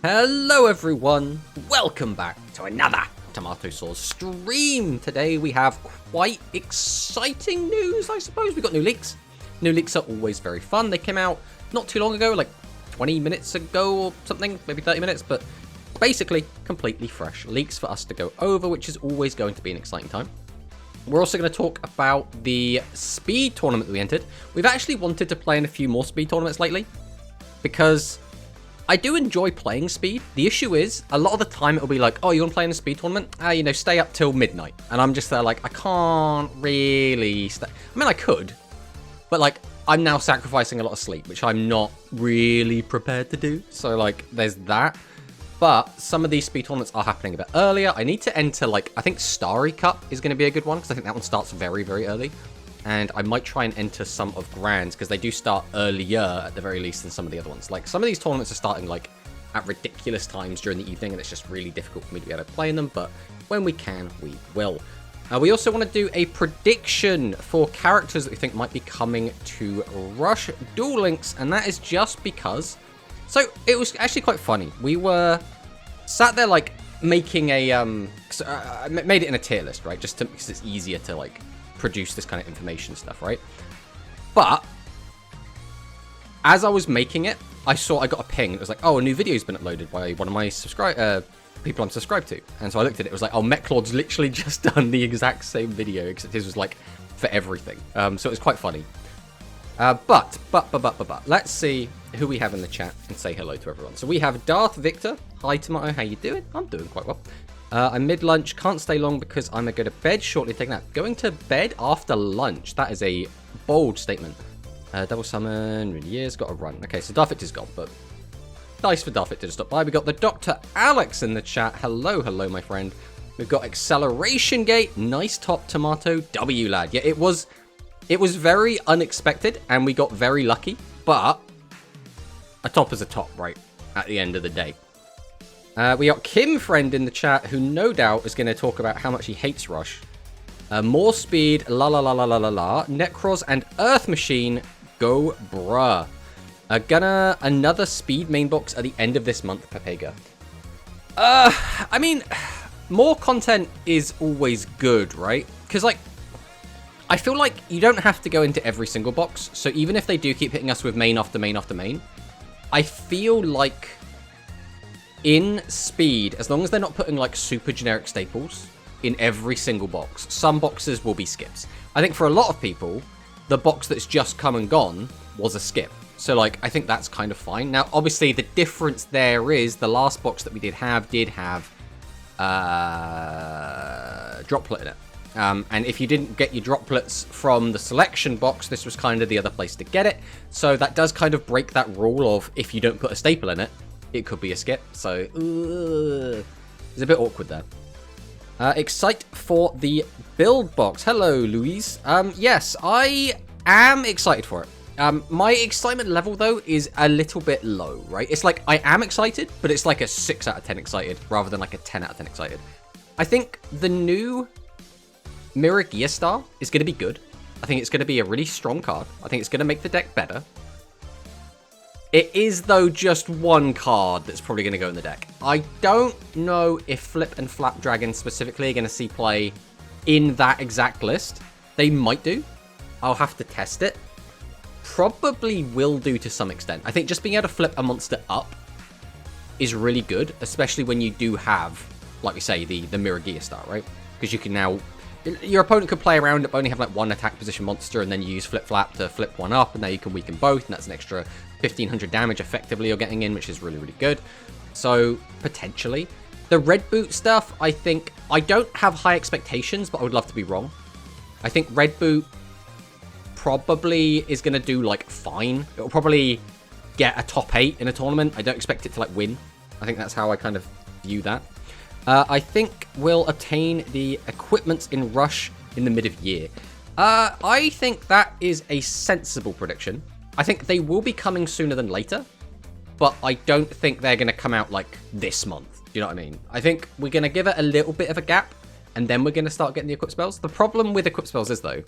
Hello everyone, welcome back to another Tomato Sauce stream. Today we have quite exciting news, I suppose. We've got new leaks. New leaks are always very fun. They came out not too long ago, like 20 minutes ago or something, maybe 30 minutes, but basically completely fresh leaks for us to go over, which is always going to be an exciting time. We're also going to talk about the speed tournament that we entered. We've actually wanted to play in a few more speed tournaments lately because I do enjoy playing speed. The issue is, a lot of the time it'll be like, oh, you want to play in a speed tournament? Stay up till midnight. And I'm just there like, I can't really stay. I mean, I could, but like, I'm now sacrificing a lot of sleep, which I'm not really prepared to do. So like, there's that. But some of these speed tournaments are happening a bit earlier. I need to enter like, I think Starry Cup is going to be a good one, because I think that one starts very, very early. And I might try and enter some of Grands, because they do start earlier, at the very least, than some of the other ones. Like, some of these tournaments are starting, like, at ridiculous times during the evening, and it's just really difficult for me to be able to play in them, but when we can, we will. We also want to do a prediction for characters that we think might be coming to Rush Duel Links, and that is just because... So, it was actually quite funny. We were sat there, like, making a... I made it in a tier list, right? Just because it's easier to, like, produce this kind of information stuff, right? But as I was making it, I got a ping. It was like, oh, a new video's been uploaded by one of my people I'm subscribed to. And so I looked at it. It was like, oh, Mechlord's literally just done the exact same video, except his was like for everything. So it was quite funny. But let's see who we have in the chat and say hello to everyone. So we have Darth Victor. Hi, Tomato. How you doing? I'm doing quite well. I'm mid-lunch, can't stay long because I'm going to go to bed shortly. Take that. Going to bed after lunch. That is a bold statement. Double summon, really is, got to run. Okay, so Darth Victor's gone, but nice for Darth Victor to stop by. We got the Dr. Alex in the chat. Hello, my friend. We've got Acceleration Gate. Nice top, Tomato. W, lad. Yeah, it was very unexpected, and we got very lucky, but a top is a top, right? At the end of the day. We got Kim Friend in the chat, who no doubt is going to talk about how much he hates Rush. More speed, la la la la la la la. Necros and Earth Machine, go bruh. Another speed main box at the end of this month, Pepega. I mean, more content is always good, right? Because, like, I feel like you don't have to go into every single box. So even if they do keep hitting us with main after main after main, I feel like in speed, as long as they're not putting like super generic staples in every single box, some boxes will be skips. I think for a lot of people, the box that's just come and gone was a skip. So like, I think that's kind of fine. Now, obviously the difference there is the last box that we did have droplet in it. And if you didn't get your droplets from the selection box, this was kind of the other place to get it. So that does kind of break that rule of if you don't put a staple in it, it could be a skip, so it's a bit awkward there. Excite for the build box. Hello, Louise. Yes, I am excited for it. My excitement level, though, is a little bit low, right? It's like, I am excited, but it's like a 6 out of 10 excited, rather than like a 10 out of 10 excited. I think the new Mirror Gear Star is going to be good. I think it's going to be a really strong card. I think it's going to make the deck better. It is, though, just one card that's probably going to go in the deck. I don't know if Flip and Flap Dragon specifically are going to see play in that exact list. They might do. I'll have to test it. Probably will do to some extent. I think just being able to flip a monster up is really good, especially when you do have, like we say, the Mirror Gear Star, right? Because you can now... Your opponent could play around it, but only have like one attack position monster, and then you use Flip Flap to flip one up, and now you can weaken both, and that's an extra 1500 damage effectively you're getting in, which is really, really good. So, potentially. The Red Boot stuff, I think, I don't have high expectations, but I would love to be wrong. I think Red Boot probably is going to do, like, fine. It'll probably get a top 8 in a tournament. I don't expect it to, like, win. I think that's how I kind of view that. I think we'll obtain the equipments in Rush in the mid of year. I think that is a sensible prediction. I think they will be coming sooner than later, but I don't think they're going to come out like this month. Do you know what I mean? I think we're going to give it a little bit of a gap, and then we're going to start getting the equip spells. The problem with equip spells is, though,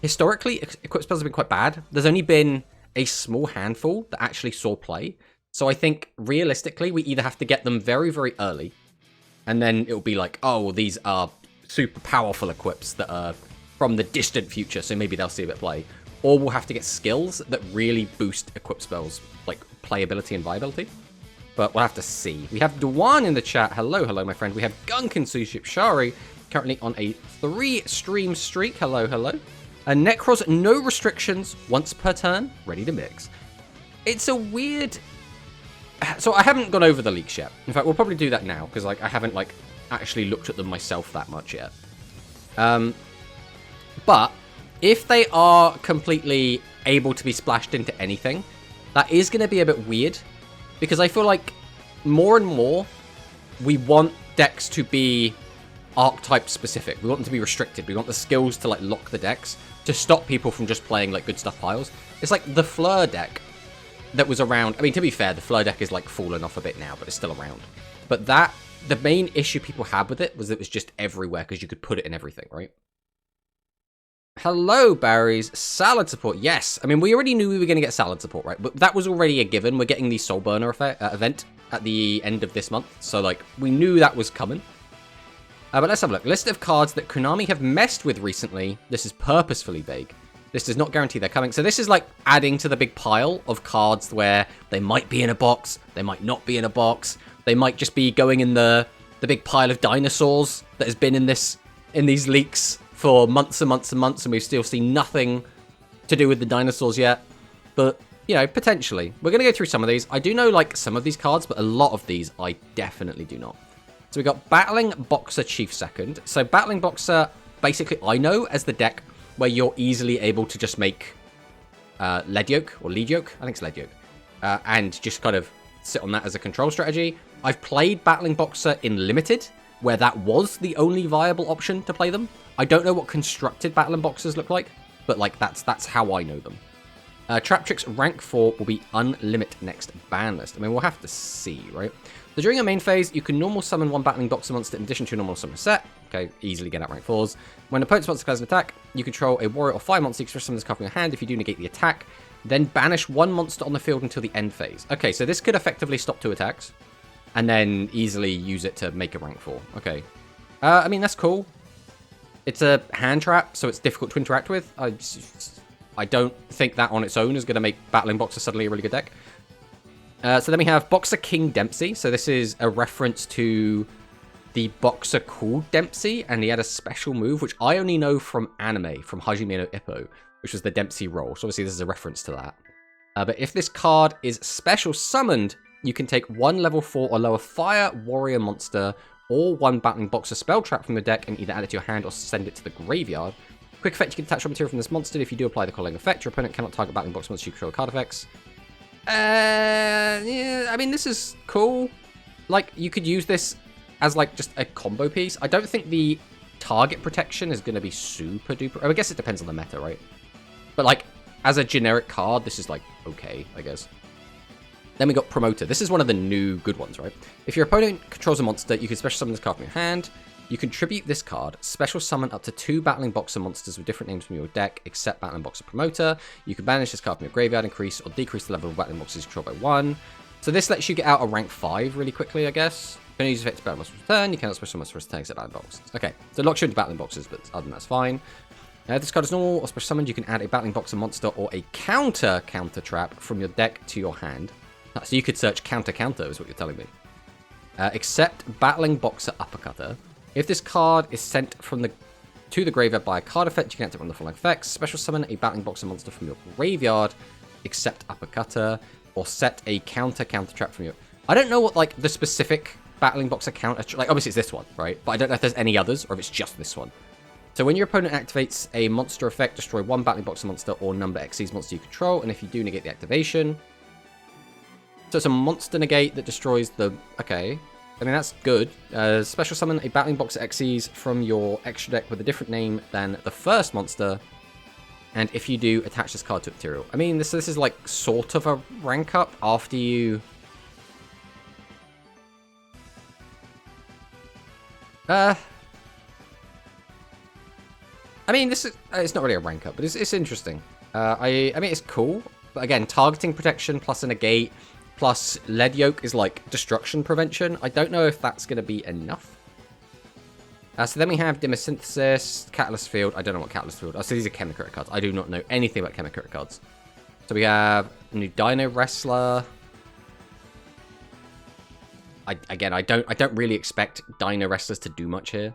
historically, equip spells have been quite bad. There's only been a small handful that actually saw play. So I think, realistically, we either have to get them very, very early, and then it'll be like, oh, well, these are super powerful equips that are from the distant future, so maybe they'll see a bit of play. Or we'll have to get skills that really boost equip spells, like playability and viability. But we'll have to see. We have Dwan in the chat. Hello, hello, my friend. We have Gunkin Suship Shari, currently on a 3-stream streak. Hello, hello. And Necros, no restrictions, once per turn, ready to mix. It's a weird... So I haven't gone over the leaks yet. In fact, we'll probably do that now, because like I haven't like actually looked at them myself that much yet. But if they are completely able to be splashed into anything, that is going to be a bit weird, because I feel like more and more we want decks to be archetype specific. We want them to be restricted. We want the skills to like lock the decks to stop people from just playing like good stuff piles. It's like the Fleur deck that was around. I mean, to be fair, the Fleur deck is like fallen off a bit now, but it's still around. But that, the main issue people had with it was it was just everywhere because you could put it in everything, right? Hello, Barry's salad support. Yes, I mean, we already knew we were going to get salad support, right? But that was already a given. We're getting the Soul Burner event at the end of this month. So, like, we knew that was coming. But let's have a look. List of cards that Konami have messed with recently. This is purposefully vague. This does not guarantee they're coming. So this is like adding to the big pile of cards where they might be in a box, they might not be in a box, they might just be going in the big pile of dinosaurs that has been in these leaks for months and months and months, and we've still seen nothing to do with the dinosaurs yet. But, you know, potentially. We're going to go through some of these. I do know, like, some of these cards, but a lot of these I definitely do not. So we got Battling Boxer Chief Second. So Battling Boxer, basically, I know as the deck where you're easily able to just make Lead Yoke, or Lead Yoke, I think it's Lead Yoke, and just kind of sit on that as a control strategy. I've played Battling Boxer in Limited, where that was the only viable option to play them. I don't know what constructed Battling Boxers look like, but like that's how I know them. Traptrix rank 4 will be unlimit next ban list. I mean, we'll have to see, right? So during your main phase, you can normal summon one Battling Boxer monster in addition to a normal summon set. Okay, easily get out rank 4s. When an opponent's monster declares an attack, you control a warrior or fire monster. You can summon this card from your hand. If you do negate the attack, then banish one monster on the field until the end phase. Okay, so this could effectively stop 2 attacks, and then easily use it to make a rank 4. Okay. I mean, that's cool. It's a hand trap, so it's difficult to interact with. I don't think that on its own is going to make Battling Boxer suddenly a really good deck. So then we have Boxer King Dempsey. So this is a reference to the boxer called Dempsey, and he had a special move, which I only know from anime, from Hajime no Ippo, which was the Dempsey roll. So obviously this is a reference to that. But if this card is special summoned, you can take one level 4 or lower fire warrior monster or one Battling Boxer spell trap from the deck and either add it to your hand or send it to the graveyard. Quick effect, you can attach raw material from this monster. If you do apply the following effect, your opponent cannot target Battling Boxer monster you control card effects. Yeah, I mean, this is cool. Like, you could use this as, like, just a combo piece. I don't think the target protection is going to be super duper... I guess it depends on the meta, right? But, like, as a generic card, this is, like, okay, I guess. Then we got Promoter. This is one of the new good ones, right? If your opponent controls a monster, you can special summon this card from your hand. You contribute this card, special summon up to 2 Battling Boxer monsters with different names from your deck, except Battling Boxer Promoter. You can banish this card from your graveyard, increase or decrease the level of Battling Boxers controlled by 1. So this lets you get out a rank 5 really quickly, I guess. You can use effects Battling Boxers return, you cannot special summon for turn except Battling Boxers. Okay, so it locks you into Battling Boxers, but other than that's fine. If this card is normal or special summoned, you can add a Battling Boxer monster or a counter trap from your deck to your hand. So you could search counter is what you're telling me. Except Battling Boxer Uppercutter. If this card is sent to the graveyard by a card effect, you can activate one of the following effects. Special summon a Battling Boxer monster from your graveyard, except Uppercutter, or set a counter trap from your... I don't know what, like, the specific Battling Boxer counter... Like, obviously it's this one, right? But I don't know if there's any others, or if it's just this one. So when your opponent activates a monster effect, destroy one Battling Boxer monster or number Xyz monster you control, and if you do negate the activation... So it's a monster negate that destroys the... Okay. I mean, that's good. Special summon a Battling Boxer Xyz from your extra deck with a different name than the first monster. And if you do, attach this card to material. I mean, this is like sort of a rank up after you... I mean, this is... it's not really a rank up, but it's interesting. I mean, it's cool. But again, targeting protection plus a negate... plus Lead Yoke is like destruction prevention. I don't know if that's going to be enough. So then we have Demosynthesis, Catalyst Field. I don't know what Catalyst Field are. So these are Chemicritic cards. I do not know anything about Chemicritic cards. So we have a new Dino Wrestler. Again, I don't really expect Dino Wrestlers to do much here.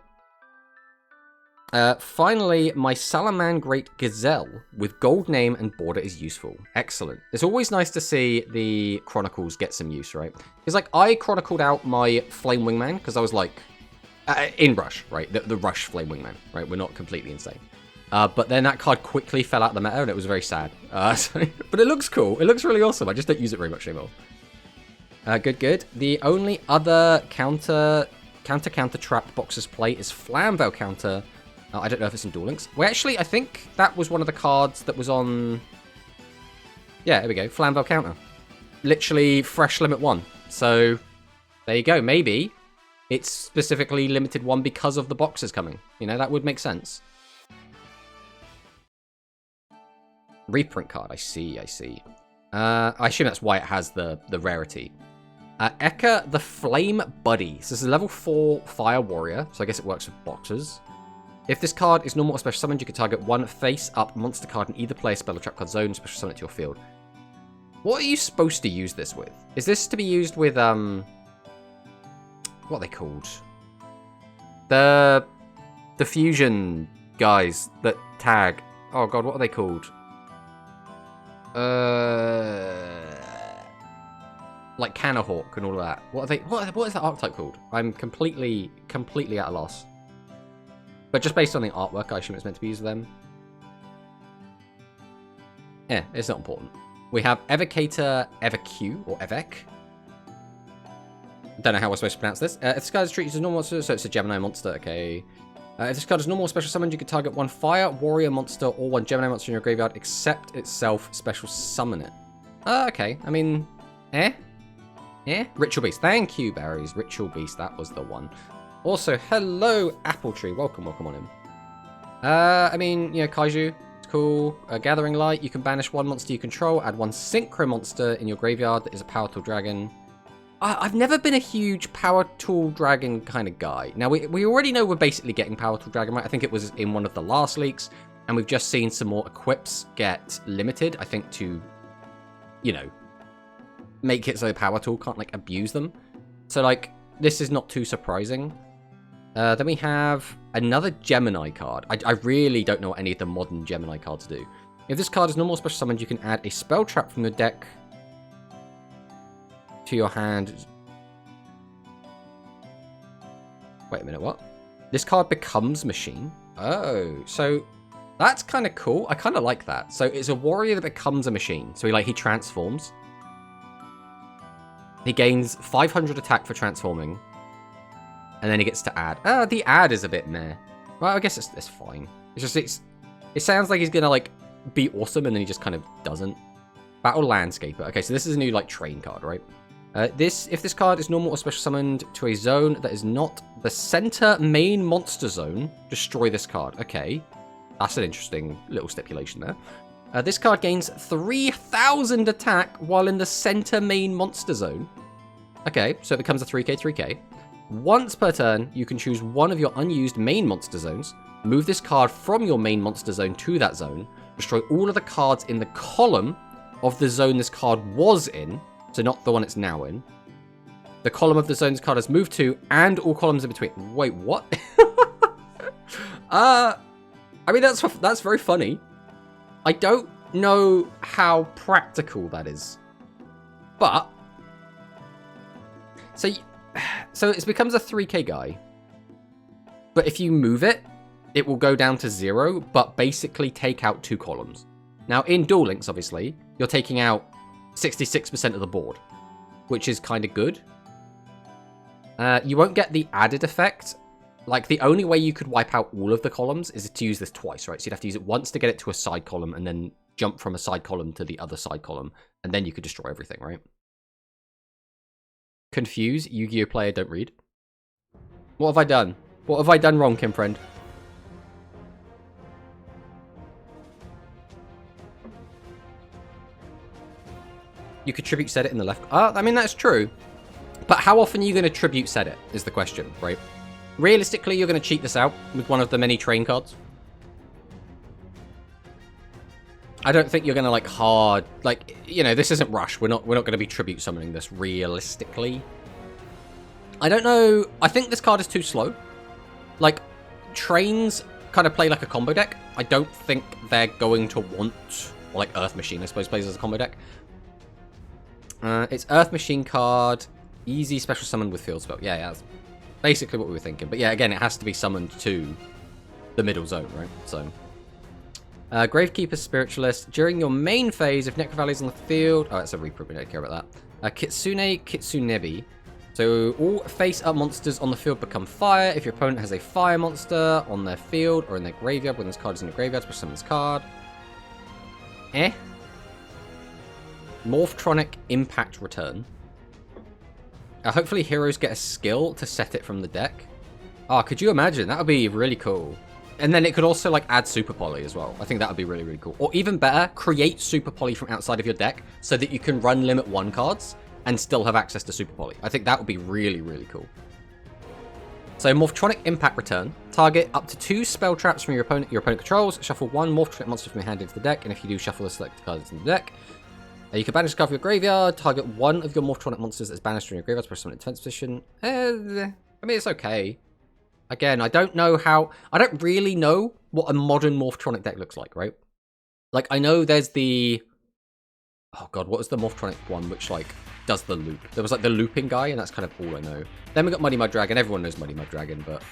Finally, my Salamangreat Gazelle with gold name and border is useful. Excellent. It's always nice to see the Chronicles get some use, right? Because, like, I chronicled out my Flame Wingman because I was like, in Rush, right? The Rush Flame Wingman, right? We're not completely insane. But then that card quickly fell out of the meta and it was very sad. But it looks cool. It looks really awesome. I just don't use it very much anymore. Good. The only other counter trap boxes play is Flamvell counter. I don't know if it's in Duel Links. Well, actually, I think that was one of the cards that was on... Yeah, there we go. Flamvell counter. Literally fresh limit 1. So, there you go. Maybe it's specifically limited 1 because of the boxes coming. You know, that would make sense. Reprint card. I see. I assume that's why it has the rarity. Eka the Flame Buddy. So this is a level 4 Fire Warrior. So I guess it works with boxes. If this card is normal or special summoned, you can target one face-up monster card in either player spell or trap card zone and special summon it to your field. What are you supposed to use this with? Is this to be used with, what are they called? The fusion guys that tag. Oh god, what are they called? Like Canahawk and all of that. What are they? What is that archetype called? I'm completely at a loss. But just based on the artwork, I assume it's meant to be used with them. Yeah, it's not important. We have Evocator Evoq, or Evek. Don't know how we're supposed to pronounce this. If this card is treated as a normal monster, so it's a Gemini monster, okay. If this card is normal or special summoned, you can target one Fire Warrior monster or one Gemini monster in your graveyard, except itself special summon it. Okay, I mean, Ritual Beast. Thank you, Barry's. Ritual Beast, that was the one. Also, hello, Apple Tree. Welcome on in. I mean, you know, Kaiju, it's cool. Gathering Light, you can banish one monster you control, add one Synchro monster in your graveyard that is a Power Tool Dragon. I've never been a huge Power Tool Dragon kind of guy. Now, we already know we're basically getting Power Tool Dragon, right? I think it was in one of the last leaks, and we've just seen some more equips get limited, I think, to, you know, make it so Power Tool can't, like, abuse them. So, like, this is not too surprising. Then we have another Gemini card. I really don't know what any of the modern Gemini cards do. If this card is normal special summoned, you can add a spell trap from your deck to your hand. Wait a minute, what? This card becomes Machine? Oh, so that's kind of cool. I kind of like that. So it's a warrior that becomes a machine. So he transforms. He gains 500 attack for transforming. And then he gets to add. The add is a bit meh. Well, I guess it's fine. It sounds like he's gonna, like, be awesome, and then he just kind of doesn't. Battle Landscaper. Okay, so this is a new, like, train card, right? If this card is normal or special summoned to a zone that is not the center main monster zone, destroy this card. Okay. That's an interesting little stipulation there. This card gains 3,000 attack while in the center main monster zone. Okay, so it becomes a 3k. Once per turn, you can choose one of your unused main monster zones, move this card from your main monster zone to that zone, destroy all of the cards in the column of the zone this card was in, so not the one it's now in. The column of the zone this card has moved to, and all columns in between. Wait, what? I mean, that's very funny. I don't know how practical that is. But, so it becomes a 3k guy. But if you move it, it will go down to 0, but basically take out 2 columns. Now, in Duel Links, obviously, you're taking out 66% of the board, which is kind of good. You won't get the added effect. Like, the only way you could wipe out all of the columns is to use this twice, right? So you'd have to use it once to get it to a side column, and then jump from a side column to the other side column, and then you could destroy everything, right? Confuse, Yu-Gi-Oh player, don't read. What have I done? What have I done wrong, Kim friend? You could tribute set it in the left. I mean, that's true. But how often are you going to tribute set it is the question, right? Realistically, you're going to cheat this out with one of the many train cards. I don't think you're going to like hard, like, you know, this isn't Rush. We're not going to be tribute summoning this realistically. I don't know. I think this card is too slow. Like, trains kind of play like a combo deck. I don't think they're going to want, or like Earth Machine, I suppose, plays as a combo deck. It's Earth Machine card, easy special summon with field spell. Yeah, that's basically what we were thinking. But yeah, again, it has to be summoned to the middle zone, right? So, Gravekeeper Spiritualist. During your main phase, if Necrovalley is on the field... Oh, that's a reprint, we don't care about that. Kitsune Kitsunebi. So, all face-up monsters on the field become fire. If your opponent has a fire monster on their field or in their graveyard, when this card is in the graveyard, special summon this card. Morphtronic Impact Return. Hopefully heroes get a skill to set it from the deck. Oh, could you imagine? That would be really cool. And then it could also like add Super Poly as well. I think that would be really, really cool. Or even better, create Super Poly from outside of your deck so that you can run Limit 1 cards and still have access to Super Poly. I think that would be really, really cool. So Morphtronic Impact Return. Target up to 2 spell traps from your opponent controls. Shuffle 1 Morphtronic monster from your hand into the deck. And if you do, shuffle the selected cards in the deck. You can banish a card from your graveyard. Target 1 of your Morphtronic monsters as banished from your graveyard. Press summon in defense position. I mean, it's okay. Again, I don't know how... I don't really know what a modern Morphtronic deck looks like, right? Like, I know there's the... Oh god, what was the Morphtronic one which, like, does the loop? There was, like, the looping guy, and that's kind of all I know. Then we got Muddy Mud Dragon. Everyone knows Muddy Mud Dragon, but...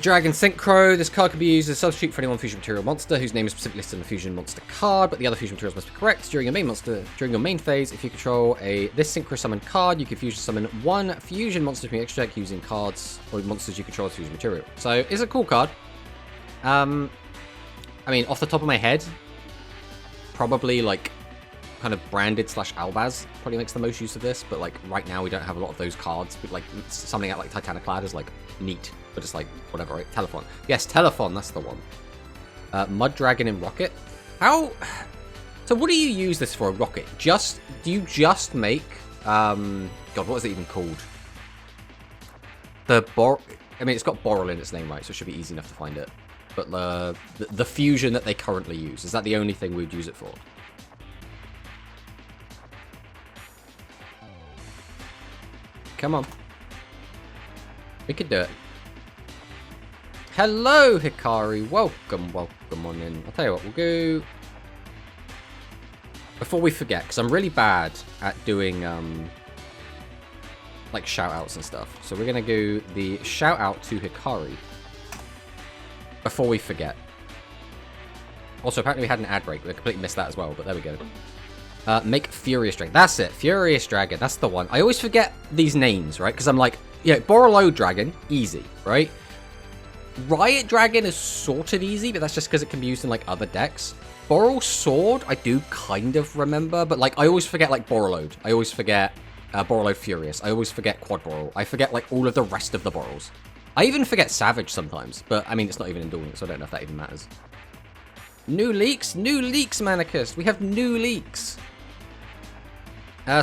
Dragon Synchro. This card can be used as a substitute for any one fusion material monster whose name is specifically listed on the fusion monster card, but the other fusion materials must be correct. During your main phase, if you control this Synchro summon card, you can fusion summon 1 fusion monster from your extra deck using cards or monsters you control as fusion material. So it's a cool card. I mean, off the top of my head, probably like kind of branded / Albaz probably makes the most use of this, but like right now we don't have a lot of those cards. But like something out like Titaniclad is like neat. But it's like, whatever, right? Telephone. Yes, Telephone, that's the one. Mud Dragon and Rocket. How... So what do you use this for, a Rocket? Do you just make... God, what is it even called? I mean, it's got Boral in its name, right? So it should be easy enough to find it. But the fusion that they currently use, is that the only thing we'd use it for? Come on. We could do it. Hello, Hikari. Welcome on in. I'll tell you what, we'll go... Before we forget, because I'm really bad at doing, like, shout-outs and stuff. So we're going to do the shout-out to Hikari. Before we forget. Also, apparently we had an ad break. We completely missed that as well, but there we go. Make Furious Dragon. That's it. Furious Dragon. That's the one. I always forget these names, right? Because I'm like, yeah, Borreload Dragon. Easy, right? Riot Dragon is sort of easy, but that's just because it can be used in, like, other decks. Boral Sword, I do kind of remember, but, like, I always forget, like, Borreload. I always forget Borreload Furious. I always forget Quad Boral. I forget, like, all of the rest of the Borals. I even forget Savage sometimes, but, I mean, it's not even in Duel Links, so I don't know if that even matters. New leaks? New leaks, Manicust. We have new leaks.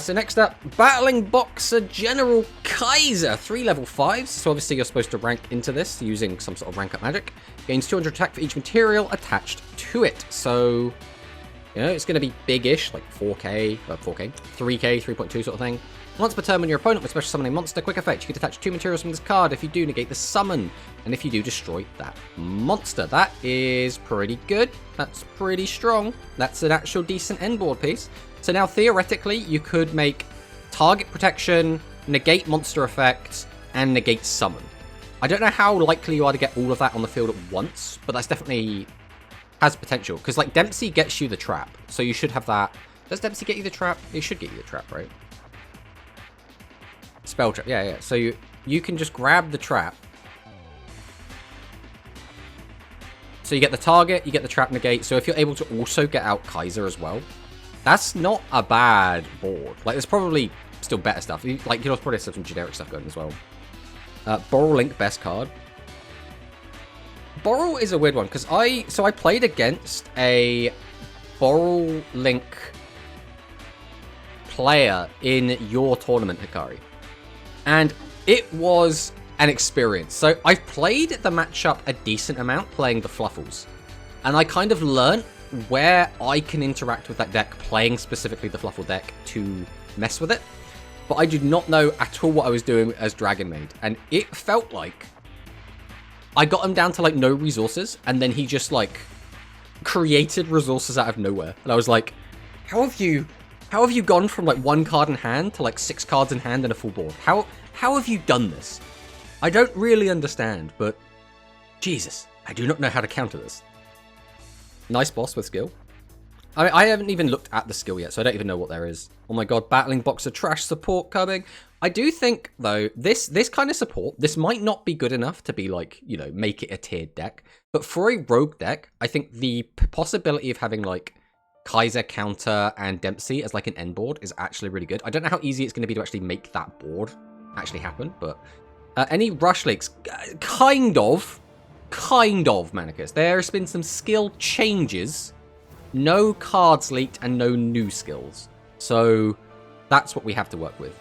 So next up, Battling Boxer General Kaiser, 3 level 5s. So obviously you're supposed to rank into this using some sort of rank up magic. Gains 200 attack for each material attached to it. So, you know, it's going to be big-ish, like 4k, 3k, 3.2 sort of thing. Once per turn when your opponent with special summon a monster, quick effect, you can detach 2 materials from this card. If you do, negate the summon. And if you do, destroy that monster. That is pretty good. That's pretty strong. That's an actual decent end board piece. So now, theoretically, you could make target protection, negate monster effects, and negate summon. I don't know how likely you are to get all of that on the field at once, but that's definitely has potential. Because, like, Dempsey gets you the trap, so you should have that. Does Dempsey get you the trap? He should get you the trap, right? Spell trap, yeah. So you can just grab the trap. So you get the target, you get the trap negate. So if you're able to also get out Kaiser as well, that's not a bad board. Like, there's probably still better stuff. Like, you know, probably some generic stuff going as well. Boral Link, best card. Boral is a weird one, because I played against a Boral Link player in your tournament, Hikari. And it was an experience. So I've played the matchup a decent amount playing the Fluffles. And I kind of learned where I can interact with that deck, playing specifically the Fluffle deck to mess with it. But I did not know at all what I was doing as Dragon Maid. And it felt like I got him down to like no resources, and then he just like created resources out of nowhere. And I was like, how have you gone from like 1 card in hand to like 6 cards in hand and a full board? How have you done this? I don't really understand, but Jesus, I do not know how to counter this. Nice boss with skill. I mean, I haven't even looked at the skill yet, so I don't even know what there is. Oh my god, Battling Boxer trash support coming. I do think, though, this kind of support, this might not be good enough to be like, you know, make it a tiered deck. But for a rogue deck, I think the possibility of having like Kaiser, Counter, and Dempsey as like an end board is actually really good. I don't know how easy it's going to be to actually make that board actually happen, but any rush leaks, kind of, Manicus. There's been some skill changes. No cards leaked and no new skills. So that's what we have to work with.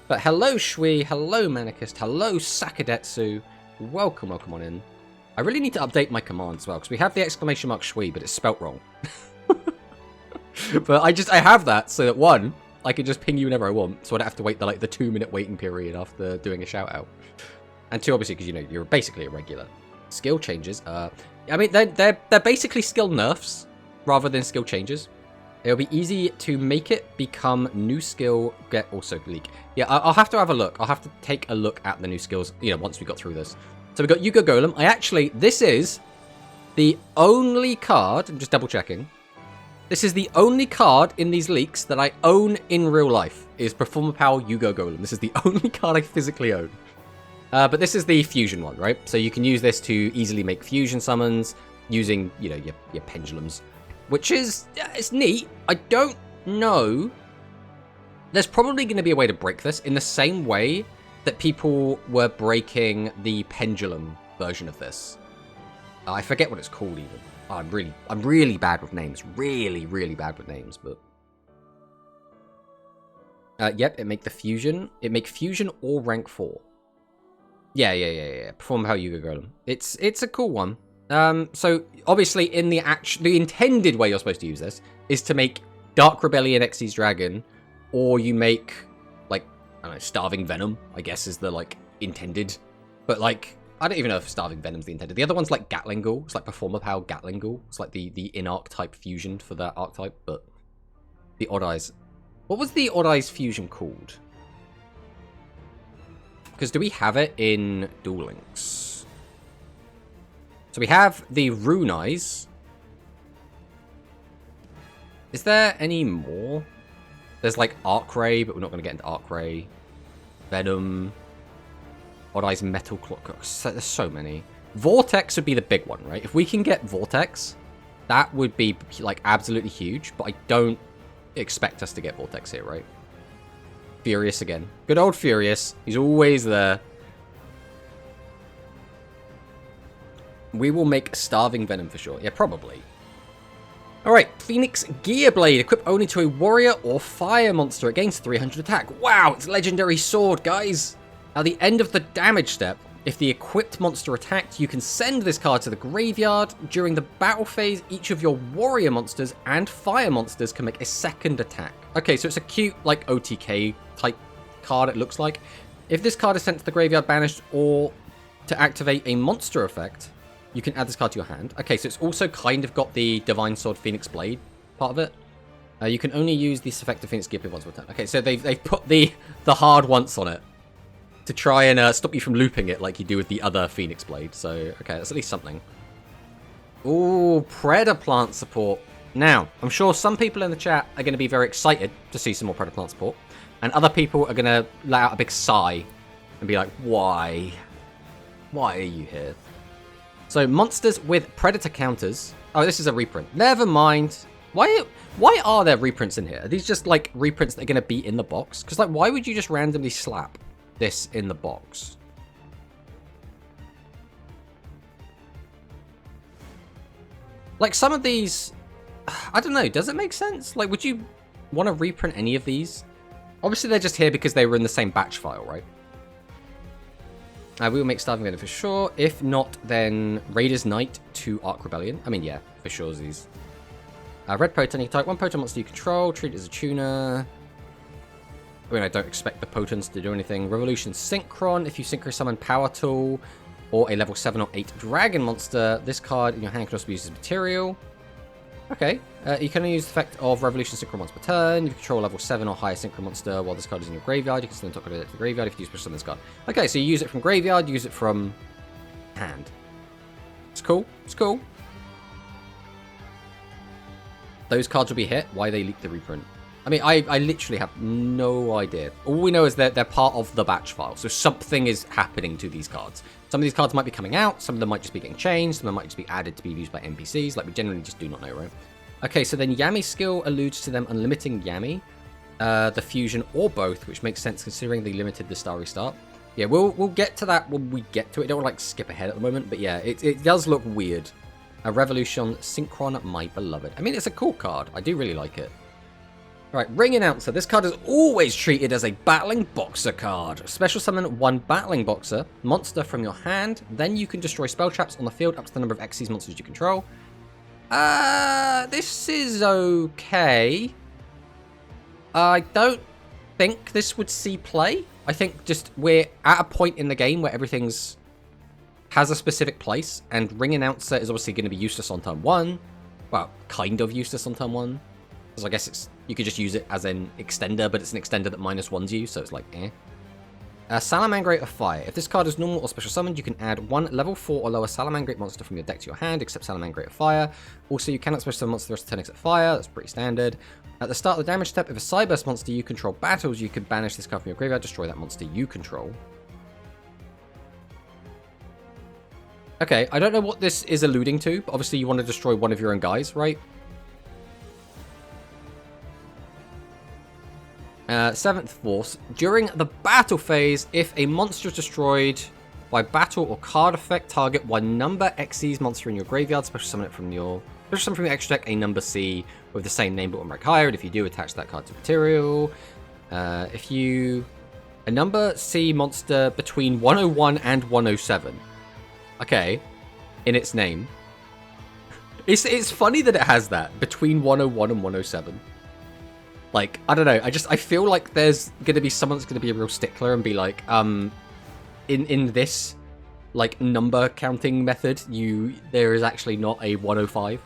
But hello Shui, hello Manicus, hello Sakadetsu. Welcome on in. I really need to update my command as well, because we have the exclamation mark Shui, but it's spelt wrong. But I have that so that 1, I can just ping you whenever I want, so I don't have to wait the 2-minute waiting period after doing a shout out. And 2, obviously, because you know you're basically a regular. Skill changes. I mean they're basically skill nerfs rather than skill changes. It'll be easy to make it become new skill get also leak. Yeah, I'll have to have a look. I'll have to take a look at the new skills, you know, once we got through this. So we got Yuga Golem. This is the only card, I'm just double checking. This is the only card in these leaks that I own in real life, is Performer Power Yuga Golem. This is the only card I physically own. But this is the fusion one, right? So you can use this to easily make fusion summons using, you know, your pendulums. Which is, it's neat. I don't know. There's probably going to be a way to break this in the same way that people were breaking the pendulum version of this. I forget what it's called even. Oh, I'm really bad with names. Really bad with names, but... yep, it make the fusion. It make fusion or rank 4. Yeah. Perform how Yuga Golem. It's a cool one. So obviously in the intended way you're supposed to use this is to make Dark Rebellion Xyz Dragon, or you make like, I don't know, Starving Venom, I guess is the like intended. But like, I don't even know if Starving Venom's the intended. The other one's like Gatling Ghoul. It's like Performer Power Gatling Ghoul. It's like the in-arc type fusion for that archetype, but the Odd Eyes. What was the Odd Eyes fusion called? Because do we have it in Duel Links? So we have the Rune Eyes. Is there any more? There's like Arc Ray, but we're not going to get into Arc Ray. Venom. Odd Eyes Metal Clock. There's so many. Vortex would be the big one, right? If we can get Vortex, that would be like absolutely huge, but I don't expect us to get Vortex here, right? Furious again. Good old Furious. He's always there. We will make Starving Venom for sure. Yeah, probably. Alright, Phoenix Gearblade. Equipped only to a warrior or fire monster. It gains 300 attack. Wow, it's legendary sword, guys. At the end of the damage step, if the equipped monster attacked, you can send this card to the graveyard. During the battle phase, each of your warrior monsters and fire monsters can make a second attack. Okay, so it's a cute, like, OTK type card, it looks like. If this card is sent to the graveyard, banished, or to activate a monster effect, you can add this card to your hand. Okay, so it's also kind of got the Divine Sword Phoenix Blade part of it. You can only use this effect of Phoenix Gear once per turn. Okay, so they've put the hard once on it to try and stop you from looping it like you do with the other Phoenix Blade. So, okay, that's at least something. Ooh, Predaplant support. Now, I'm sure some people in the chat are going to be very excited to see some more Predaplant support, and other people are going to let out a big sigh and be like, why? Why are you here? So, monsters with Predator counters. Oh, this is a reprint. Never mind. Why are there reprints in here? Are these just, like, reprints that are going to be in the box? Because, like, why would you just randomly slap this in the box? Like, some of these... I don't know. Does it make sense? Like, would you want to reprint any of these Obviously, they're just here because they were in the same batch file, right? We will make Starving Venom for sure. If not, then Raider's Knight to Ark Rebellion. I mean, yeah, for sure, these. Red Potent, you can type one Potent monster you control, treat it as a tuner. I mean, I don't expect the Potents to do anything. Revolution Synchron, if you Synchro Summon Power Tool or a level 7 or 8 Dragon monster, this card in your hand can also be used as material. Okay, you can only use the effect of Revolution Synchro once per turn. If you control a level 7 or higher Synchro monster while this card is in your graveyard, you can send it to the graveyard if you use special summon this card. Okay, so you use it from graveyard, you use it from hand. It's cool, it's cool. Those cards will be hit. Why they leaked the reprint? I mean, I literally have no idea. All we know is that they're part of the batch file, so something is happening to these cards. Some of these cards might be coming out, some of them might just be getting changed, some of them might just be added to be used by NPCs, like we generally just do not know, right? Okay, so then Yami's skill alludes to them unlimiting Yami, the fusion, or both, which makes sense considering they limited the Starry Start. Yeah, we'll get to that when we get to it. Don't want to, like, skip ahead at the moment, but yeah, it does look weird. A Revolution Synchron, my beloved. I mean, it's a cool card. I do really like it. Right, Ring Announcer. This card is always treated as a Battling Boxer card. Special summon one Battling Boxer monster from your hand. Then you can destroy spell traps on the field up to the number of Xyz monsters you control. This is okay. I don't think this would see play. I think just we're at a point in the game where everything's has a specific place, and Ring Announcer is obviously going to be useless on turn 1. Well, kind of useless on turn 1. Because I guess you could just use it as an extender, but it's an extender that -1s you, so it's like, eh. Salamangreat of Fire. If this card is normal or special summoned, you can add one level 4 or lower Salamangreat monster from your deck to your hand, except Salamangreat of Fire. Also, you cannot special summon monster the rest of the turn except Fire. That's pretty standard. At the start of the damage step, if a Cyburst monster you control battles, you can banish this card from your graveyard, destroy that monster you control. Okay, I don't know what this is alluding to, but obviously you want to destroy one of your own guys, right? 7th Force. During the battle phase, if a monster is destroyed by battle or card effect, target one number Xyz monster in your graveyard, special summon it from your extra deck, a number C with the same name but one rank higher, and if you do, attach that card to material. A number C monster between 101 and 107. Okay, in its name. It's funny that it has that, between 101 and 107. Like, I don't know, I feel like there's gonna be someone that's gonna be a real stickler and be like, in this, like, number counting method, there is actually not a 105,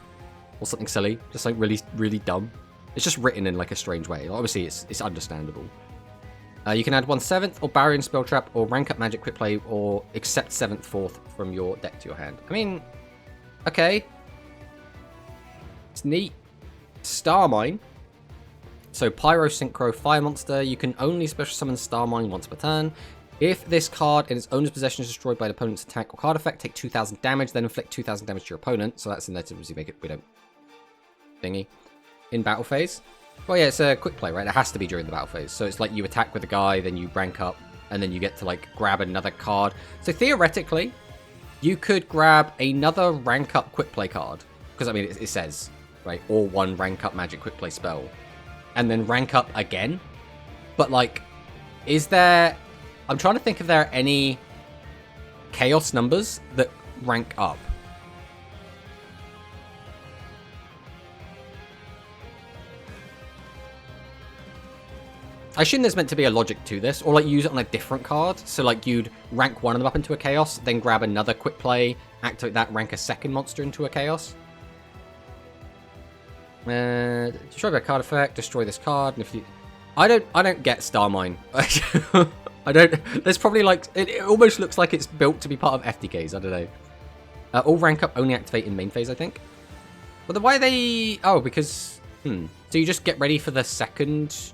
or something silly, just like really, really dumb. It's just written in, like, a strange way. Obviously, it's understandable. You can add 1/7 or Barrier Spell Trap or rank up Magic Quick Play or accept 7th Fourth from your deck to your hand. I mean, okay. It's neat. Starmine. So Pyro Synchro Fire Monster. You can only special summon Starmine once per turn. If this card in its owner's possession is destroyed by an opponent's attack or card effect, take 2,000 damage, then inflict 2,000 damage to your opponent. So that's in there to obviously make it, we don't thingy. In battle phase. Well, yeah, it's a quick play, right? It has to be during the battle phase. So it's like you attack with a guy, then you rank up, and then you get to, like, grab another card. So theoretically, you could grab another rank up quick play card. Because, I mean, it says, right? Or one rank up magic quick play spell. And then rank up again. But, like, is there... I'm trying to think if there are any chaos numbers that rank up. I assume there's meant to be a logic to this, or like use it on a different card. So like you'd rank one of them up into a chaos, then grab another quick play, activate that, rank a second monster into a chaos. Destroy by card effect, destroy this card, and if you... I don't get Starmine. I don't... There's probably like... It almost looks like it's built to be part of FTKs, I don't know. All rank up only activate in main phase, I think. But then why are they... Oh, because... So you just get ready for the second...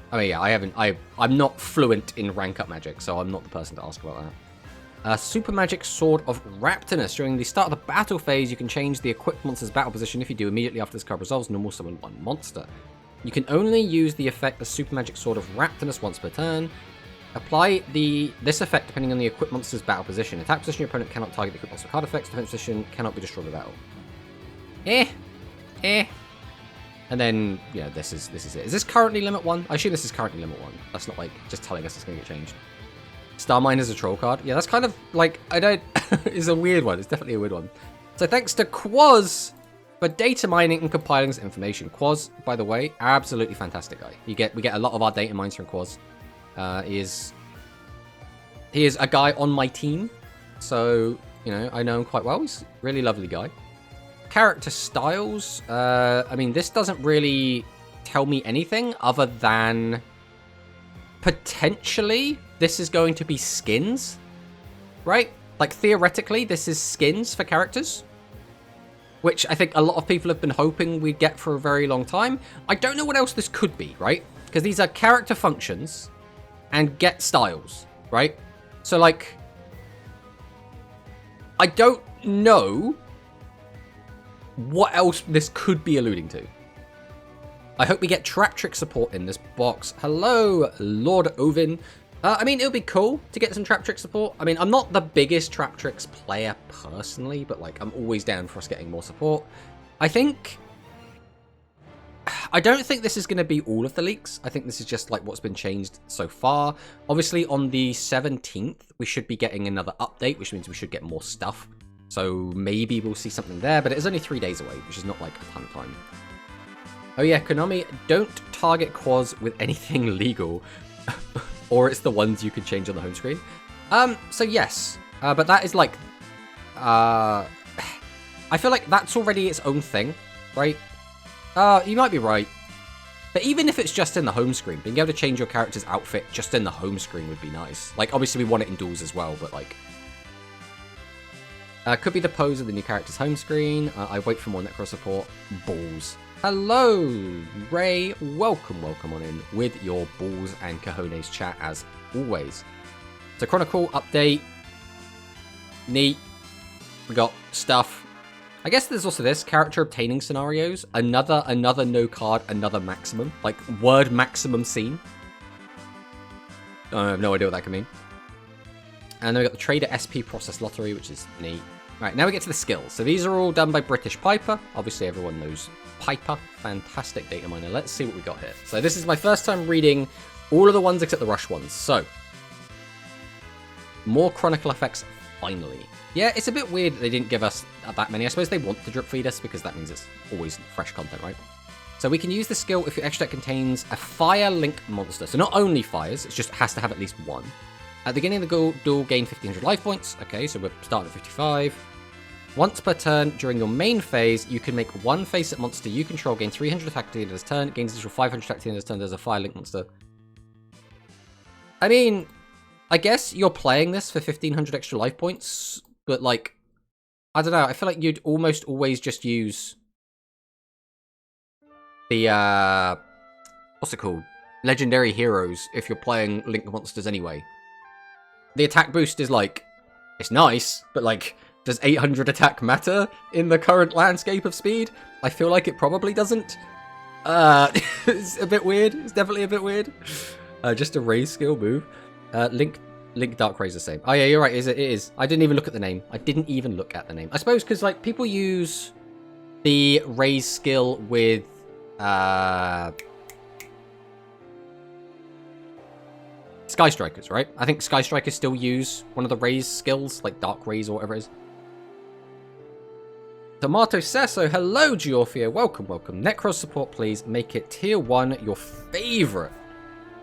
I mean, yeah, I'm not fluent in rank up magic, so I'm not the person to ask about that. Super Magic Sword of Raptinus. During the start of the battle phase, you can change the equipped monster's battle position. If you do, immediately after this card resolves, normal summon one monster. You can only use the effect the Super Magic Sword of Raptinus once per turn. Apply this effect depending on the equipped monster's battle position. Attack position, your opponent cannot target the equipped monster card effects. Defense position cannot be destroyed by battle. And then, yeah, this is it. Is this currently limit 1? I assume this is currently limit 1. That's not like just telling us it's going to get changed. Starmine is a troll card. Yeah, that's kind of like, I don't... it's a weird one. It's definitely a weird one. So thanks to Quaz for data mining and compiling this information. Quaz, by the way, absolutely fantastic guy. We get a lot of our data mines from Quaz. He is a guy on my team. So, you know, I know him quite well. He's a really lovely guy. Character styles. I mean, this doesn't really tell me anything other than potentially this is going to be skins, right? Like, theoretically, this is skins for characters, which I think a lot of people have been hoping we'd get for a very long time. I don't know what else this could be, right? Because these are character functions and get styles, right? So, like, I don't know what else this could be alluding to. I hope we get Trap Trick support in this box. Hello, Lord Ovin. I mean, it would be cool to get some Trap Trick support. I mean, I'm not the biggest Trap Tricks player personally, but, like, I'm always down for us getting more support. I don't think this is going to be all of the leaks. I think this is just, like, what's been changed so far. Obviously, on the 17th, we should be getting another update, which means we should get more stuff. So maybe we'll see something there, but it is only 3 days away, which is not, like, a ton of time. Oh yeah, Konami, don't target Quaz with anything legal. Or it's the ones you can change on the home screen. So yes. But that is like... I feel like that's already its own thing, right? You might be right. But even if it's just in the home screen, being able to change your character's outfit just in the home screen would be nice. Like, obviously we want it in duels as well, but like... could be the pose of the new character's home screen. I wait for more Necro support. Balls. Hello, Ray. Welcome on in with your balls and cojones chat as always. So Chronicle update. Neat. We got stuff. I guess there's also this character obtaining scenarios. Another no card, another maximum. Like word maximum scene. I have no idea what that can mean. And then we got the Trader SP Process Lottery, which is neat. Right, now we get to the skills. So these are all done by British Piper. Obviously, everyone knows Piper. Fantastic data miner. Let's see what we got here. So this is my first time reading all of the ones except the Rush ones. So, more Chronicle effects, finally. Yeah, it's a bit weird that they didn't give us that many. I suppose they want to drip feed us because that means it's always fresh content, right? So we can use the skill if your extra deck contains a Fire Link monster. So not only fires, it just has to have at least one. At the beginning of the duel, gain 1500 life points. Okay, so we're starting at 55. Once per turn, during your main phase, you can make one face-up monster you control gain 300 attack at the end of this turn, gains additional 500 attack at the end of this turn. There's a Fire Link monster. I mean, I guess you're playing this for 1500 extra life points, but like, I don't know, I feel like you'd almost always just use the, what's it called? Legendary Heroes if you're playing Link monsters anyway. The attack boost is like, it's nice, but like, does 800 attack matter in the current landscape of speed? I feel like it probably doesn't. It's a bit weird. It's definitely a bit weird. Just a raise skill move. Link Dark Raise the same. Oh yeah, you're right. It is. I didn't even look at the name. I didn't even look at the name. I suppose because like people use the raise skill with Sky Strikers, right? I think Sky Strikers still use one of the raise skills, like Dark Raise or whatever it is. Tomato Sasso, hello Georfia, welcome. Necros support, please. Make it tier 1 your favorite.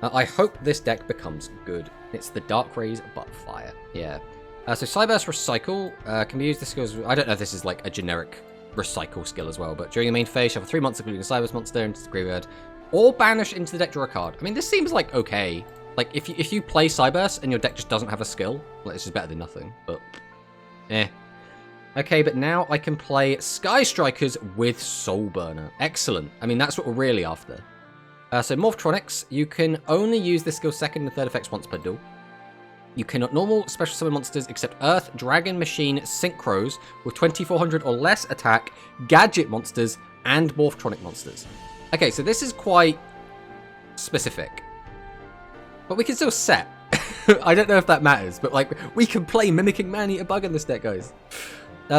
I hope this deck becomes good. It's the Dark Raise, but fire. Yeah. So Cyburst Recycle can be used. The skills. I don't know if this is like a generic recycle skill as well, but during the main phase, shuffle 3 monsters, including a Cyburst monster, into the graveyard, or banish into the deck, draw a card. I mean, this seems like okay. Like if you play Cyburst and your deck just doesn't have a skill, well, it's just better than nothing. But eh. Okay, but now I can play Sky Strikers with Soul Burner. Excellent. I mean, that's what we're really after. So Morphtronics, you can only use this skill second and third effects once per duel. You cannot normal special summon monsters except Earth, Dragon, Machine, Synchros with 2400 or less attack, Gadget monsters, and Morphtronic monsters. Okay, so this is quite specific. But we can still set. I don't know if that matters, but like, we can play Mimicking Man-Eater Bug in this deck, guys.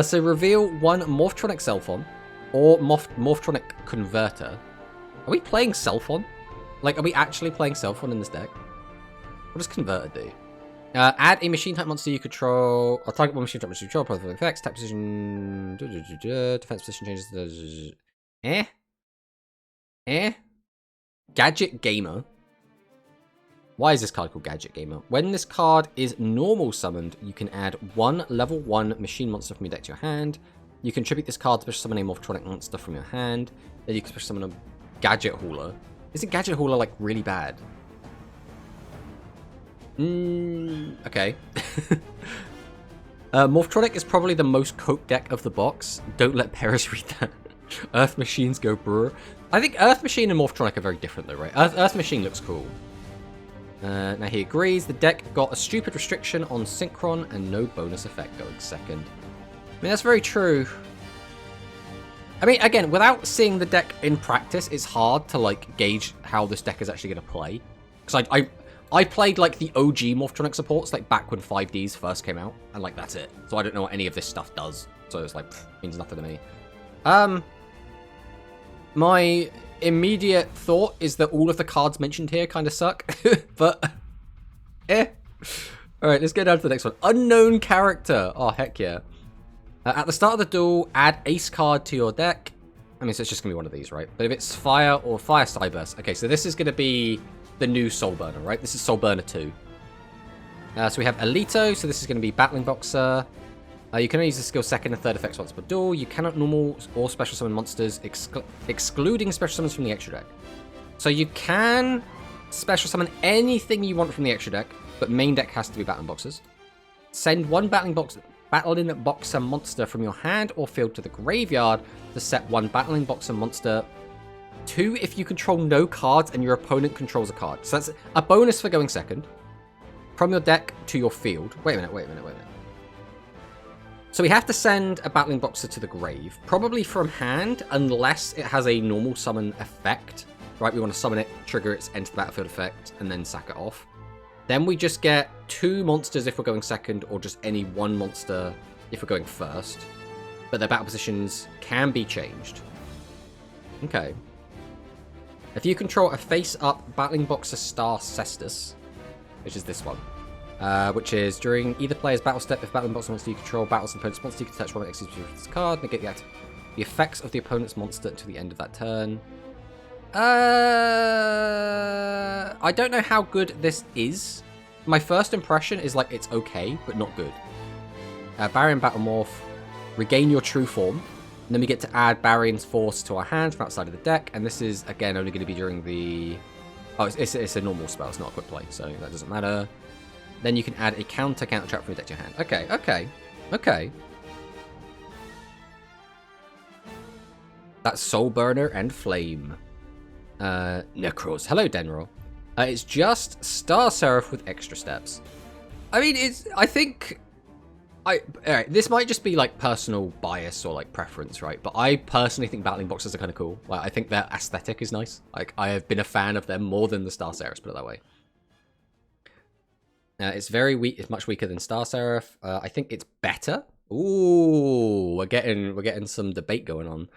So reveal one Morphtronic Cellphon or Morphtronic Converter Are we playing Selphon? Like, are we actually playing Selphon in this deck? What does Converter do? Add a machine type monster you control. Or target one machine type monster you control. Positive effects. Type position. Defense position changes. Gadget Gamer. Why is this card called Gadget Gamer? When this card is normal summoned, you can add one level 1 machine monster from your deck to your hand. You can tribute this card to special summon a Morphtronic monster from your hand. Then you can special summon a Gadget Hauler. Isn't Gadget Hauler, like, really bad? Okay. Morphtronic is probably the most coke deck of the box. Don't let Paris read that. Earth Machines go brr. I think Earth Machine and Morphtronic are very different though, right? Earth Machine looks cool. Now he agrees. The deck got a stupid restriction on Synchron and no bonus effect going second. I mean, that's very true. I mean, again, without seeing the deck in practice, it's hard to, like, gauge how this deck is actually going to play. Because I played, like, the OG Morphtronic supports, like, back when 5Ds first came out. And, like, that's it. So I don't know what any of this stuff does. So it's, like, means nothing to me. My immediate thought is that all of the cards mentioned here kind of suck. But, Alright, let's get down to the next one. Unknown character. Oh, heck yeah. At the start of the duel, add ace card to your deck. I mean, so it's just going to be one of these, right? But if it's Fire or Fire Cyburst. Okay, so this is going to be the new Soul Burner, right? This is Soul Burner 2. So we have Alito, so this is going to be Battling Boxer. You can only use the skill second and third effects once per duel. You cannot normal or special summon monsters, excluding special summons from the extra deck. So you can special summon anything you want from the extra deck, but main deck has to be Battling Boxers. Send one Battling Boxer monster from your hand or field to the graveyard to set one Battling Boxer monster. 2 if you control no cards and your opponent controls a card. So that's a bonus for going second. From your deck to your field. Wait a minute. So we have to send a Battling Boxer to the grave. Probably from hand, unless it has a normal summon effect. Right, we want to summon it, trigger its enter the battlefield effect, and then sack it off. Then we just get 2 monsters if we're going second, or just any 1 monster if we're going first. But their battle positions can be changed. Okay. If you control a face-up Battling Boxer Star Cestus, which is this one, which is during either player's battle step, if Battling Boxer monster you control battles an opponent's monster, you can touch one of this card, negate the effects of the opponent's monster until the end of that turn. I don't know how good this is. My first impression is like it's okay, but not good. Baryon Battlemorph, regain your true form. And then we get to add Baryon's Force to our hand from outside of the deck. And this is, again, only going to be during the... Oh, it's a normal spell. It's not a quick play, so that doesn't matter. Then you can add a counter trap from your deck to your hand. Okay. That's Soul Burner and Flame. Necros. Hello, Denro. It's just Star Seraph with extra steps. I mean, alright, this might just be like personal bias or like preference, right? But I personally think Battling Boxers are kind of cool. Like, I think their aesthetic is nice. Like, I have been a fan of them more than the Star Seraphs, put it that way. It's very weak. It's much weaker than Star Seraph. I think it's better. Ooh, we're getting some debate going on.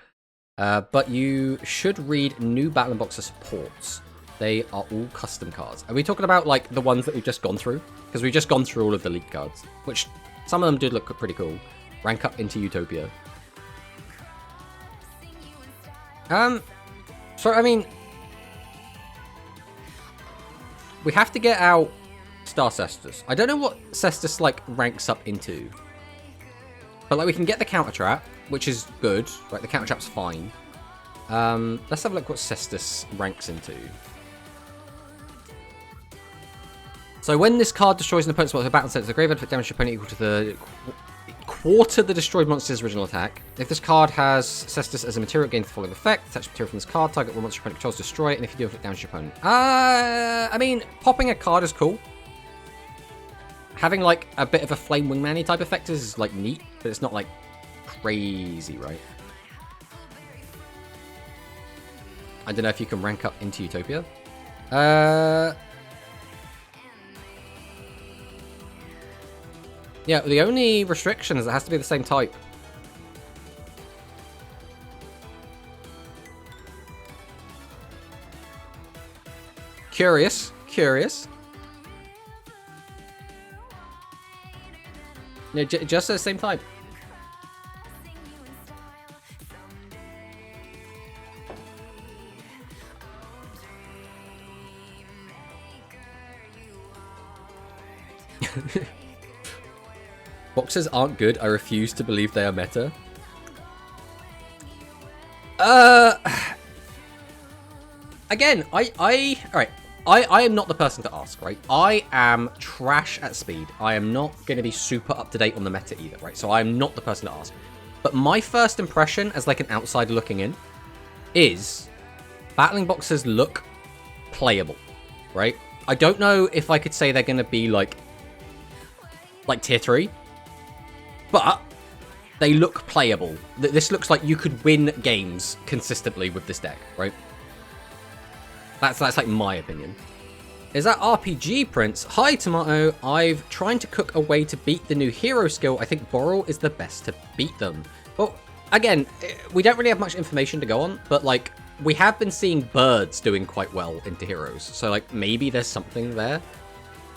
But you should read new Battling Boxer supports. They are all custom cards. Are we talking about like the ones that we've just gone through? Because we've just gone through all of the leaked cards, which some of them did look pretty cool. Rank up into Utopia. So I mean, we have to get out Star Cestus. I don't know what Cestus like ranks up into, but like we can get the counter trap, which is good. Right, the counter trap's fine. Let's have a look what Cestus ranks into. So when this card destroys an opponent's monster, battle set to the graveyard, put damage to your opponent equal to the quarter the destroyed monster's original attack. If this card has Cestus as a material, gains the following effect: attach material from this card, target one monster your opponent controls, destroy it, and if you do, inflict damage to your opponent. I mean, popping a card is cool. Having like a bit of a Flame Wingman-y type effect is like neat, but it's not like crazy, right? I don't know if you can rank up into Utopia. Yeah, the only restriction is it has to be the same type. Curious. Curious. No, just at the same time. Boxers aren't good. I refuse to believe they are meta. Again, alright. I am not the person to ask, right? I am trash at speed. I am not going to be super up to date on the meta either, right? So I'm not the person to ask. But my first impression as like an outsider looking in is battling boxers look playable, right? I don't know if I could say they're going to be like tier 3, but they look playable. This looks like you could win games consistently with this deck, right? That's like my opinion. Is that RPG Prince? Hi Tomato, I've trying to cook a way to beat the new hero skill. I think Boral is the best to beat them. Well, again, we don't really have much information to go on, but like we have been seeing birds doing quite well into heroes. So like maybe there's something there.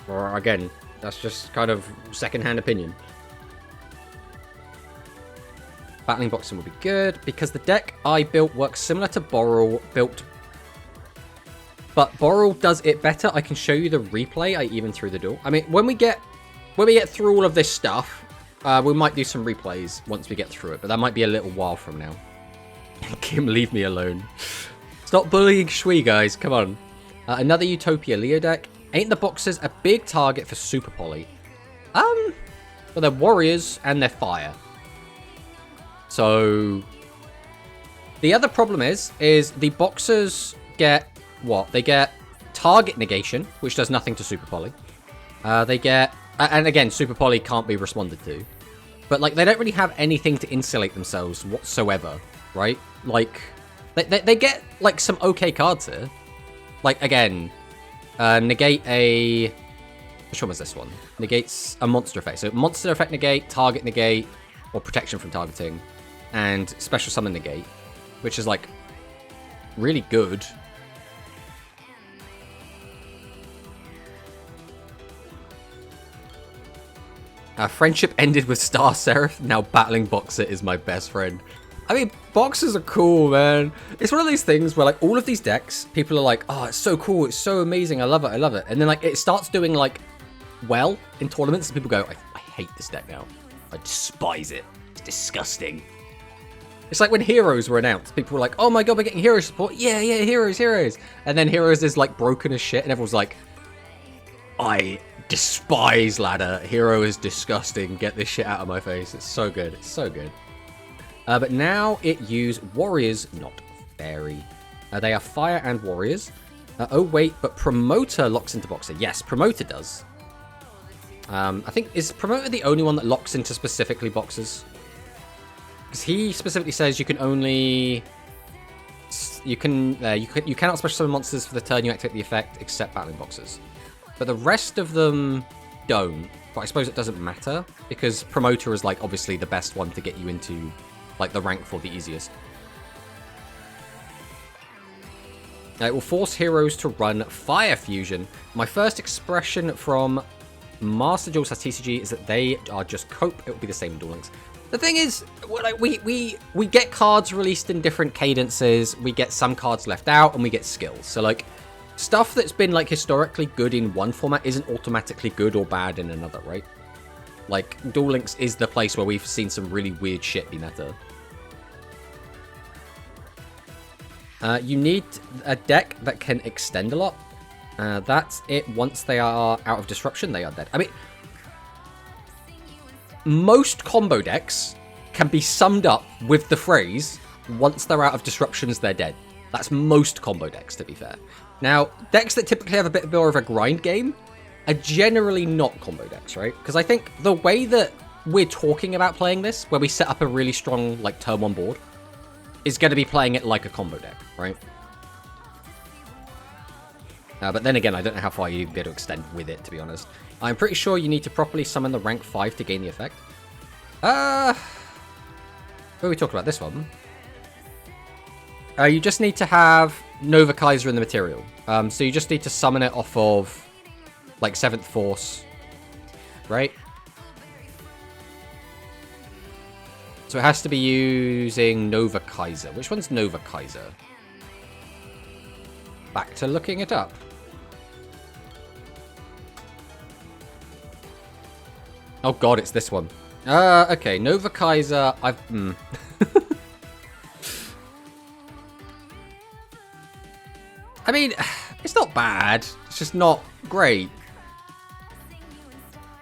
Or again, that's just kind of secondhand opinion. Battling boxing will be good because the deck I built works similar to Boral built, but Boral does it better. I can show you the replay I even threw the duel. I mean, when we get through all of this stuff, we might do some replays once we get through it, but that might be a little while from now. Kim, leave me alone. Stop bullying Shui, guys. Come on. Another Utopia Leo deck. Ain't the boxers a big target for Super Poly? Well, they're warriors and they're fire. So the other problem is the boxers get what? They get target negation, which does nothing to Super Poly. They get, and again, Super Poly can't be responded to. But like, they don't really have anything to insulate themselves whatsoever, right? Like, they get like some okay cards here. Like again, negate a. Which one was this one? Negates a monster effect. So monster effect negate, target negate, or protection from targeting, and special summon negate, which is like really good. Friendship ended with Star Seraph. Now battling Boxer is my best friend. I mean, Boxers are cool, man. It's one of these things where like all of these decks, people are like, oh, it's so cool, it's so amazing, I love it, I love it. And then like it starts doing like well in tournaments and people go, I hate this deck now. I despise it. It's disgusting. It's like when Heroes were announced, people were like, oh my god, we're getting Hero support. Yeah, Heroes. And then Heroes is like broken as shit and everyone's like, I despise ladder. Hero is disgusting. Get this shit out of my face. It's so good. It's so good. But now it use warriors, not fairy. They are fire and warriors. Oh wait, but Promoter locks into Boxer. Yes, Promoter does. I think, is Promoter the only one that locks into specifically Boxers? Because he specifically says you can only... You cannot special summon monsters for the turn you activate the effect, except battling Boxers. But the rest of them don't. But I suppose it doesn't matter, because Promoter is like obviously the best one to get you into like the rank for the easiest. It will force heroes to run Fire Fusion. My first expression from Master Duel TCG is that they are just cope. It will be the same in Duel Links. The thing is, like, we get cards released in different cadences. We get some cards left out, and we get skills. So like stuff that's been like historically good in one format isn't automatically good or bad in another, right? Like Duel Links is the place where we've seen some really weird shit be meta. You need a deck that can extend a lot. That's it. Once they are out of disruption, they are dead. I mean, most combo decks can be summed up with the phrase, once they're out of disruptions, they're dead. That's most combo decks, to be fair. Now, decks that typically have a bit more of a grind game are generally not combo decks, right? Because I think the way that we're talking about playing this, where we set up a really strong, like, turn one board, is going to be playing it like a combo deck, right? But then again, I don't know how far you'd be able to extend with it, to be honest. I'm pretty sure you need to properly summon the rank 5 to gain the effect. Oh, we talked about this one. You just need to have Nova Kaiser in the material. So you just need to summon it off of, like, 7th Force, right? So it has to be using Nova Kaiser. Which one's Nova Kaiser? Back to looking it up. Oh god, it's this one. Okay, Nova Kaiser, I mean, it's not bad. It's just not great.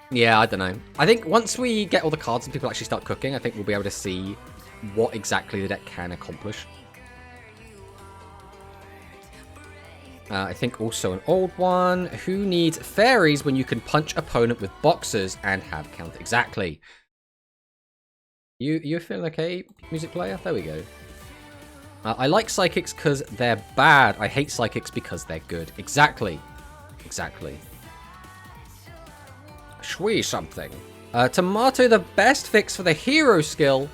Yeah, I don't know. I think once we get all the cards and people actually start cooking, I think we'll be able to see what exactly the deck can accomplish. I think also an old one. Who needs fairies when you can punch opponent with boxers and have counter? Exactly. You feeling okay, music player? There we go. I like psychics because they're bad. I hate psychics because they're good. Exactly. Exactly. Shui something. Tomato, the best fix for the hero skill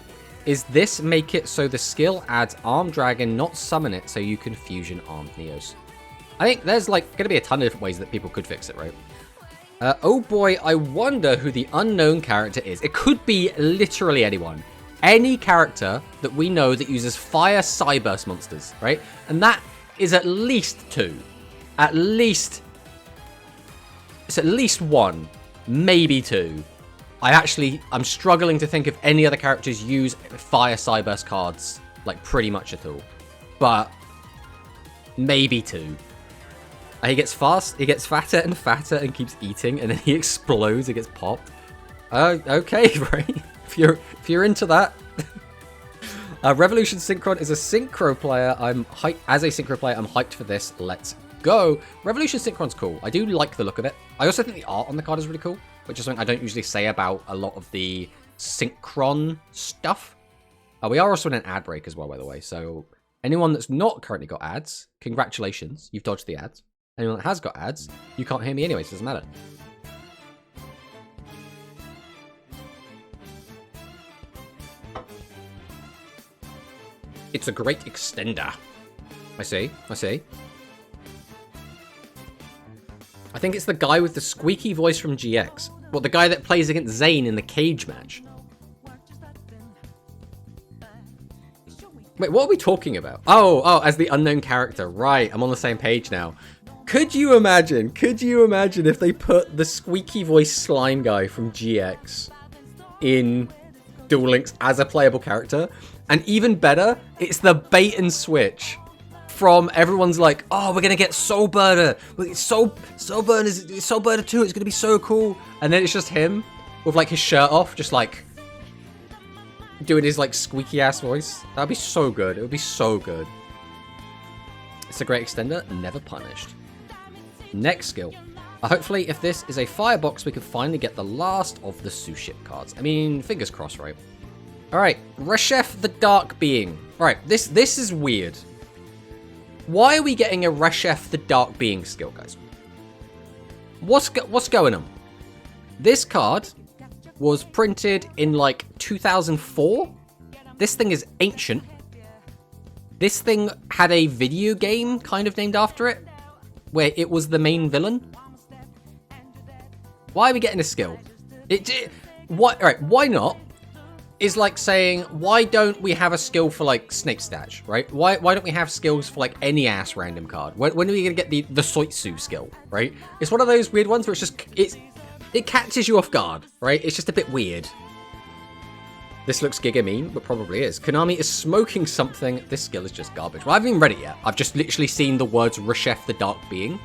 is this. Make it so the skill adds Armed Dragon, not summon it, so you can fusion Armed Neos. I think there's like going to be a ton of different ways that people could fix it, right? Oh boy, I wonder who the unknown character is. It could be literally anyone. Any character that we know that uses fire Cyburst monsters, right? And that is at least 2. At least... It's at least 1. Maybe 2. I'm struggling to think if any other characters use fire Cyburst cards, like, pretty much at all. But... maybe 2. He gets fatter and fatter and keeps eating, and then he explodes, it gets popped. Okay, right. If you're into that. Revolution Synchron is a synchro player. As a synchro player, I'm hyped for this. Let's go. Revolution Synchron's cool. I do like the look of it. I also think the art on the card is really cool, which is something I don't usually say about a lot of the Synchron stuff. We are also in an ad break as well, by the way. So anyone that's not currently got ads, congratulations, you've dodged the ads. Anyone that has got ads, you can't hear me anyway, so it doesn't matter. It's a great extender. I see. I think it's the guy with the squeaky voice from GX. Well, the guy that plays against Zayn in the cage match. Wait, what are we talking about? Oh, as the unknown character. Right, I'm on the same page now. Could you imagine if they put the squeaky voice slime guy from GX in Duel Links as a playable character? And even better, it's the bait and switch from everyone's like, oh, we're gonna get Soul Burner. Soul Burner 2, it's gonna be so cool. And then it's just him with like his shirt off, just like doing his like squeaky ass voice. That'd be so good. It would be so good. It's a great extender, never punished. Next skill. Hopefully, if this is a firebox, we can finally get the last of the Suship cards. I mean, fingers crossed, right? Alright, Reshef the Dark Being. Alright, this is weird. Why are we getting a Reshef the Dark Being skill, guys? What's going on? This card was printed in, like, 2004. This thing is ancient. This thing had a video game kind of named after it, where it was the main villain. Why are we getting a skill? Why not? Is like saying, why don't we have a skill for like Snake Stash, right? Why don't we have skills for like any ass random card? When are we gonna get the Soitsu skill, right? It's one of those weird ones where it's just it catches you off guard, right? It's just a bit weird. This looks giga mean, but probably is. Konami is smoking something. This skill is just garbage. Well, I haven't even read it yet. I've just literally seen the words Reshef the Dark Being,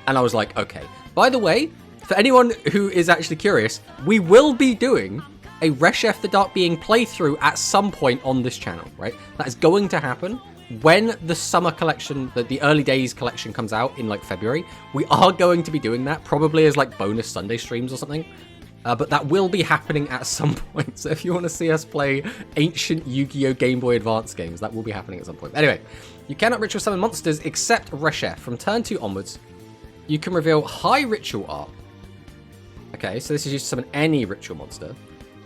and I was like, okay. By the way, for anyone who is actually curious, we will be doing a Reshef the Dark Being playthrough at some point on this channel, right? That is going to happen when the summer collection, the early days collection comes out in like February. We are going to be doing that, probably as like bonus Sunday streams or something. But that will be happening at some point. So if you want to see us play ancient Yu-Gi-Oh! Game Boy Advance games, that will be happening at some point. Anyway, you cannot ritual summon monsters except Reshef. From turn 2 onwards, you can reveal high ritual art. Okay, so this is used to summon any ritual monster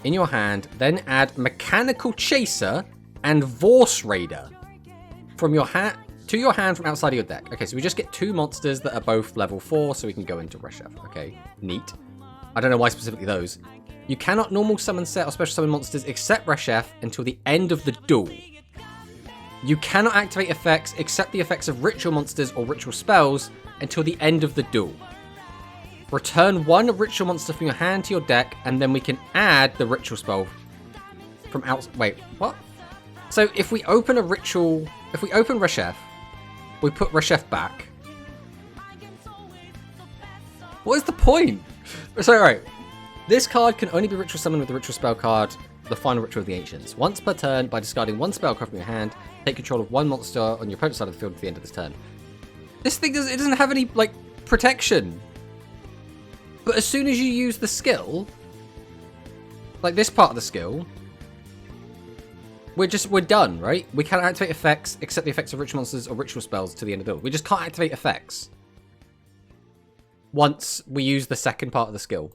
in your hand, then add Mechanical Chaser and Vorse Raider. from your hand to your hand from outside of your deck. Okay, so we just get 2 monsters that are both level 4, so we can go into Reshef. Okay, neat. I don't know why specifically those. You cannot normal summon, set, or special summon monsters except Reshef until the end of the duel. You cannot activate effects except the effects of ritual monsters or ritual spells until the end of the duel. Return 1 ritual monster from your hand to your deck, and then we can add the ritual spell from out. Wait, what? So if we open a ritual, if we open Reshef, we put Reshef back. What is the point? So, right. This card can only be ritual summoned with the ritual spell card, the final ritual of the ancients. Once per turn, by discarding 1 spell card from your hand, take control of 1 monster on your opponent's side of the field at the end of this turn. This thing doesn't have any, like, protection. But as soon as you use the skill, like this part of the skill, we're done, right? We can't activate effects except the effects of ritual monsters or ritual spells to the end of the build. We just can't activate effects once we use the second part of the skill.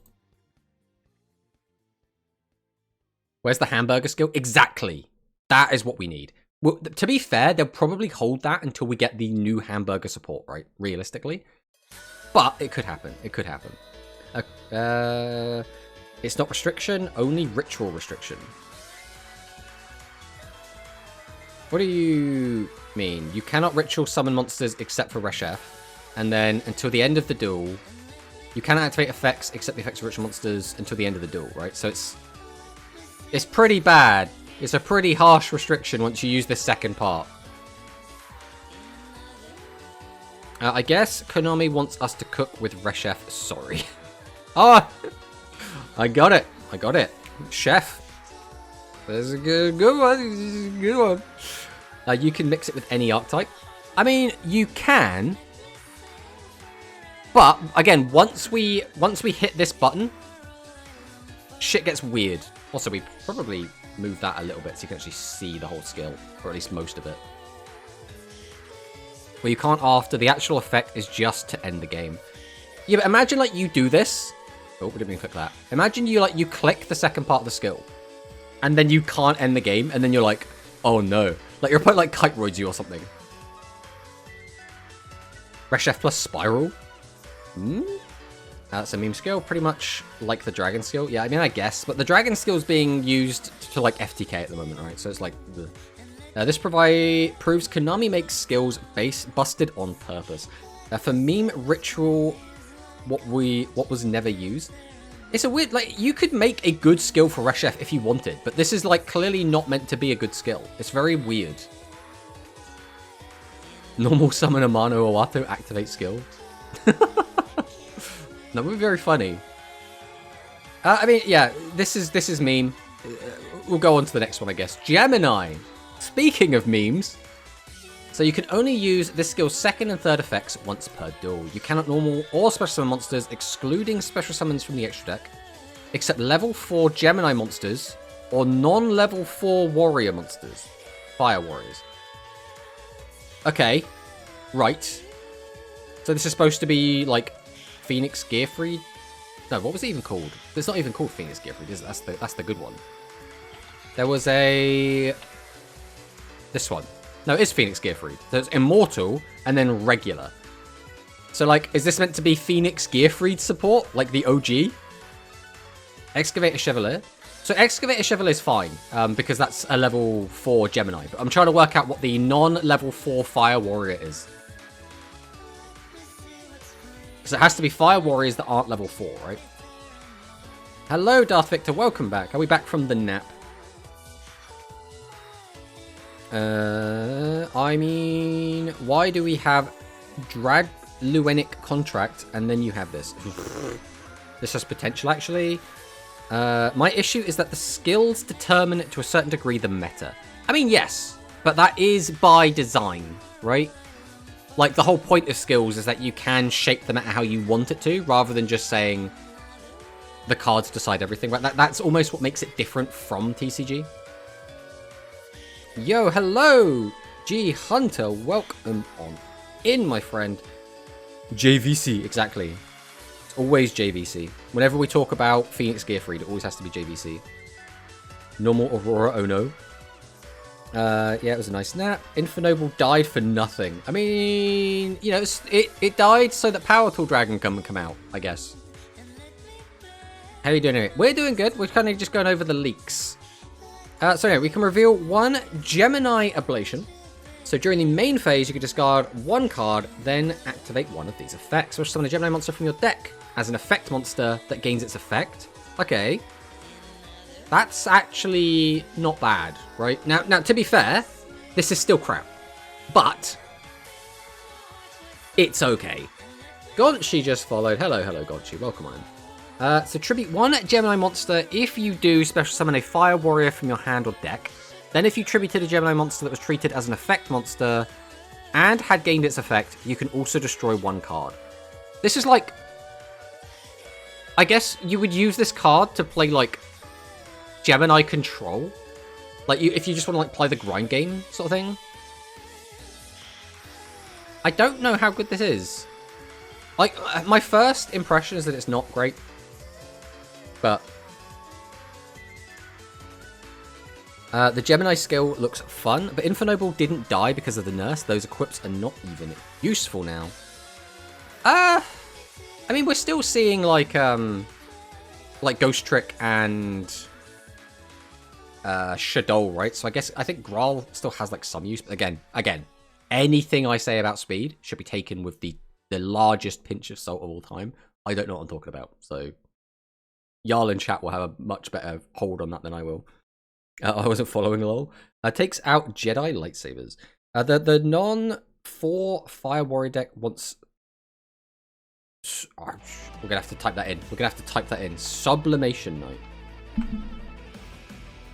Where's the hamburger skill? Exactly. That is what we need. Well, to be fair, they'll probably hold that until we get the new hamburger support, right? Realistically. But it could happen. It could happen. It's not restriction, only ritual restriction. What do you mean? You cannot ritual summon monsters except for Reshef. And then until the end of the duel, you cannot activate effects except the effects of ritual monsters until the end of the duel, right? So it's pretty bad. It's a pretty harsh restriction once you use this second part. I guess Konami wants us to cook with Reshef. Sorry. Oh! I got it. I got it. Chef. That's a good one. Good one. You can mix it with any archetype. I mean, you can. But, again, once we hit this button, shit gets weird. Also, we probably move that a little bit so you can actually see the whole skill, or at least most of it. Well, you can't after. The actual effect is just to end the game. Yeah, but imagine, like, you do this. Oh, we didn't mean to click that. Imagine you click the second part of the skill, and then you can't end the game, and then you're like, oh no. Like, your opponent, like, kite roids you or something. Reshef plus Spiral? Hmm? That's a meme skill, pretty much like the dragon skill. Yeah, I mean, I guess. But the dragon skill is being used to, like, FTK at the moment, right? So it's like... this proves Konami makes skills busted on purpose. For meme ritual, what was never used. It's a weird... Like, you could make a good skill for Reshef if you wanted. But this is, like, clearly not meant to be a good skill. It's very weird. Normal summon Amano Owato activate skill. That would be very funny. I mean, yeah, this is meme. We'll go on to the next one, I guess. Gemini. Speaking of memes, so you can only use this skill's second and third effects once per duel. You cannot normal or special summon monsters, excluding special summons from the extra deck, except level 4 Gemini monsters or non-level 4 warrior monsters. Fire warriors. Okay, right. So this is supposed to be, like, Phoenix Gearfried? No, what was it even called? It's not even called Phoenix Gearfried, is it? That's the good one. There was a... This one. No, it is Phoenix Gearfried. There's Immortal and then Regular. So, like, is this meant to be Phoenix Gearfried support? Like the OG? Excavator Chevalier. So Excavator Chevalier is fine, because that's a level 4 Gemini. But I'm trying to work out what the non-level 4 Fire Warrior is. Because it has to be Fire Warriors that aren't level 4, right? Hello, Darth Victor. Welcome back. Are we back from the nap? I mean, why do we have Drag Luenic Contract and then you have this? This has potential, actually. My issue is that the skills determine to a certain degree the meta. I mean, yes, but that is by design, right? Like, the whole point of skills is that you can shape the meta how you want it to, rather than just saying the cards decide everything, right? That's almost what makes it different from TCG. Yo, hello! G Hunter, welcome on in, my friend. JVC, exactly. It's always JVC. Whenever we talk about Phoenix Gearfried, it always has to be JVC. Normal Aurora Ono. Yeah, it was a nice nap. Infernoble died for nothing. I mean, you know, it died so that Power Tool Dragon can come out, I guess. How are you doing anyway? We're doing good. We're kind of just going over the leaks. So anyway, we can reveal one Gemini Ablation. So during the main phase, you can discard one card, then activate one of these effects, or summon a Gemini monster from your deck as an effect monster that gains its effect. Okay. That's actually not bad, right? Now, to be fair, this is still crap. But it's okay. Gonchi just followed. Hello, Gonchi. Welcome on. So tribute one Gemini monster if you do special summon a Fire Warrior from your hand or deck. Then if you tributed a Gemini monster that was treated as an effect monster and had gained its effect, you can also destroy one card. This is like... I guess you would use this card to play, like, Gemini Control. Like, if you just want to, like, play the grind game sort of thing. I don't know how good this is. Like, my first impression is that it's not great. But... the Gemini skill looks fun, but Infernoble didn't die because of the nerfs. Those equips are not even useful now. I mean, we're still seeing, like Ghost Trick and Shadow, right? So I think Grawl still has, like, some use. But again, anything I say about speed should be taken with the largest pinch of salt of all time. I don't know what I'm talking about. So Jarl in chat will have a much better hold on that than I will. I wasn't following lol. Takes out Jedi lightsabers. The non-4 Fire Warrior deck wants... Oh, we're gonna have to type that in. Sublimation Knight.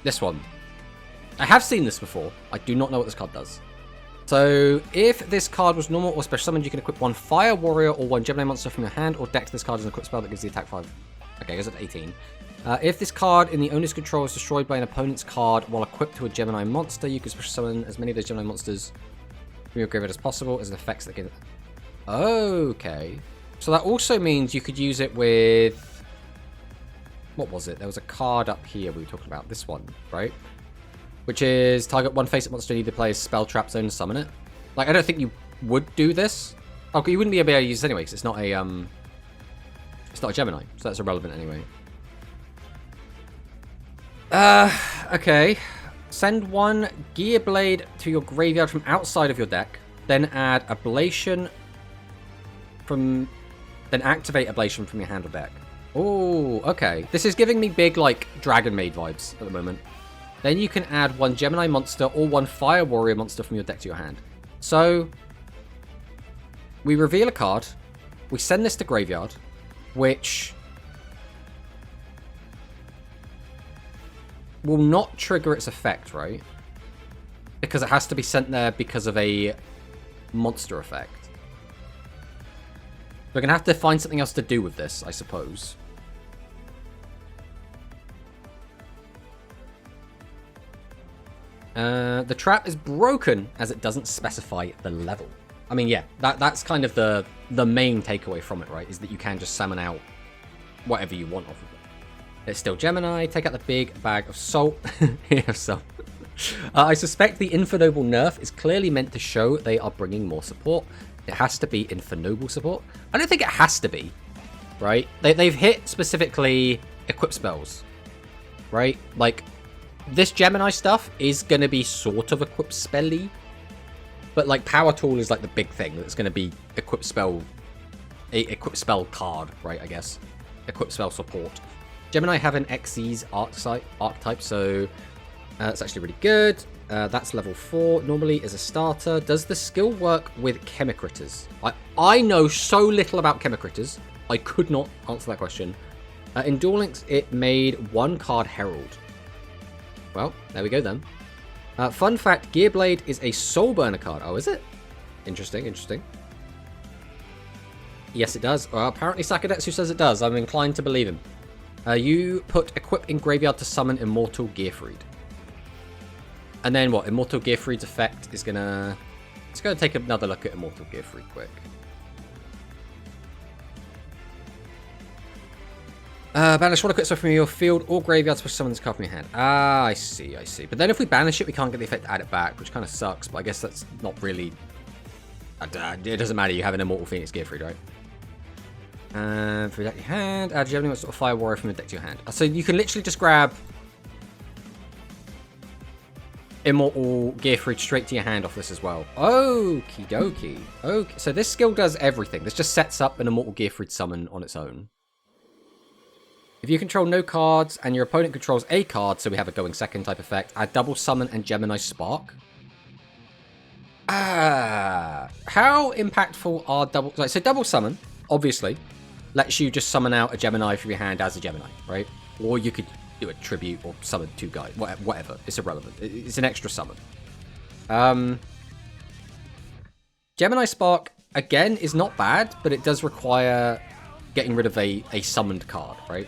This one. I have seen this before. I do not know what this card does. So, if this card was normal or special summoned, you can equip one Fire Warrior or one Gemini monster from your hand or deck to this card as an equip spell that gives the attack 5. Okay, it goes up to 18. If this card in the owner's control is destroyed by an opponent's card while equipped to a Gemini monster, you can special summon as many of those Gemini monsters from your graveyard as possible as an effect that gives... Okay. So that also means you could use it with... What was it? There was a card up here we were talking about. This one, right? Which is target one face-up monster in either player's spell trap zone to summon it. Like, I don't think you would do this. Okay, you wouldn't be able to use this anyway, because it's not a, it's not a Gemini, so that's irrelevant anyway. Okay. Send one Gear Blade to your graveyard from outside of your deck. Then add Ablation from... Then activate Ablation from your hand or deck. Oh, okay. This is giving me big, like, Dragon Maid vibes at the moment. Then you can add one Gemini monster or one Fire Warrior monster from your deck to your hand. So, we reveal a card. We send this to graveyard, which... will not trigger its effect, right? Because it has to be sent there because of a monster effect. We're going to have to find something else to do with this, I suppose. The trap is broken as it doesn't specify the level. I mean, yeah, that's kind of the main takeaway from it, right? Is that you can just summon out whatever you want off of it. It's still Gemini. Take out the big bag of salt. Here, salt. I suspect the Infernoble nerf is clearly meant to show they are bringing more support. It has to be Infernoble support. I don't think it has to be, right? They've hit specifically equip spells, right? Like, this Gemini stuff is going to be sort of equip spelly, but like Power Tool is like the big thing that's going to be equip spell card, right? I guess equip spell support. Gemini have an Xyz archetype, so it's actually really good. That's level 4. Normally is a starter. Does the skill work with Chemicritters? I know so little about Chemicritters. I could not answer that question. In Duel Links, it made one card Herald. Well, there we go then. Fun fact, Gearblade is a Soul Burner card. Oh, is it? Interesting, interesting. Yes, it does. Well, apparently Sakadetsu says it does. I'm inclined to believe him. You put equip in graveyard to summon Immortal Gearfried. And then what? Immortal Gearfried's effect is gonna... Let's go take another look at Immortal Gearfried quick. Banish one equip from your field or graveyard to push summons card from your hand. Ah, I see. But then if we banish it, we can't get the effect to add it back, which kind of sucks, but I guess that's not really... it doesn't matter, you have an Immortal Phoenix Gearfried, right? For your deck to your hand, add any sort of Fire Warrior from your deck to your hand. So you can literally just grab Immortal Gearfried straight to your hand off this as well. Okie dokie. Okay, so this skill does everything. This just sets up an Immortal Gearfried summon on its own. If you control no cards and your opponent controls a card, so we have a going second type effect, add double summon and Gemini Spark. How impactful are double... So double summon, obviously, lets you just summon out a Gemini from your hand as a Gemini, right? Or you could do a tribute or summon two guys, whatever. It's irrelevant. It's an extra summon. Gemini Spark, again, is not bad, but it does require getting rid of a summoned card, right?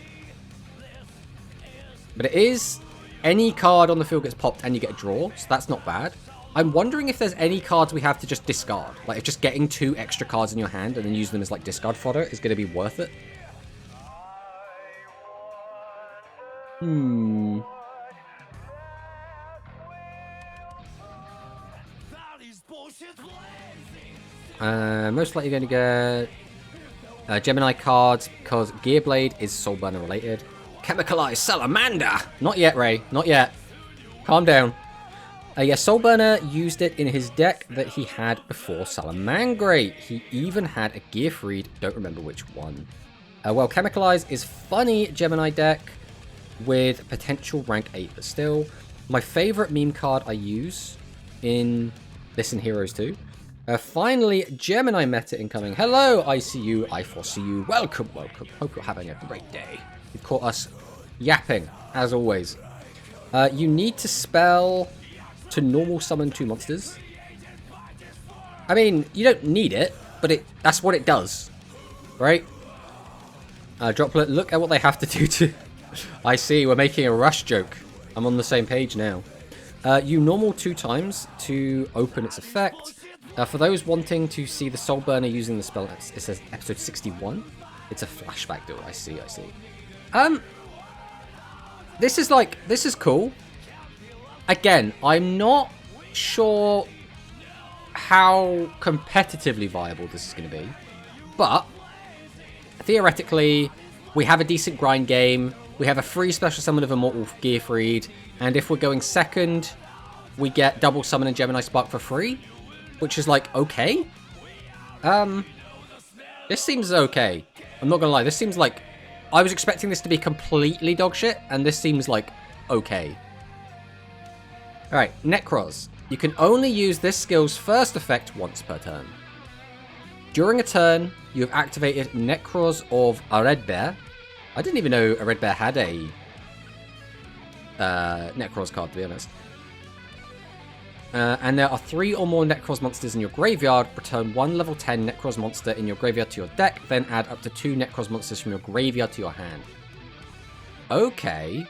But it is any card on the field gets popped and you get a draw, so that's not bad. I'm wondering if there's any cards we have to just discard. Like, if just getting 2 extra cards in your hand and then using them as, like, discard fodder is going to be worth it. Most likely going to get Gemini cards because Gearblade is Soulburner related. Chemicalized Salamander! Not yet, Ray. Not yet. Calm down. Yeah, Soulburner used it in his deck that he had before Salamangreat. He even had a Gearfried. Don't remember which one. Well, Chemicalize is funny Gemini deck with potential rank 8, but still. My favorite meme card I use in this and Heroes 2. Finally, Gemini meta incoming. Hello, ICU, I foresee you. Welcome. Hope you're having a great day. You've caught us yapping, as always. You need to spell to normal summon 2 monsters. I mean, you don't need it, but that's what it does, right? Droplet, look at what they have to do to... I see, we're making a rush joke. I'm on the same page now. You normal 2 times to open its effect. For those wanting to see the Soulburner using the spell, it says episode 61. It's a flashback duel, I see. This is cool. Again, I'm not sure how competitively viable this is going to be, but theoretically, we have a decent grind game, we have a free special summon of Immortal Gearfried, and if we're going second, we get double summon and Gemini Spark for free, which is like, okay. This seems okay. I'm not gonna lie, this seems like, I was expecting this to be completely dogshit, and this seems like okay. Alright, Necros. You can only use this skill's first effect once per turn. During a turn, you have activated Necros of a Red Bear. I didn't even know a Red Bear had a Necros card, to be honest. And there are 3 or more Necros monsters in your graveyard. Return 1 level 10 Necros monster in your graveyard to your deck, then add up to 2 Necros monsters from your graveyard to your hand. Okay.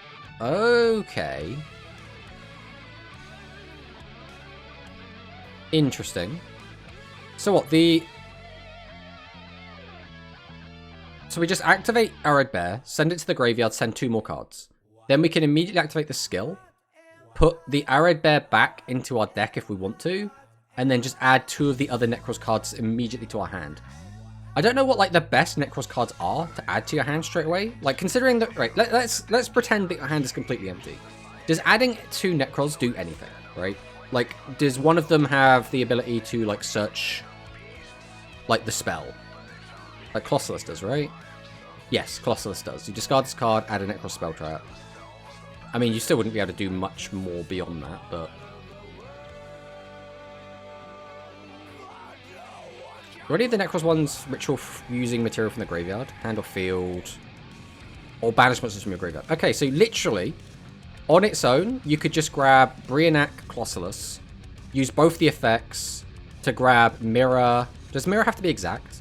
Interesting. So what, So we just activate our Red Bear, send it to the graveyard, send 2 more cards. Then we can immediately activate the skill, put the Arid Bear back into our deck if we want to, and then just add 2 of the other Necros cards immediately to our hand. I don't know what, like, the best Necros cards are to add to your hand straight away. Like, considering that... Right, let's pretend that your hand is completely empty. Does adding 2 Necros do anything, right? Like, does one of them have the ability to, like, search, like, the spell? Like Colossus does, right? Yes, Colossus does. You discard this card, add a Necros spell trap. I mean, you still wouldn't be able to do much more beyond that, but... Are any of the Necros ones ritual using material from the graveyard? Hand or field? Or banish monsters from your graveyard? Okay, so literally, on its own, you could just grab Brionac Colossus, use both the effects to grab Mirror. Does Mirror have to be exact?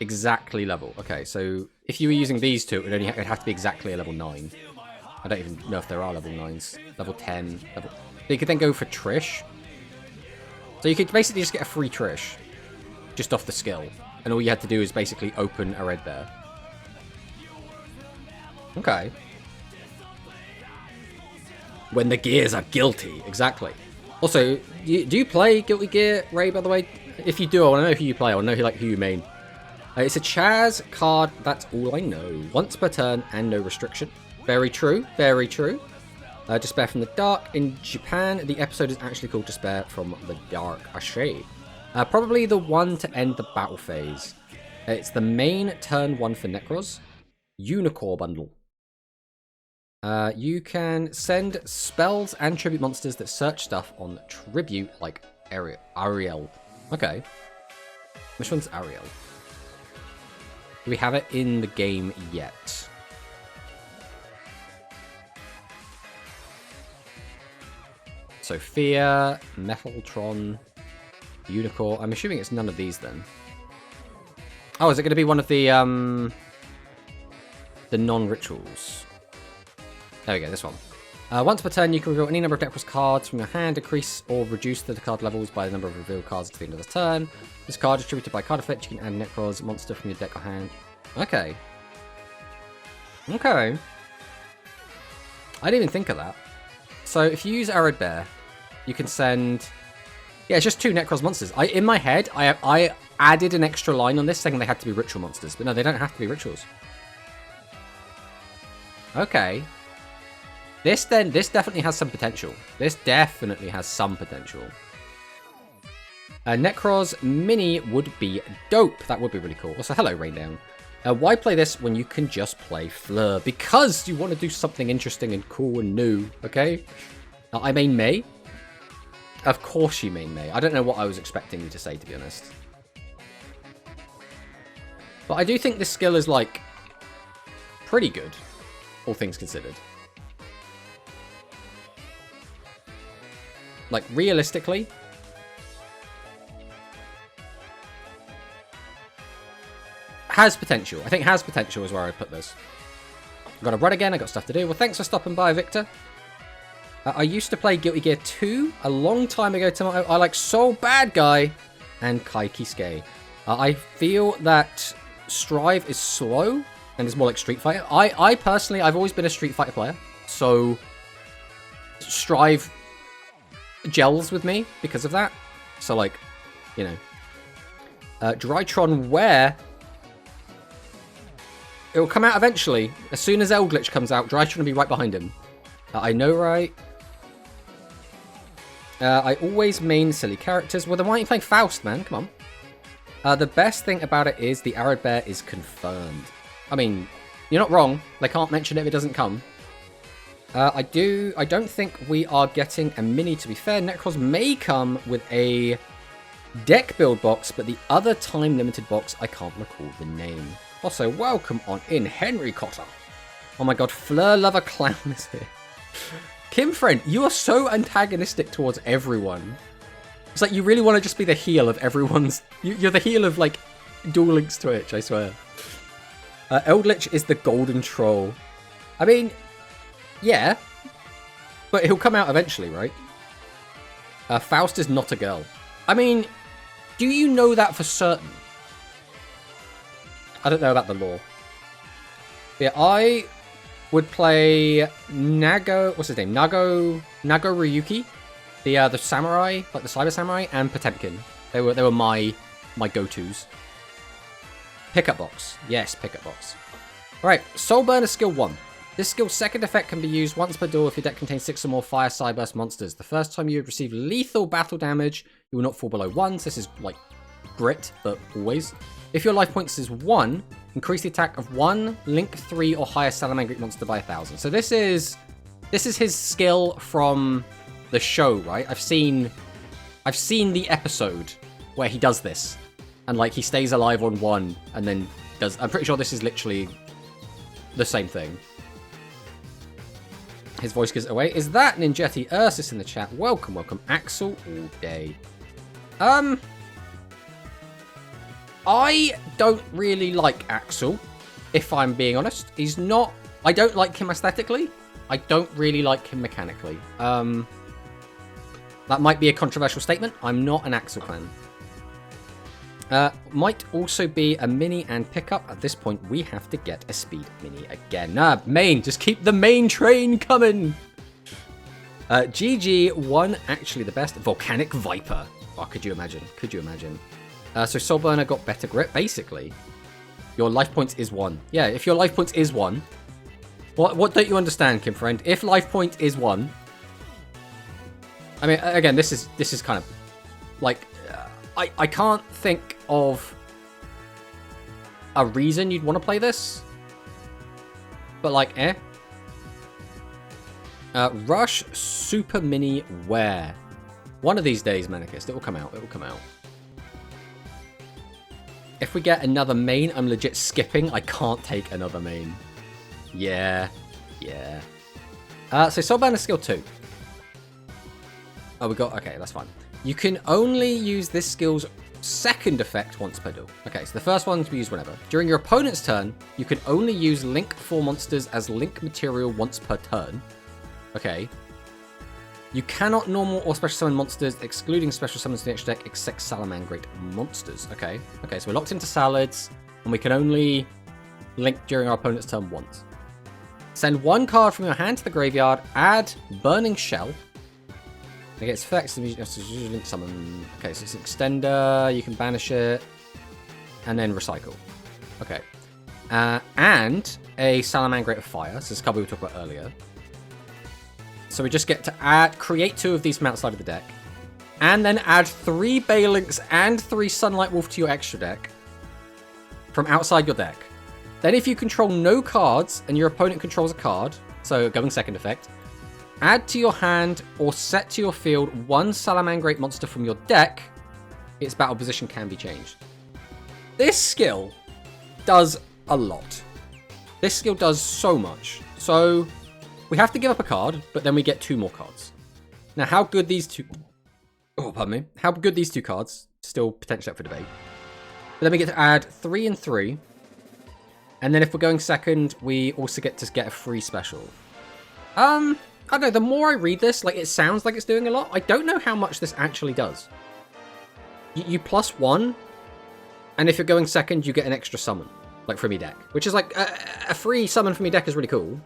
Exactly level. Okay, so if you were using these 2, it'd have to be exactly a level 9. I don't even know if there are level 9s. Level 10. Level... You could then go for Trish. So you could basically just get a free Trish. Just off the skill. And all you had to do is basically open a Red Bear. Okay. When the gears are guilty. Exactly. Also, do you play Guilty Gear, Ray, by the way? If you do, I want to know who you play. I want to know who you main. It's a Chaz card. That's all I know. Once per turn and no restriction. Very true. Very true. Despair from the Dark. In Japan, the episode is actually called Despair from the Dark. Ashe. Probably the one to end the battle phase. It's the main turn 1 for Necros. Unicorn bundle. You can send spells and tribute monsters that search stuff on tribute, like Ariel. Okay. Which one's Ariel? Do we have it in the game yet? Sophia, Metaltron, Unicorn. I'm assuming it's none of these then. Oh, is it going to be one of the non-rituals? There we go, this one. Once per turn, you can reveal any number of Necros cards from your hand, decrease or reduce the card levels by the number of revealed cards at the end of the turn. This card is distributed by card effect. You can add Necros monster from your deck or hand. Okay. Okay. I didn't even think of that. So if you use Arid Bear, you can send... Yeah, it's just 2 Necros monsters. In my head, I added an extra line on this saying they had to be ritual monsters. But no, they don't have to be rituals. Okay. This definitely has some potential. This definitely has some potential. Necros Mini would be dope. That would be really cool. Also, hello, Raindown. Why play this when you can just play Fleur? Because you want to do something interesting and cool and new, okay? I main Mei. Of course you main Mei. I don't know what I was expecting you to say, to be honest. But I do think this skill is, like, pretty good, all things considered. Like, realistically, has potential. I think has potential is where I put this. I've got to run again. I got stuff to do. Well, thanks for stopping by, Victor. I used to play Guilty Gear 2 a long time ago. I like Soul Bad Guy and Kai Kisuke. I feel that Strive is slow and is more like Street Fighter. I personally, I've always been a Street Fighter player, so Strive gels with me because of that. So, like, you know, Drytron Ware, it will come out eventually. As soon as Eldritch comes out, Drytron will be right behind him. I know, right? I always main silly characters. Well, then why aren't you playing Faust, man? Come on. The best thing about it is the Arid Bear is confirmed. I mean, you're not wrong. They can't mention it if it doesn't come. I don't think we are getting a mini, to be fair. Necros may come with a deck build box, but the other time-limited box, I can't recall the name. Also, welcome on in, Henry Cotter. Oh my god, Fleur Lover Clown is here. Kim Friend, you are so antagonistic towards everyone. It's like you really want to just be the heel of everyone's... You're the heel of, like, Duel Links Twitch, I swear. Eldritch is the golden troll. I mean... Yeah, but he'll come out eventually, right? Faust is not a girl. I mean, do you know that for certain? I don't know about the lore. Yeah, I would play Nago. What's his name? Nago Ryuki, the samurai, like the cyber samurai, and Potemkin. They were my go-tos. Pickup box, yes, pickup box. All right, Soul Burner skill 1. This skill's second effect can be used once per duel if your deck contains 6 or more Fire Cyburst monsters. The first time you receive lethal battle damage, you will not fall below 1. So this is like grit, but always. If your life points is 1, increase the attack of 1 Link 3 or higher Salamangreat monster by 1,000. So this is his skill from the show, right? I've seen the episode where he does this, and like he stays alive on 1 and then does. I'm pretty sure this is literally the same thing. His voice goes away. Is that Ninjetti Ursus in the chat? Welcome, welcome. Axel all day. I don't really like Axel, if I'm being honest. He's not... I don't like him aesthetically. I don't really like him mechanically. That might be a controversial statement. I'm not an Axel fan. Might also be a mini and pickup. At this point, we have to get a speed mini again. Main. Just keep the main train coming. GG1, actually the best. Volcanic Viper. Oh, could you imagine? Could you imagine? So Soul Burner got better grip. Basically, your life points is 1. Yeah, if your life points is 1. What don't you understand, Kim friend? If life point is 1. I mean, again, this is kind of like I can't think of a reason you'd want to play this, but like, Rush Super Mini Wear. One of these days, Manicist, it will come out. It will come out. If we get another main, I'm legit skipping. I can't take another main. Yeah. So Soul Burner skill 2. Oh, we got... Okay, that's fine. You can only use this skill's second effect once per duel. Okay, so the first one can be used whenever. During your opponent's turn, you can only use Link 4 monsters as Link material once per turn. Okay. You cannot normal or special summon monsters, excluding special summons to the extra deck, except Salamangreat monsters. Okay, so we're locked into Salads, and we can only Link during our opponent's turn once. Send 1 card from your hand to the graveyard, add Burning Shell. It gets effects, you have to link summon. Okay, so it's an extender, you can banish it, and then recycle. Okay. And a Salamangreat of Fire, so this is a card we were talking about earlier. So we just get to create 2 of these from outside of the deck, and then add 3 Balinks and 3 Sunlight Wolf to your extra deck from outside your deck. Then if you control no cards and your opponent controls a card, so going second effect, add to your hand or set to your field 1 Salamangreat monster from your deck. Its battle position can be changed. This skill does a lot. This skill does so much. So we have to give up a card, but then we get 2 more cards. Now, how good these 2... Oh, pardon me. How good these 2 cards, still potentially up for debate. But then we get to add 3 and 3. And then if we're going second, we also get to get a free special. I don't know, the more I read this, like, it sounds like it's doing a lot. I don't know how much this actually does. You plus 1, and if you're going second, you get an extra summon, like, from your deck. Which is, like, a free summon from your deck is really cool.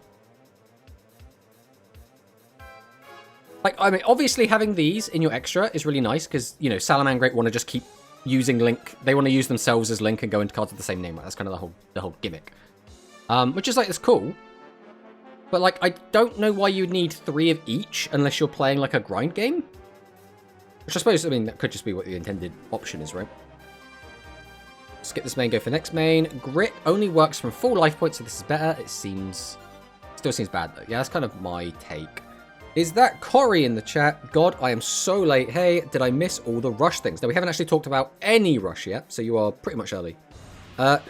Like, I mean, obviously having these in your extra is really nice, because, you know, Salamangreat want to just keep using Link. They want to use themselves as Link and go into cards with the same name, right? That's kind of the whole gimmick. Which is, like, it's cool. But, like, I don't know why you'd need 3 of each unless you're playing, like, a grind game. Which I suppose, I mean, that could just be what the intended option is, right? Skip this main, go for next main. Grit only works from full life points, so this is better. It seems... Still seems bad, though. Yeah, that's kind of my take. Is that Corey in the chat? God, I am so late. Hey, did I miss all the Rush things? Now, we haven't actually talked about any Rush yet, so you are pretty much early.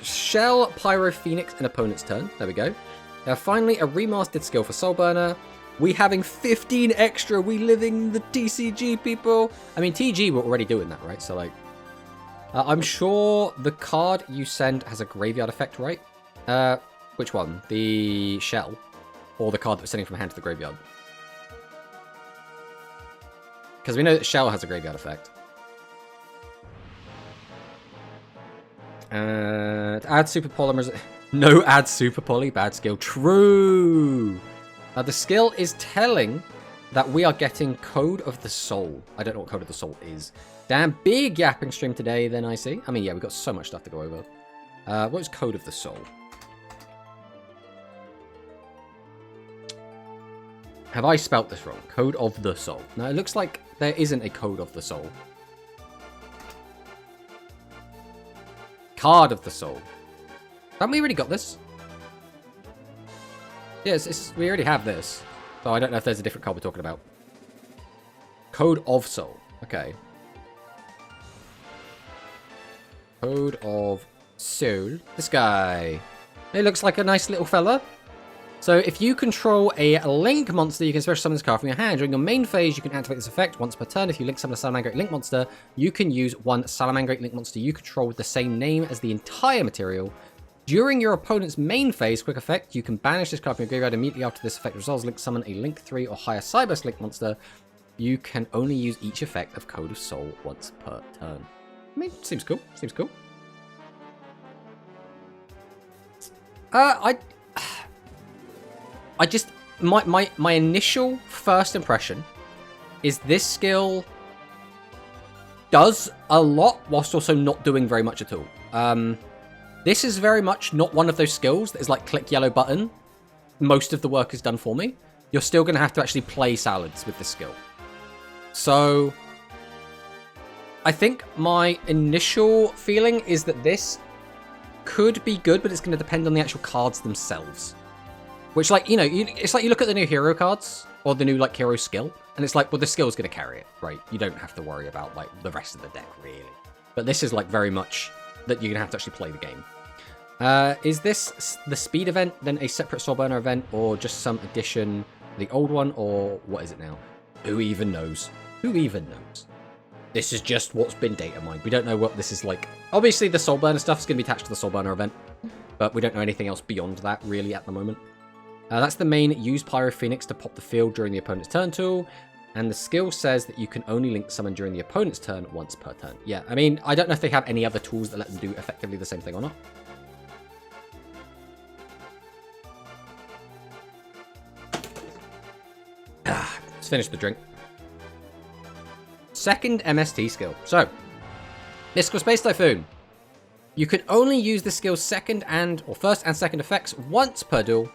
Shell, Pyro, Phoenix, and opponent's turn. There we go. Finally, a remastered skill for Soul Burner. We having 15 extra. We living the TCG, people. I mean, TG were already doing that, right? So, like, I'm sure the card you send has a graveyard effect, right? Which one? The Shell? Or the card that's sending from hand to the graveyard? Because we know that Shell has a graveyard effect. Add Super Polymers. No, add Super Poly. Bad skill. True. The skill is telling that we are getting Code of the Soul. I don't know what Code of the Soul is. Damn, big yapping stream today, then I see. I mean, yeah, we've got so much stuff to go over. What is Code of the Soul? Have I spelt this wrong? Code of the Soul. No, it looks like there isn't a Code of the Soul. Card of the Soul. Haven't we already got this? Yes, we already have this. So I don't know if there's a different card we're talking about. Code of Soul. Okay. Code of Soul. This guy. He looks like a nice little fella. So if you control a Link monster, you can special summon this card from your hand. During your main phase, you can activate this effect once per turn. If you Link summon a Salamangreat Link monster, you can use 1 Salamangreat Link monster you control with the same name as the entire material. During your opponent's main phase, quick effect, you can banish this card from your graveyard. Immediately after this effect resolves, Link summon a Link 3 or higher Cyberse Link monster. You can only use each effect of Code of Soul once per turn. I mean, seems cool. Seems cool. I just my initial first impression is this skill does a lot whilst also not doing very much at all. This is very much not one of those skills that is like click yellow button. Most of the work is done for me. You're still going to have to actually play salads with this skill. So I think my initial feeling is that this could be good, but it's going to depend on the actual cards themselves. Which, like, you know, it's like you look at the new hero cards, or the new, like, hero skill, and it's like, well, the skill's going to carry it, right? You don't have to worry about, like, the rest of the deck, really. But this is, like, very much that you're going to have to actually play the game. Is this the speed event, then a separate Soul Burner event, or just some addition to the old one, or what is it now? Who even knows? Who even knows? This is just what's been data mined. We don't know what this is like. Obviously, the Soul Burner stuff is going to be attached to the Soul Burner event, but we don't know anything else beyond that, really, at the moment. That's the main use Pyro Phoenix to pop the field during the opponent's turn tool, and the skill says that you can only link summon during the opponent's turn once per turn. Yeah, I mean, I don't know if they have any other tools that let them do effectively the same thing or not. Let's finish the drink. Second MST skill. So, Mystical Space Typhoon. You can only use the skill's first and second effects once per duel,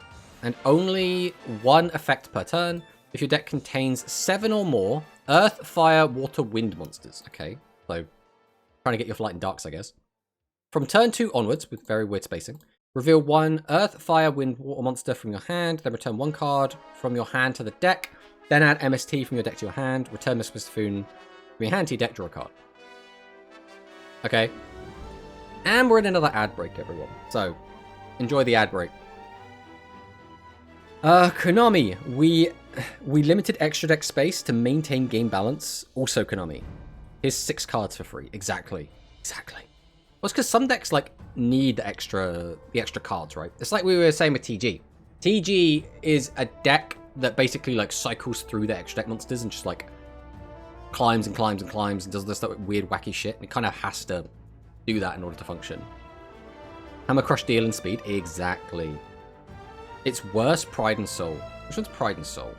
and only one effect per turn if your deck contains 7 or more Earth, Fire, Water, Wind monsters. Okay, so trying to get your Flight and Darks, I guess. From turn 2 onwards, with very weird spacing, reveal 1 Earth, Fire, Wind, Water monster from your hand, then return 1 card from your hand to the deck, then add MST from your deck to your hand, return Mystical Typhoon from your hand to your deck, draw a card. Okay. And we're in another ad break, everyone. So, enjoy the ad break. Konami, we limited extra deck space to maintain game balance. Also, Konami, here's 6 cards for free. Exactly. Well, it's because some decks like need the extra cards, right? It's like we were saying with TG. TG is a deck that basically like cycles through the extra deck monsters and just like climbs and climbs and climbs and does this like, weird wacky shit. And it kind of has to do that in order to function. Hammer Crush, Deal, and Speed. Exactly. It's worse, Pride and Soul. Which one's Pride and Soul?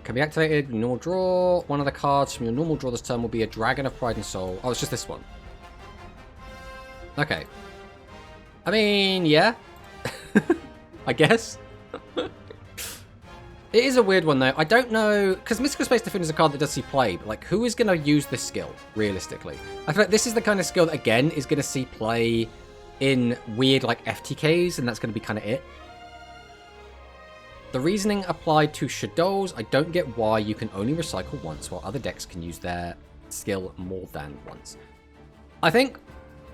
Can be activated. Normal draw. One of the cards from your normal draw this turn will be a Dragon of Pride and Soul. Oh, it's just this one. Okay. I mean, yeah. I guess. It is a weird one, though. I don't know, because Mystical Space Typhoon is a card that does see play, but, like, who is going to use this skill, realistically? I feel like this is the kind of skill that, again, is going to see play in weird, like, FTKs, and that's going to be kind of it. The reasoning applied to Shadows, I don't get why you can only recycle once, while other decks can use their skill more than once. I think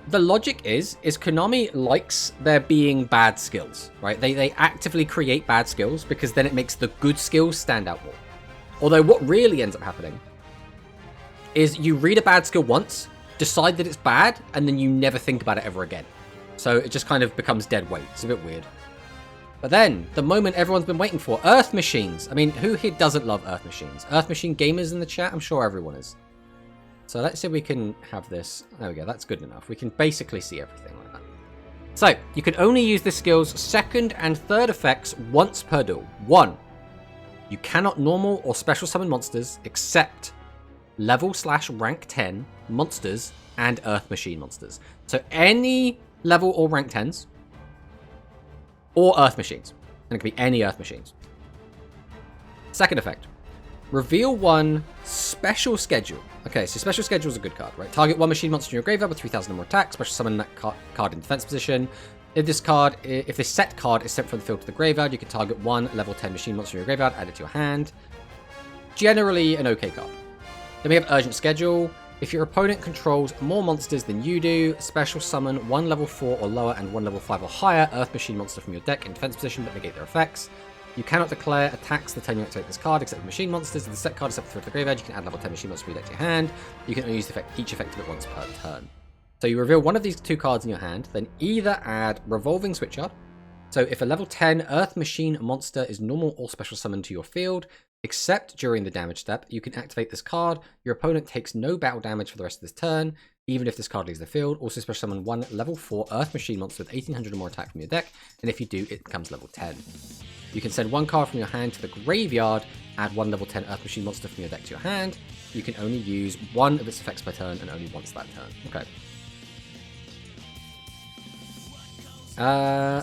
the logic is Konami likes there being bad skills, right? They actively create bad skills because then it makes the good skills stand out more. Although what really ends up happening is you read a bad skill once, decide that it's bad, and then you never think about it ever again. So it just kind of becomes dead weight. It's a bit weird. But then, the moment everyone's been waiting for, Earth Machines. I mean, who here doesn't love Earth Machines? Earth Machine gamers in the chat? I'm sure everyone is. So let's see if we can have this. There we go, that's good enough. We can basically see everything like that. So, you can only use this skill's second and third effects once per duel. 1. You cannot normal or special summon monsters except level/rank 10 monsters and Earth Machine monsters. So any level or rank 10s or Earth Machines. And it can be any Earth Machines. Second effect. Reveal 1 Special Schedule. Okay, so Special Schedule is a good card, right? Target 1 machine monster in your graveyard with 3,000 or more attack. Special summon that card in defense position. If this set card is sent from the field to the graveyard, you can target 1 level 10 machine monster in your graveyard, add it to your hand. Generally an okay card. Then we have Urgent Schedule. If your opponent controls more monsters than you do, special summon 1 level 4 or lower and 1 level 5 or higher Earth Machine monster from your deck in defense position, but negate their effects. You cannot declare attacks the turn you activate this card, except for machine monsters. If the set card is set to the graveyard, you can add level 10 machine monsters from your deck to your hand. You can only use each effect of it once per turn. So you reveal one of these 2 cards in your hand, then either add Revolving Switchyard, So if a level 10 Earth Machine monster is normal or special summoned to your field, except during the damage step, you can activate this card. Your opponent takes no battle damage for the rest of this turn, even if this card leaves the field. Also special summon one level 4 Earth Machine monster with 1800 or more attack from your deck, and if you do, it becomes level 10. You can send one card from your hand to the graveyard, add one level 10 Earth Machine monster from your deck to your hand. You can only use one of its effects per turn, and only once that turn. Okay.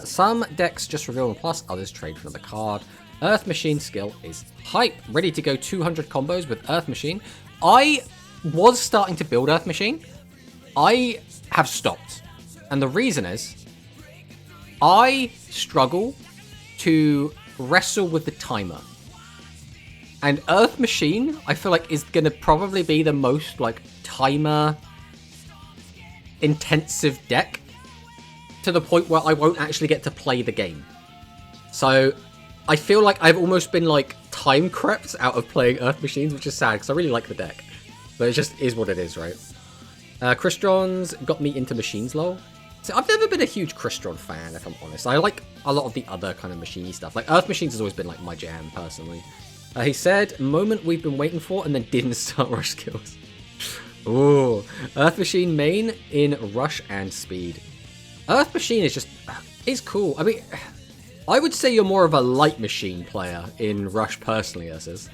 Some decks just reveal 1+, others trade for another card. Earth Machine skill is hype. Ready to go 200 combos with Earth Machine. I was starting to build Earth Machine. I have stopped. And the reason is, I struggle to wrestle with the timer. And Earth Machine, I feel like, is going to probably be the most, like, timer-intensive deck, to the point where I won't actually get to play the game. So I feel like I've almost been like time crept out of playing Earth Machines, which is sad because I really like the deck. But it just is what it is, right? Crystron's got me into machines, lol. So I've never been a huge Crystron fan, if I'm honest. I like a lot of the other kind of machiney stuff. Like Earth Machines has always been like my jam, personally. He said, moment we've been waiting for, and then didn't start rush skills. Ooh, Earth Machine main in rush and speed. Earth Machine is just, it's cool. I mean, I would say you're more of a light machine player in Rush personally, as is.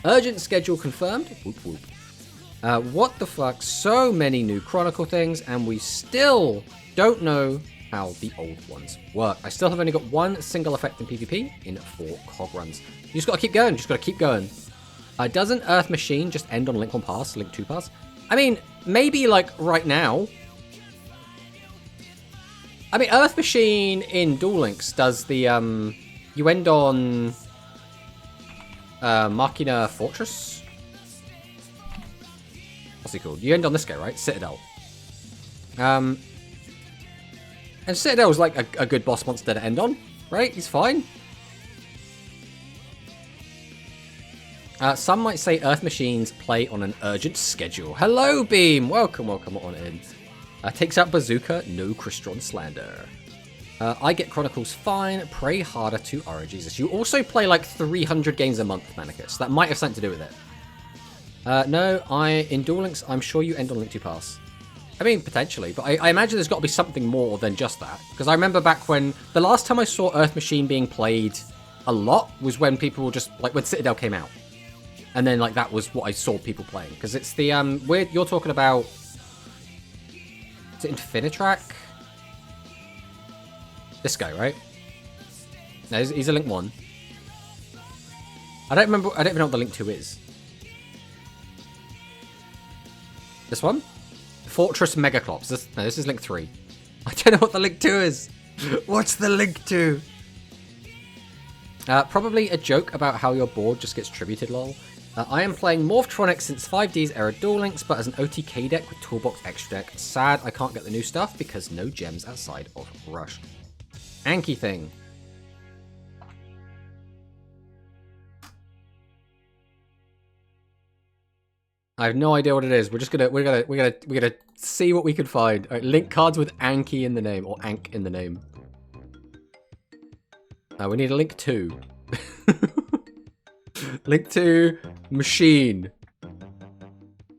Urgent schedule confirmed. Whoop whoop. What the fuck? So many new Chronicle things, and we still don't know how the old ones work. I still have only got one single effect in PvP in 4 cog runs. You just gotta keep going, just gotta keep going. Doesn't Earth Machine just end on Link 1 pass, Link 2 pass? I mean, maybe like right now. I mean, Earth Machine in Duel Links does the, you end on Machina Fortress? What's he called? You end on this guy, right? Citadel. And Citadel is like a good boss monster to end on, right? He's fine. Some might say Earth Machines play on an urgent schedule. Hello, Beam! Welcome on in. Takes out Bazooka, no Crystron slander. I get Chronicles fine, pray harder to Jesus. You also play like 300 games a month, Manicus. That might have something to do with it. No, in Duel Links, I'm sure you end on Link 2 pass. I mean, potentially, but I imagine there's got to be something more than just that. Because I remember back when, the last time I saw Earth Machine being played a lot was when people were just, like when Citadel came out. And then like that was what I saw people playing. Because it's the, you're talking about, is it Infinitrack? This guy, right? No, he's a Link 1. I don't even know what the Link 2 is. This one? Fortress Megaclops. This is Link 3. I don't know what the Link 2 is. What's the Link 2? Probably a joke about how your board just gets tributed, lol. I am playing Morphtronic since 5D's era Duel Links, but as an OTK deck with Toolbox Extra Deck. Sad I can't get the new stuff because no gems outside of Rush. Anki thing. I have no idea what it is. We're gonna see what we can find. All right, Link cards with Anki in the name or Ank in the name. We need a Link 2. Link 2 machine.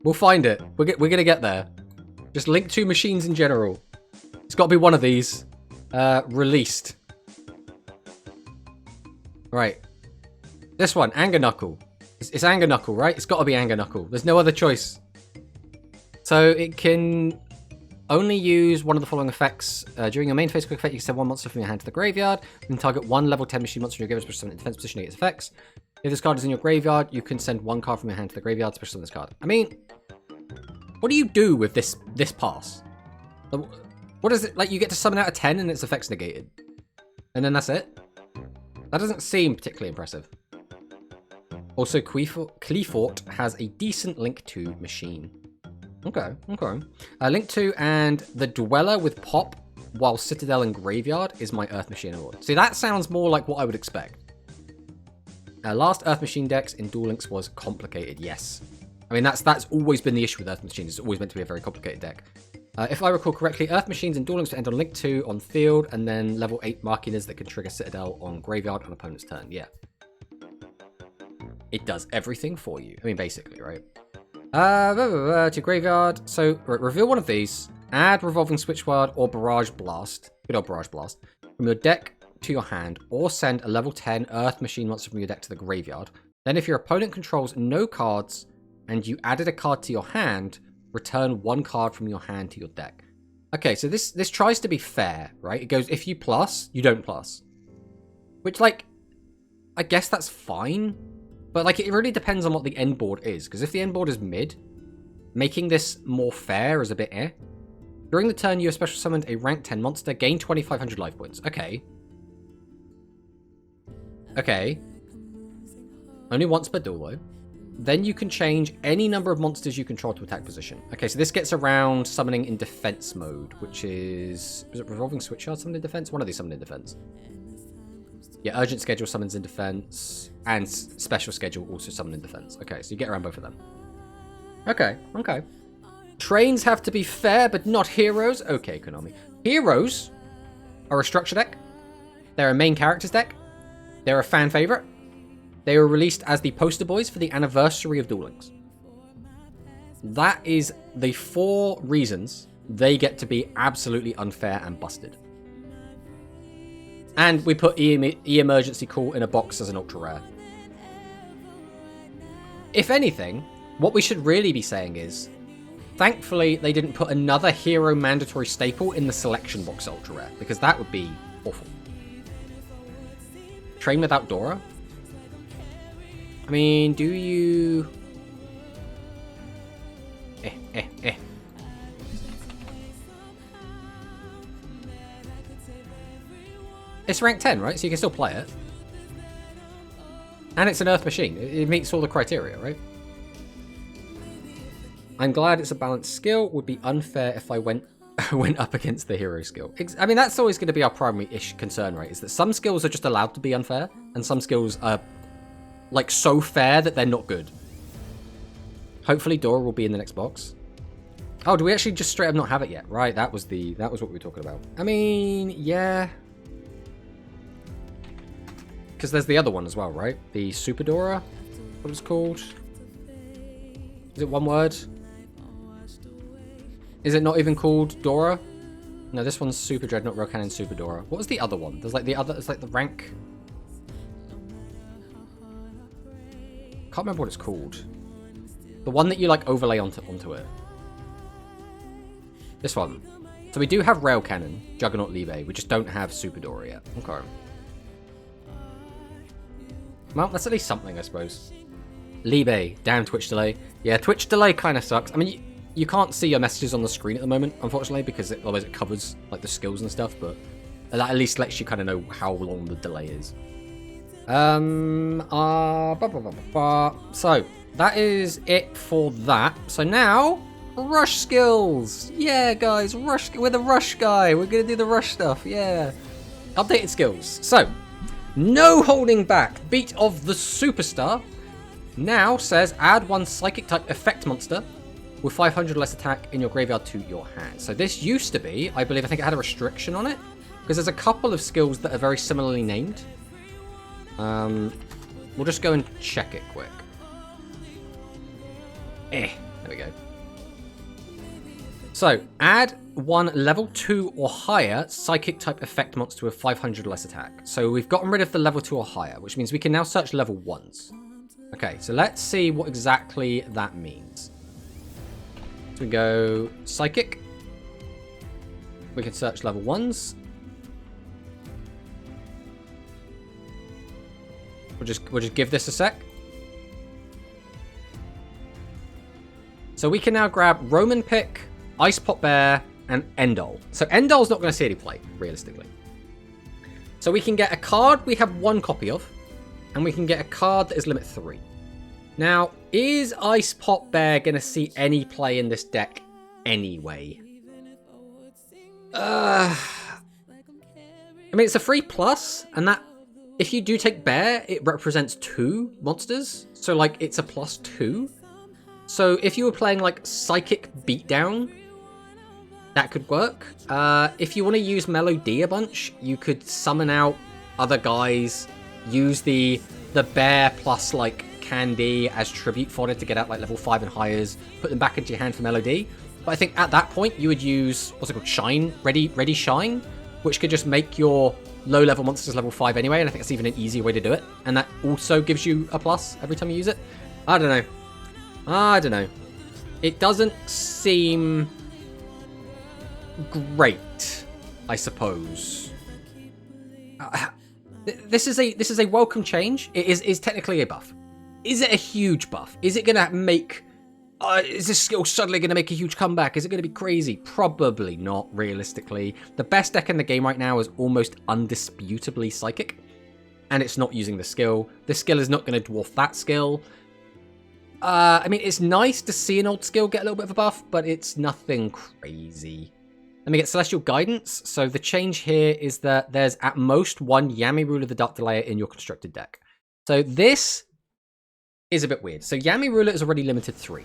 We'll find it. We're gonna get there. Just Link 2 machines in general. It's got to be one of these. Released. Right. This one, Anger Knuckle. It's Anger Knuckle, right? It's got to be Anger Knuckle. There's no other choice. So it can only use one of the following effects. During your main phase quick effect, you can send one monster from your hand to the graveyard. And target one level 10 machine monster in your graveyard special in defense position against effects. If this card is in your graveyard, you can send one card from your hand to the graveyard special on this card. I mean, what do you do with this pass? What is it? Like, you get to summon out a 10 and its effects negated. And then that's it? That doesn't seem particularly impressive. Also, Cleefort has a decent Link 2 machine. Okay. Link 2 and the Dweller with Pop while Citadel and Graveyard is my Earth Machine award. See, that sounds more like what I would expect. Last Earth Machine decks in Duel Links was complicated, yes. I mean, that's always been the issue with Earth Machines. It's always meant to be a very complicated deck. If I recall correctly, Earth Machines and Duel Links to end on Link 2 on field, and then level 8 Markinas that can trigger Citadel on graveyard on opponent's turn. Yeah. It does everything for you. I mean, basically, right? To graveyard. So, reveal one of these. Add Revolving Switchboard or Barrage Blast. Good old Barrage Blast. From your deck to your hand, or send a level 10 Earth Machine monster from your deck to the graveyard. Then if your opponent controls no cards, and you added a card to your hand, return one card from your hand to your deck. Okay, so this tries to be fair, right? It goes, if you plus, you don't plus. Which, like, I guess that's fine. But, like, it really depends on what the end board is. Because if the end board is mid, making this more fair is a bit eh. During the turn, you have special summoned a rank 10 monster, gain 2,500 life points. Okay. Okay. Only once per duel, though. Then you can change any number of monsters you control to attack position. Okay, so this gets around summoning in defense mode, which is it Revolving Switchyard summoned in defense? One of these summoned in defense. Yeah, Urgent Schedule summons in defense, and Special Schedule also summon in defense. Okay, so you get around both of them. Okay, okay. Trains have to be fair, but not heroes. Okay, Konami. Heroes are a structure deck. They're a main characters deck. They're a fan favorite. They were released as the poster boys for the anniversary of Duel Links. That is the 4 reasons they get to be absolutely unfair and busted. And we put E-Emergency Call in a box as an ultra rare. If anything, what we should really be saying is, thankfully they didn't put another hero mandatory staple in the selection box ultra rare, because that would be awful. Train without Dora? I mean, do you... It's rank 10, right? So you can still play it. And it's an Earth Machine. It meets all the criteria, right? I'm glad it's a balanced skill. Would be unfair if I went up against the hero skill. I mean, that's always going to be our primary-ish concern, right? Is that some skills are just allowed to be unfair, and some skills are, like, so fair that they're not good. Hopefully Dora will be in the next box. Oh, do we actually just straight up not have it yet? Right, that was what we were talking about. I mean, yeah. Because there's the other one as well, right? The Super Dora? What it's called? Is it one word? Is it not even called Dora? No, this one's Super Dreadnought, Rail Cannon, Super Dora. What was the other one? There's like the other, it's like the rank... Can't remember what it's called. The one that you like overlay onto it. This one. So we do have Rail Cannon, Juggernaut Libe. We just don't have Super Dora yet. Okay. Well, that's at least something, I suppose. Libe. Damn Twitch delay. Yeah, Twitch delay kind of sucks. I mean, you can't see your messages on the screen at the moment, unfortunately, because otherwise it covers like the skills and stuff, but that at least lets you kind of know how long the delay is. So, that is it for that. So now, rush skills. Yeah, guys, rush. We're the rush guy. We're going to do the rush stuff. Yeah. Updated skills. So, no holding back. Beat of the Superstar now says add 1 psychic type effect monster with 500 less attack in your graveyard to your hand. So this used to be, I believe, I think it had a restriction on it, because there's a couple of skills that are very similarly named. We'll just go and check it quick. There we go. So, add 1 level 2 or higher psychic type effect monster with 500 less attack. So we've gotten rid of the level 2 or higher, which means we can now search level 1s. Okay, so let's see what exactly that means. So we go psychic. We can search level 1s. We'll just give this a sec. So we can now grab Roman Pick, Ice Pot Bear, and Endol. So Endol's not going to see any play, realistically. So we can get a card we have 1 copy of, and we can get a card that is limit 3. Now, is Ice Pot Bear going to see any play in this deck anyway? I mean, it's a free plus, and that, if you do take Bear, it represents 2 monsters. So, like, it's a +2. So if you were playing, like, Psychic Beatdown, that could work. If you want to use Melody a bunch, you could summon out other guys, use the bear plus like candy as tribute fodder to get out like level 5 and higher, put them back into your hand for Melody. But I think at that point you would use, what's it called, Shine, Ready Shine, which could just make your low level monsters level 5 anyway, and I think that's even an easier way to do it. And that also gives you a plus every time you use it. I don't know. It doesn't seem great, I suppose. This is a welcome change. It is technically a buff. Is it a huge buff? Is it gonna make? Is this skill suddenly gonna make a huge comeback? Is it gonna be crazy? Probably not. Realistically, the best deck in the game right now is almost undisputably Psychic, and it's not using the skill. The skill is not going to dwarf that skill. I mean, it's nice to see an old skill get a little bit of a buff, but it's nothing crazy. Let me get Celestial Guidance. So the change here is that there's at most one Yami Ruler the Dark Delayer in your constructed deck. So this is a bit weird. So Yami Ruler is already limited 3.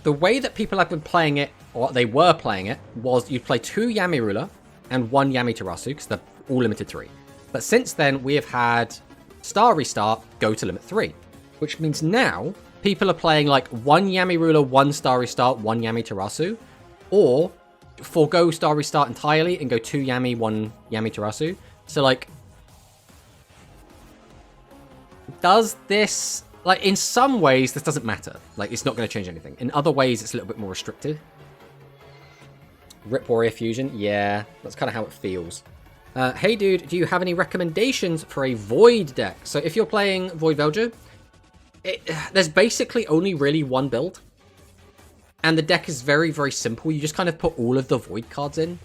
The way that people have been playing it, or they were playing it, was you'd play 2 Yami Ruler and 1 Yami Tarasu, because they're all limited 3. But since then, we have had Star Restart go to limit 3, which means now people are playing like 1 Yami Ruler, 1 Star Restart, 1 Yami Tarasu, or forego Star Restart entirely and go 2 Yami, 1 Yami Tarasu. So like, does this, like, in some ways this doesn't matter. Like, it's not going to change anything. In other ways, it's a little bit more restricted. Rip Warrior Fusion, yeah, that's kind of how it feels. Hey dude, do you have any recommendations for a Void deck? So if you're playing Void Velger, there's basically only really one build. And the deck is very, very simple. You just kind of put all of the Void cards in.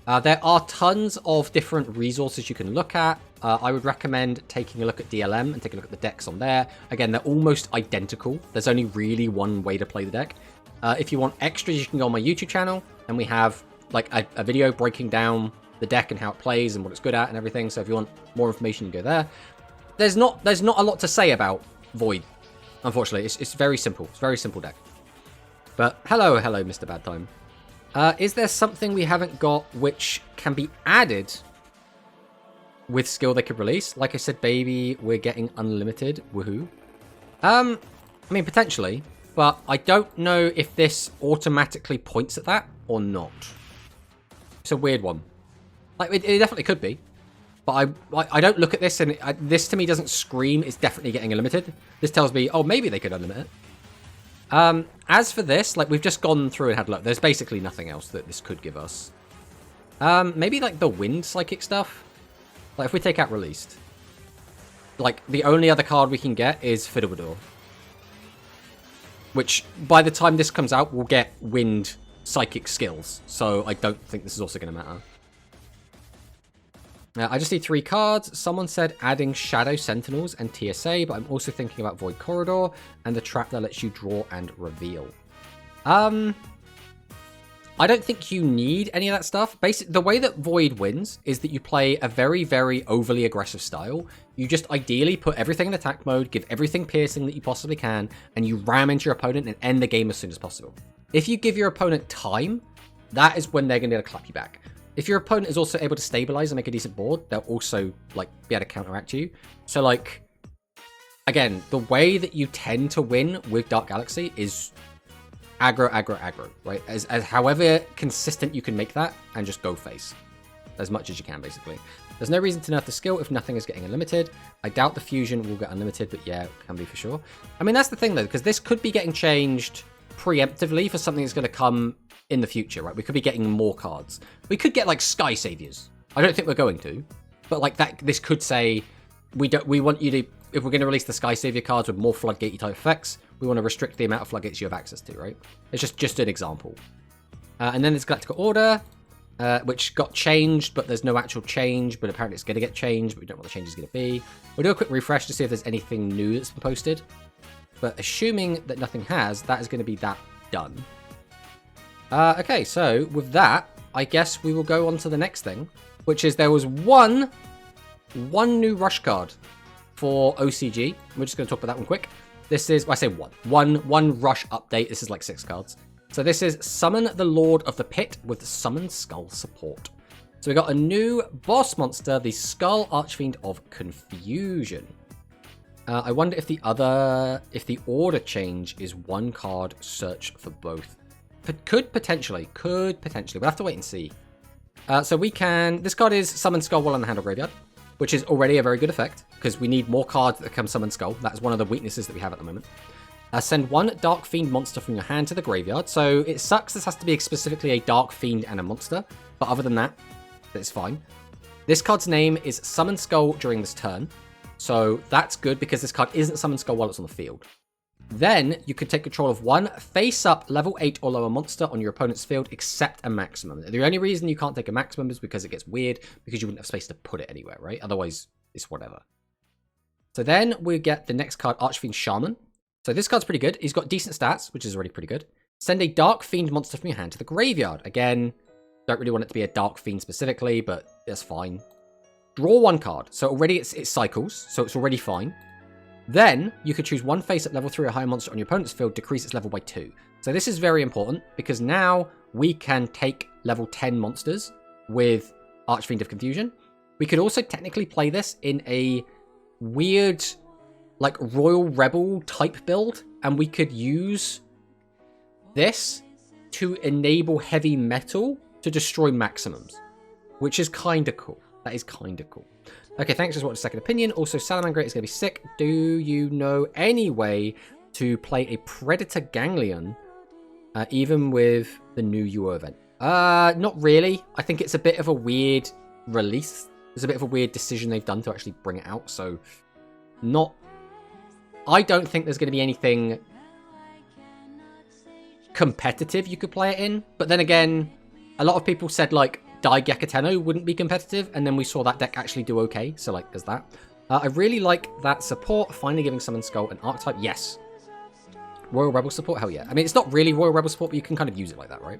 There are tons of different resources you can look at. I would recommend taking a look at DLM and take a look at the decks on there. Again, they're almost identical. There's only really one way to play the deck. If you want extras, you can go on my YouTube channel, and we have like a video breaking down the deck and how it plays and what it's good at and everything. So if you want more information, you go there. There's not a lot to say about Void, unfortunately. It's very simple. It's a very simple deck. But hello, Mr. Bad Time. Is there something we haven't got which can be added with skill they could release? Like I said, baby, we're getting unlimited. Woohoo. I mean, potentially, but I don't know if this automatically points at that or not. It's a weird one. Like, it definitely could be. But I don't look at this, and this to me doesn't scream it's definitely getting unlimited. This tells me, oh, maybe they could unlimit it. As for this, like, we've just gone through and had a look. There's basically nothing else that this could give us. Maybe, like, the wind psychic stuff. Like, if we take out Released. Like, the only other card we can get is Fiddledor. Which, by the time this comes out, we'll get wind psychic skills. So I don't think this is also going to matter. I just need 3 cards. Someone said adding Shadow Sentinels and TSA, but I'm also thinking about Void Corridor and the trap that lets you draw and reveal. I don't think you need any of that stuff. Basically, the way that Void wins is that you play a very, very overly aggressive style. You just ideally put everything in attack mode, give everything piercing that you possibly can, and you ram into your opponent and end the game as soon as possible. If you give your opponent time, that is when they're going to be able to clap you back. If your opponent is also able to stabilize and make a decent board, they'll also, like, be able to counteract you. So, like, again, the way that you tend to win with Dark Galaxy is aggro, aggro, aggro, right? As however consistent you can make that, and just go face. As much as you can, basically. There's no reason to nerf the skill if nothing is getting unlimited. I doubt the fusion will get unlimited, but yeah, it can be for sure. I mean, that's the thing, though, because this could be getting changed preemptively for something that's going to come in the future, right? We could be getting more cards. We could get like Sky Saviors. I don't think we're going to, but like that, this could say we want you to, if we're going to release the Sky Savior cards with more Floodgate type effects, we want to restrict the amount of Floodgates you have access to, right? It's just an example. And then there's Galactic Order, which got changed, but there's no actual change, but apparently it's going to get changed, but we don't know what the change is going to be. We'll do a quick refresh to see if there's anything new that's been posted, but assuming that nothing has, that is going to be that done. Okay, so with that, I guess we will go on to the next thing, which is there was one new rush card for OCG. We're just going to talk about that one quick. This is, well, I say one rush update. This is like 6 cards. So this is Summon the Lord of the Pit with Summon Skull support. So we got a new boss monster, the Skull Archfiend of Confusion. I wonder if the order change is one card search for both. Could potentially. We'll have to wait and see. So this card is Summon Skull while on the hand of graveyard, which is already a very good effect, because we need more cards that can Summon Skull. That's one of the weaknesses that we have at the moment. Send one Dark Fiend monster from your hand to the graveyard. So it sucks this has to be specifically a Dark Fiend and a monster, but other than that, it's fine. This card's name is Summon Skull during this turn. So that's good because this card isn't Summon Skull while it's on the field. Then you can take control of one face-up level 8 or lower monster on your opponent's field except a maximum. The only reason you can't take a maximum is because it gets weird, because you wouldn't have space to put it anywhere, right? Otherwise, it's whatever. So then we get the next card, Archfiend Shaman. So this card's pretty good. He's got decent stats, which is already pretty good. Send a Dark Fiend monster from your hand to the graveyard. Again, don't really want it to be a Dark Fiend specifically, but that's fine. Draw one card. So already it cycles, so it's already fine. Then you could choose one face-up level 3 or higher monster on your opponent's field, decrease its level by 2. So this is very important, because now we can take level 10 monsters with Archfiend of Confusion. We could also technically play this in a weird, like, Royal Rebel type build, and we could use this to enable heavy metal to destroy maximums, which is kind of cool. That is kind of cool. Okay, thanks for watching Second Opinion. Also, Salamangreat is going to be sick. Do you know any way to play a Predator Ganglion, even with the new UO event? Not really. I think it's a bit of a weird release. It's a bit of a weird decision they've done to actually bring it out. So, I don't think there's going to be anything competitive you could play it in. But then again, a lot of people said, like, Dai Gekateno wouldn't be competitive, and then we saw that deck actually do okay, so, like, there's that. I really like that support, finally giving Summon Skull an archetype, yes. Royal Rebel support, hell yeah. I mean, it's not really Royal Rebel support, but you can kind of use it like that, right?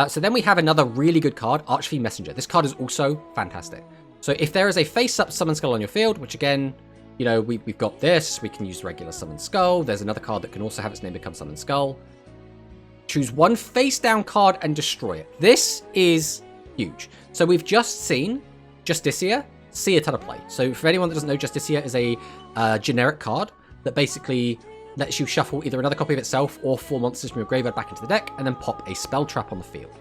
So then we have another really good card, Archfiend Messenger. This card is also fantastic. So if there is a face-up Summon Skull on your field, which again, you know, we've got this, we can use regular Summon Skull, there's another card that can also have its name become Summon Skull. Choose one face-down card and destroy it. This is huge. So we've just seen Justicia see a ton of play. So for anyone that doesn't know, Justicia is a generic card that basically lets you shuffle either another copy of itself or 4 monsters from your graveyard back into the deck and then pop a spell trap on the field.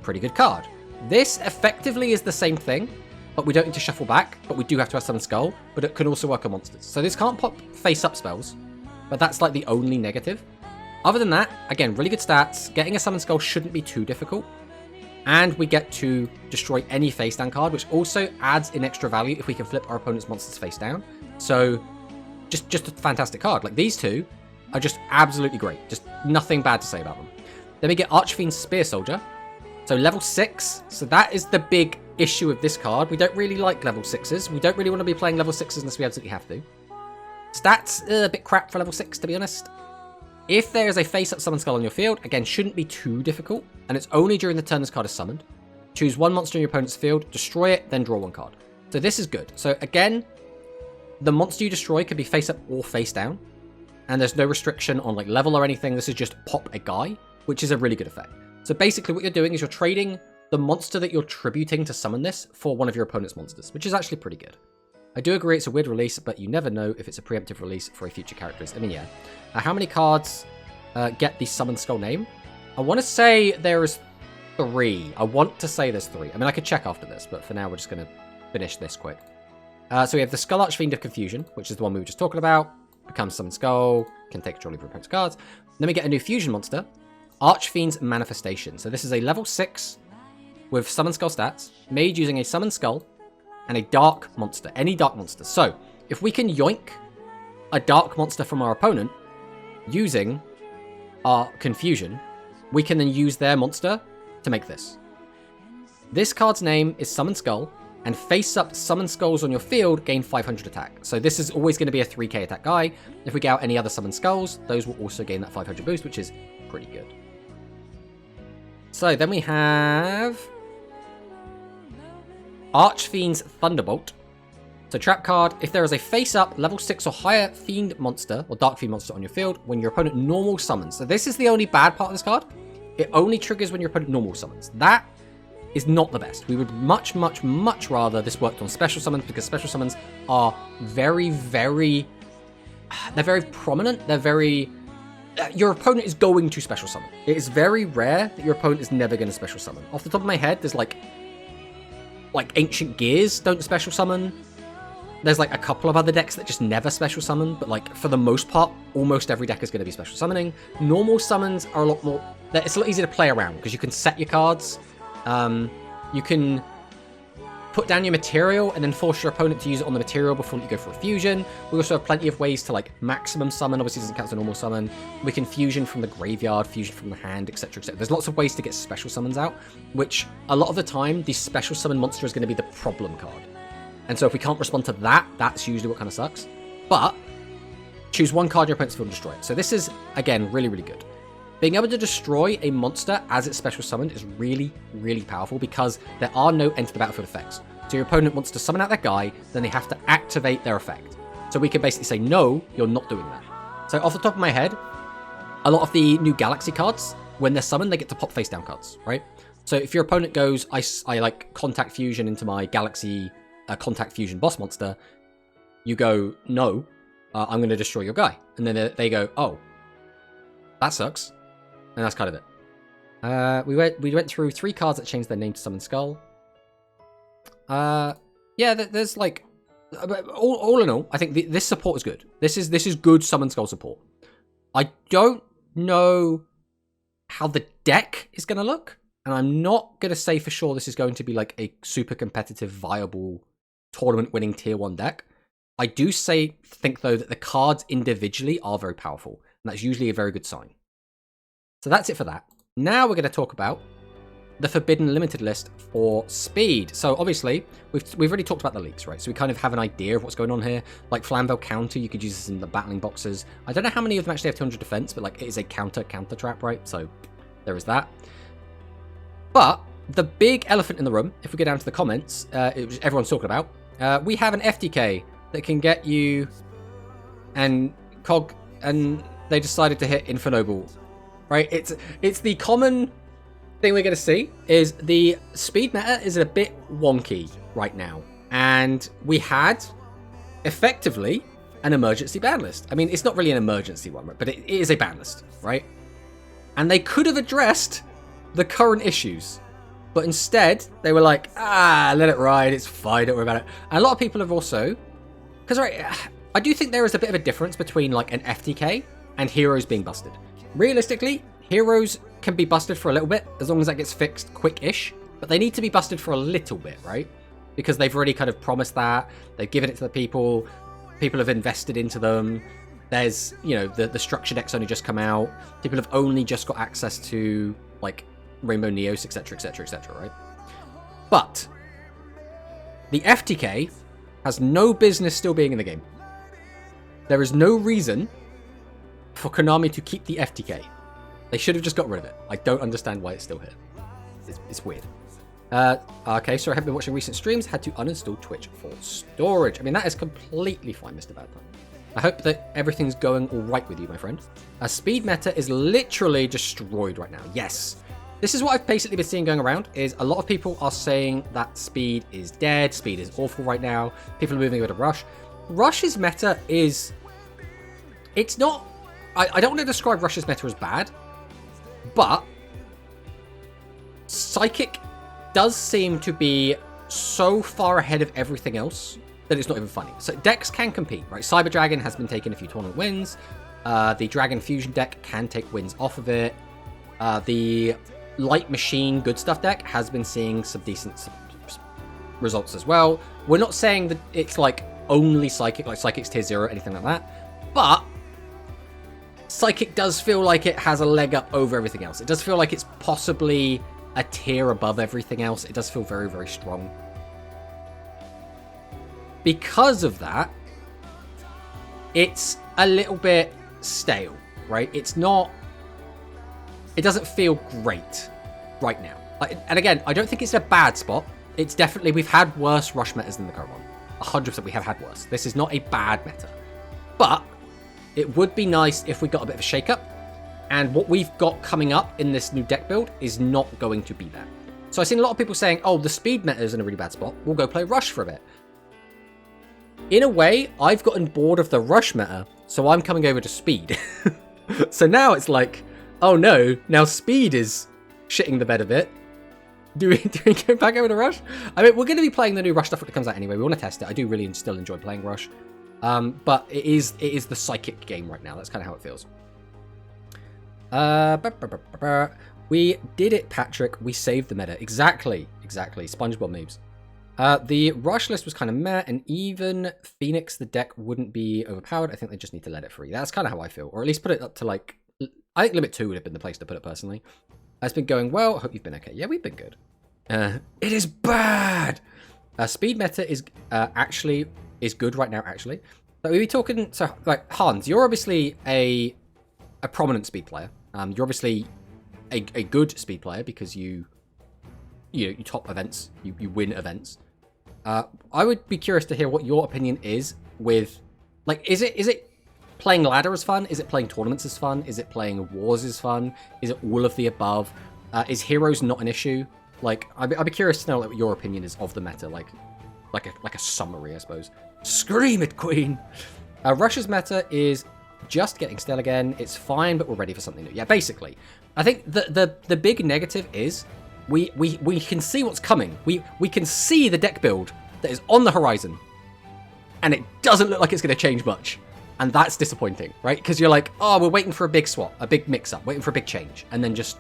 Pretty good card. This effectively is the same thing, but we don't need to shuffle back, but we do have to have Summon Skull, but it can also work on monsters. So this can't pop face-up spells, but that's like the only negative. Other than that, again, really good stats. Getting a Summon Skull shouldn't be too difficult. And we get to destroy any face down card, which also adds in extra value if we can flip our opponent's monsters face down. So just a fantastic card. Like, these two are just absolutely great. Just nothing bad to say about them. Then we get Archfiend Spear Soldier. So level 6. So that is the big issue of this card. We don't really like level 6s. We don't really want to be playing level 6s unless we absolutely have to. Stats, a bit crap for level 6, to be honest. If there is a face-up Summon Skull on your field, again, shouldn't be too difficult, and it's only during the turn this card is summoned. Choose one monster in your opponent's field, destroy it, then draw one card. So this is good. So again, the monster you destroy can be face-up or face-down, and there's no restriction on like level or anything. This is just pop a guy, which is a really good effect. So basically what you're doing is you're trading the monster that you're tributing to summon this for one of your opponent's monsters, which is actually pretty good. I do agree it's a weird release, but you never know if it's a preemptive release for a future character. I mean, yeah. How many cards get the Summon Skull name? I want to say there is 3. I want to say there's 3. I mean, I could check after this, but for now we're just going to finish this quick. So we have the Skull Archfiend of Confusion, which is the one we were just talking about. Becomes Summon Skull, can take control of your opponent's cards. Then we get a new fusion monster, Archfiend's Manifestation. So this is a level 6 with Summon Skull stats, made using a Summon Skull and a dark monster, any dark monster. So, if we can yoink a dark monster from our opponent using our Confusion, we can then use their monster to make this. This card's name is Summon Skull, and face-up Summon Skulls on your field gain 500 attack. So this is always going to be a 3k attack guy. If we get out any other Summon Skulls, those will also gain that 500 boost, which is pretty good. So then we have Archfiend's Thunderbolt. So trap card, if there is a face-up, level 6 or higher fiend monster, or dark fiend monster on your field, when your opponent normal summons. So this is the only bad part of this card. It only triggers when your opponent normal summons. That is not the best. We would much, much, much rather this worked on special summons, because special summons are very, very... They're very prominent. They're very... your opponent is going to special summon. It is very rare that your opponent is never going to special summon. Off the top of my head, there's like Ancient Gears don't special summon. There's like a couple of other decks that just never special summon, but like for the most part, almost every deck is going to be special summoning. Normal summons are a lot more... It's a lot easier to play around because you can set your cards. You can put down your material and then force your opponent to use it on the material before you go for a fusion. We also have plenty of ways to like maximum summon. Obviously, it doesn't count as a normal summon. We can fusion from the graveyard, fusion from the hand, etc., etc. There's lots of ways to get special summons out, which a lot of the time, the special summon monster is going to be the problem card. And so if we can't respond to that, that's usually what kind of sucks. But choose one card in your opponent's field and destroy it. So this is, again, really, really good. Being able to destroy a monster as it's special summoned is really, really powerful because there are no enter the battlefield effects. So your opponent wants to summon out that guy, then they have to activate their effect. So we can basically say, no, you're not doing that. So off the top of my head, a lot of the new Galaxy cards, when they're summoned, they get to pop face down cards, right? So if your opponent goes, I like Contact Fusion into my Galaxy Contact Fusion boss monster, you go, no, I'm going to destroy your guy. And then they go, oh, that sucks. And that's kind of it. We went through 3 cards that changed their name to Summon Skull. Yeah, there's like... All in all, I think this support is good. This is good Summon Skull support. I don't know how the deck is going to look. And I'm not going to say for sure this is going to be like a super competitive, viable, tournament-winning Tier 1 deck. I do think, though, that the cards individually are very powerful. And that's usually a very good sign. So that's it for that. Now we're going to talk about the Forbidden Limited list for speed. So obviously, we've already talked about the leaks, right? So we kind of have an idea of what's going on here. Like Flamvell Counter, you could use this in the battling boxes. I don't know how many of them actually have 200 defense, but like it is a counter trap, right? So there is that. But the big elephant in the room, if we go down to the comments, everyone's talking about, we have an FTK that can get you and Cog, and they decided to hit Infernoble. Right, it's the common thing we're going to see is the speed meta is a bit wonky right now, and we had effectively an emergency ban list. I mean, it's not really an emergency one, but it is a ban list, right? And they could have addressed the current issues, but instead they were like, let it ride, it's fine, don't worry about it. And a lot of people have also, because right, I do think there is a bit of a difference between like an FTK and heroes being busted. Realistically, heroes can be busted for a little bit, as long as that gets fixed quick-ish, but they need to be busted for a little bit, right? Because they've already kind of promised that, they've given it to the people have invested into them, there's, you know, the structure deck's only just come out, people have only just got access to, like, Rainbow Neos, etc, etc, etc, right? But the FTK has no business still being in the game. There is no reason for Konami to keep the FTK. They should have just got rid of it. I don't understand why it's still here. It's weird. Okay, so I have been watching recent streams, had to uninstall Twitch for storage. I mean, that is completely fine, Mr. Badman. I hope that everything's going all right with you, my friend. Speed meta is literally destroyed right now. Yes. This is what I've basically been seeing going around, is a lot of people are saying that speed is dead, speed is awful right now, people are moving over to Rush. Rush's meta is... It's not... I don't want to describe Rush's meta as bad, but Psychic does seem to be so far ahead of everything else that it's not even funny. So decks can compete, right? Cyber Dragon has been taking a few tournament wins. The Dragon Fusion deck can take wins off of it. The Light Machine Good Stuff deck has been seeing some decent results as well. We're not saying that it's like only Psychic, like Psychic's tier 0, anything like that, but Psychic does feel like it has a leg up over everything else. It does feel like it's possibly a tier above everything else. It does feel very, very strong. Because of that, it's a little bit stale, right? It's not... It doesn't feel great right now. And again, I don't think it's a bad spot. It's definitely... We've had worse Rush metas than the current one. 100% we have had worse. This is not a bad meta. But it would be nice if we got a bit of a shake-up. And what we've got coming up in this new deck build is not going to be that. So I've seen a lot of people saying, oh, the speed meta is in a really bad spot. We'll go play Rush for a bit. In a way, I've gotten bored of the Rush meta, so I'm coming over to speed. So now it's like, oh no, now speed is shitting the bed a bit. Do we go back over to Rush? I mean, we're going to be playing the new Rush stuff when it comes out anyway. We want to test it. I do really still enjoy playing Rush. But it is the psychic game right now. That's kind of how it feels. We did it, Patrick. We saved the meta. Exactly. SpongeBob moves. The Rush list was kind of meh, and even Phoenix, the deck, wouldn't be overpowered. I think they just need to let it free. That's kind of how I feel. Or at least put it up to, like, I think Limit 2 would have been the place to put it, personally. It's been going well. I hope you've been okay. Yeah, we've been good. It is bad! Speed meta is actually good right now, actually. So we'll be talking... So, like, Hans, you're obviously a prominent speed player. You're obviously a good speed player because you top events. You win events. I would be curious to hear what your opinion is with... Like, is it playing ladder is fun? Is it playing tournaments is fun? Is it playing wars is fun? Is it all of the above? Is heroes not an issue? Like, I'd be curious to know like what your opinion is of the meta, like a summary, I suppose. Scream it, Queen! Rush's meta is just getting stale again. It's fine, but we're ready for something new. Yeah, basically. I think the big negative is we can see what's coming. We can see the deck build that is on the horizon, and it doesn't look like it's going to change much. And that's disappointing, right? Because you're like, oh, we're waiting for a big swap, a big mix-up, waiting for a big change, and then just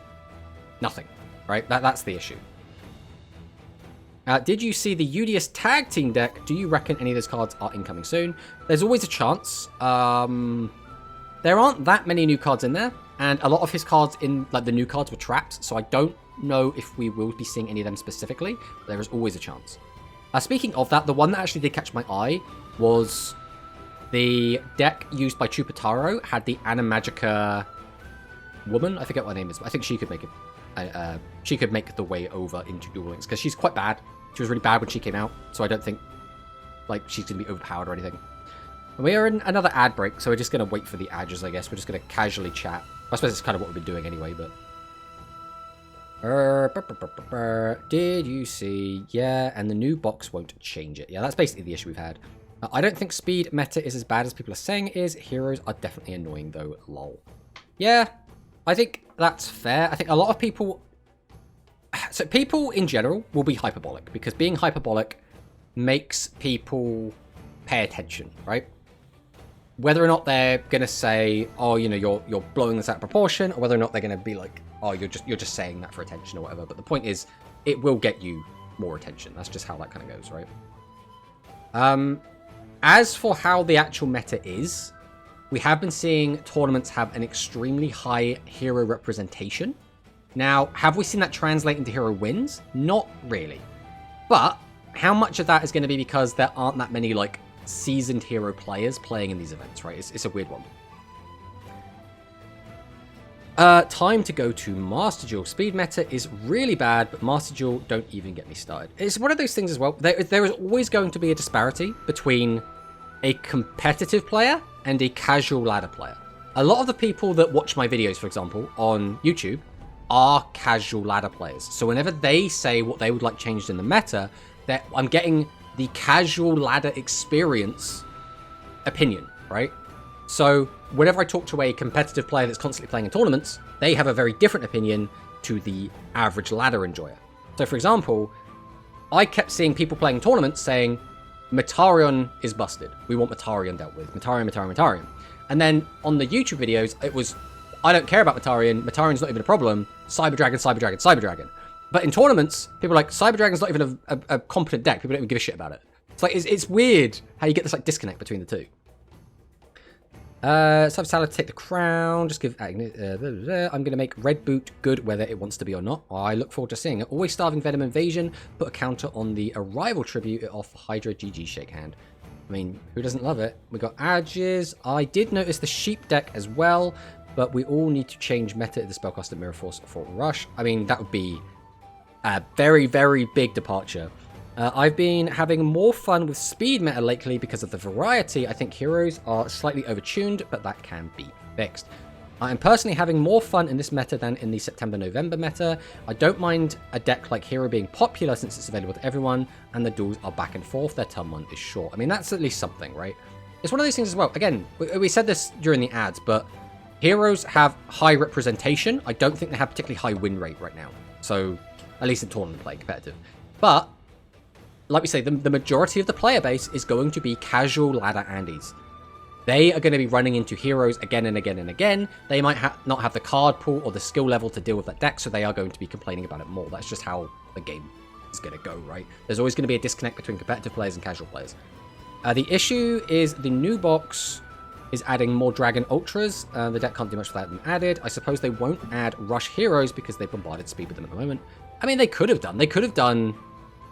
nothing, right? That's the issue. Did you see the UDS tag team deck? Do you reckon any of those cards are incoming soon? There's always a chance. There aren't that many new cards in there, and a lot of his cards in like the new cards were trapped, so I don't know if we will be seeing any of them specifically. But there is always a chance. Speaking of that, the one that actually did catch my eye was the deck used by Chupataro had the Animagica woman. I forget what her name is, but I think she could make it. She could make the way over into Duel Links because she's quite bad. She was really bad when she came out, so I don't think like she's gonna be overpowered or anything. And we are in another ad break, so we're just gonna wait for the ads, I guess. We're just gonna casually chat. I suppose it's kind of what we've been doing anyway, but. Did you see? Yeah, and the new box won't change it. Yeah, that's basically the issue we've had. I don't think speed meta is as bad as people are saying it is. Heroes are definitely annoying though, lol. Yeah, I think that's fair. I think a lot of people... So people in general will be hyperbolic because being hyperbolic makes people pay attention, right? Whether or not they're going to say, oh, you know, you're blowing this out of proportion, or whether or not they're going to be like, oh, you're just saying that for attention or whatever. But the point is, it will get you more attention. That's just how that kind of goes, right? As for how the actual meta is, we have been seeing tournaments have an extremely high hero representation. Now, have we seen that translate into hero wins? Not really. But how much of that is going to be because there aren't that many, like, seasoned hero players playing in these events, right? It's a weird one. Time to go to Master Duel. Speed meta is really bad, but Master Duel, don't even get me started. It's one of those things as well. There is always going to be a disparity between a competitive player and a casual ladder player. A lot of the people that watch my videos, for example, on YouTube, are casual ladder players. So whenever they say what they would like changed in the meta, I'm getting the casual ladder experience opinion, right? So whenever I talk to a competitive player that's constantly playing in tournaments, they have a very different opinion to the average ladder enjoyer. So for example, I kept seeing people playing tournaments saying, Metarion is busted. We want Metarion dealt with. Metarion. And then on the YouTube videos, it was, I don't care about Metarion. Metarion's not even a problem. Cyber Dragon. But in tournaments, people are like, Cyber Dragon's not even a competent deck. People don't even give a shit about it. It's like, it's weird how you get this like disconnect between the two. Cyber Salad, take the crown. Just give Agnes. I'm going to make Red Boot good whether it wants to be or not. I look forward to seeing it. Always Starving Venom Invasion. Put a counter on the Arrival Tribute off Hydra GG Shake Hand. I mean, who doesn't love it? We got Adges. I did notice the Sheep deck as well, but we all need to change meta of the Spellcaster Mirror Force for Rush. I mean, that would be a very, very big departure. I've been having more fun with speed meta lately because of the variety. I think heroes are slightly overtuned, but that can be fixed. I am personally having more fun in this meta than in the September-November meta. I don't mind a deck like Hero being popular since it's available to everyone, and the duels are back and forth, their turn 1 is short. I mean, that's at least something, right? It's one of these things as well. Again, we said this during the ads, but heroes have high representation. I don't think they have particularly high win rate right now. So, at least in tournament play, competitive. But, like we say, the majority of the player base is going to be casual ladder Andes. They are going to be running into heroes again and again and again. They might not have the card pool or the skill level to deal with that deck, so they are going to be complaining about it more. That's just how the game is going to go, right? There's always going to be a disconnect between competitive players and casual players. The issue is the new box is adding more Dragon Ultras. The deck can't do much without them added. I suppose they won't add Rush Heroes because they bombarded speed with them at the moment. I mean, they could have done. They could have done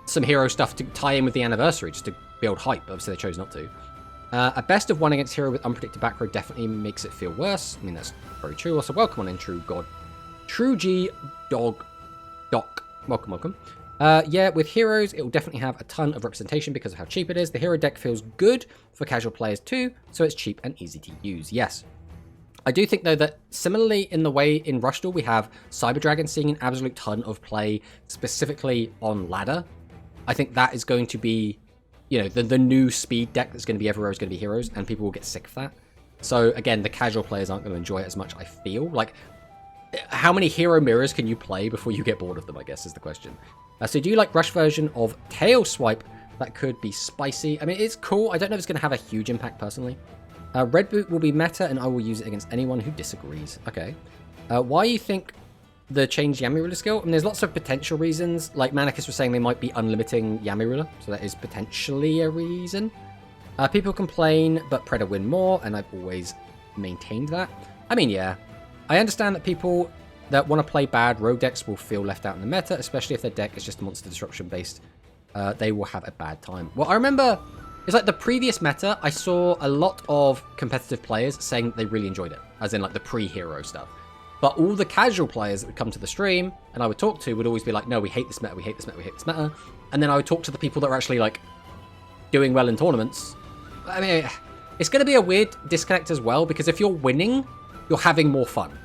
some hero stuff to tie in with the anniversary, just to build hype. Obviously, they chose not to. A best of 1 against hero with unpredicted back row definitely makes it feel worse. I mean, that's very true. Also, welcome on in, True God. True G Dog Doc. Welcome. Yeah, with heroes, it will definitely have a ton of representation because of how cheap it is. The hero deck feels good for casual players too, so it's cheap and easy to use. Yes. I do think, though, that similarly in the way in Rush Duel, we have Cyber Dragon seeing an absolute ton of play, specifically on ladder. I think that is going to be, you know, the new speed deck that's going to be everywhere is going to be heroes, and people will get sick of that. So, again, the casual players aren't going to enjoy it as much, I feel. Like, how many hero mirrors can you play before you get bored of them, I guess, is the question. So, do you like Rush version of Tail Swipe? That could be spicy. I mean, it's cool. I don't know if it's going to have a huge impact, personally. Red Boot will be meta, and I will use it against anyone who disagrees. Okay. Why you think the changed Yami Ruler skill? I mean, there's lots of potential reasons. Like Manicus was saying, they might be unlimiting Yami Ruler, so that is potentially a reason. People complain, but Predator win more, and I've always maintained that. I mean, yeah. I understand that people that want to play bad rogue decks will feel left out in the meta, especially if their deck is just monster disruption based. They will have a bad time. Well, I remember, it's like the previous meta, I saw a lot of competitive players saying they really enjoyed it, as in like the pre-hero stuff. But all the casual players that would come to the stream and I would talk to would always be like, no, we hate this meta, we hate this meta, we hate this meta. And then I would talk to the people that are actually like doing well in tournaments. I mean, it's going to be a weird disconnect as well, because if you're winning, you're having more fun.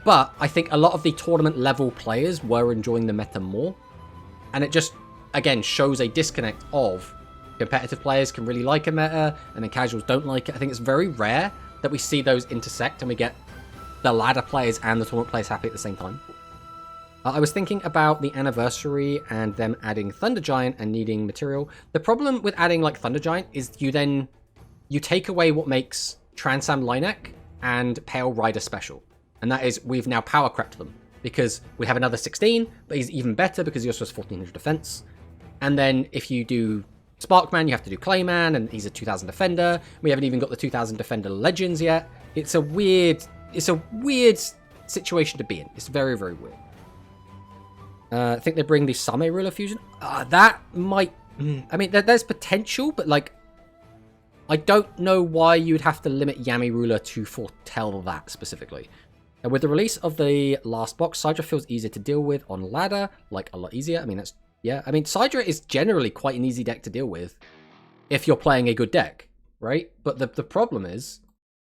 But I think a lot of the tournament level players were enjoying the meta more. And it just, again, shows a disconnect of competitive players can really like a meta and then casuals don't like it. I think it's very rare that we see those intersect and we get the ladder players and the tournament players happy at the same time. I was thinking about the anniversary and them adding Thunder Giant and needing material. The problem with adding like Thunder Giant is you take away what makes Transam Linek and Pale Rider special. And that is, we've now power crept them because we have another 16, but he's even better because he also has 1400 defense. And then if you do Sparkman, you have to do Clayman, and he's a 2000 defender. We haven't even got the 2000 defender legends yet. It's a weird situation to be in. It's very, very weird. I think they bring the Same Ruler fusion. That might... I mean, there's potential, but like, I don't know why you'd have to limit Yami Ruler to foretell that specifically. And with the release of the last box, Sidra feels easier to deal with on ladder, like a lot easier. I mean, that's... Yeah, I mean, Sidra is generally quite an easy deck to deal with if you're playing a good deck, right? But the problem is,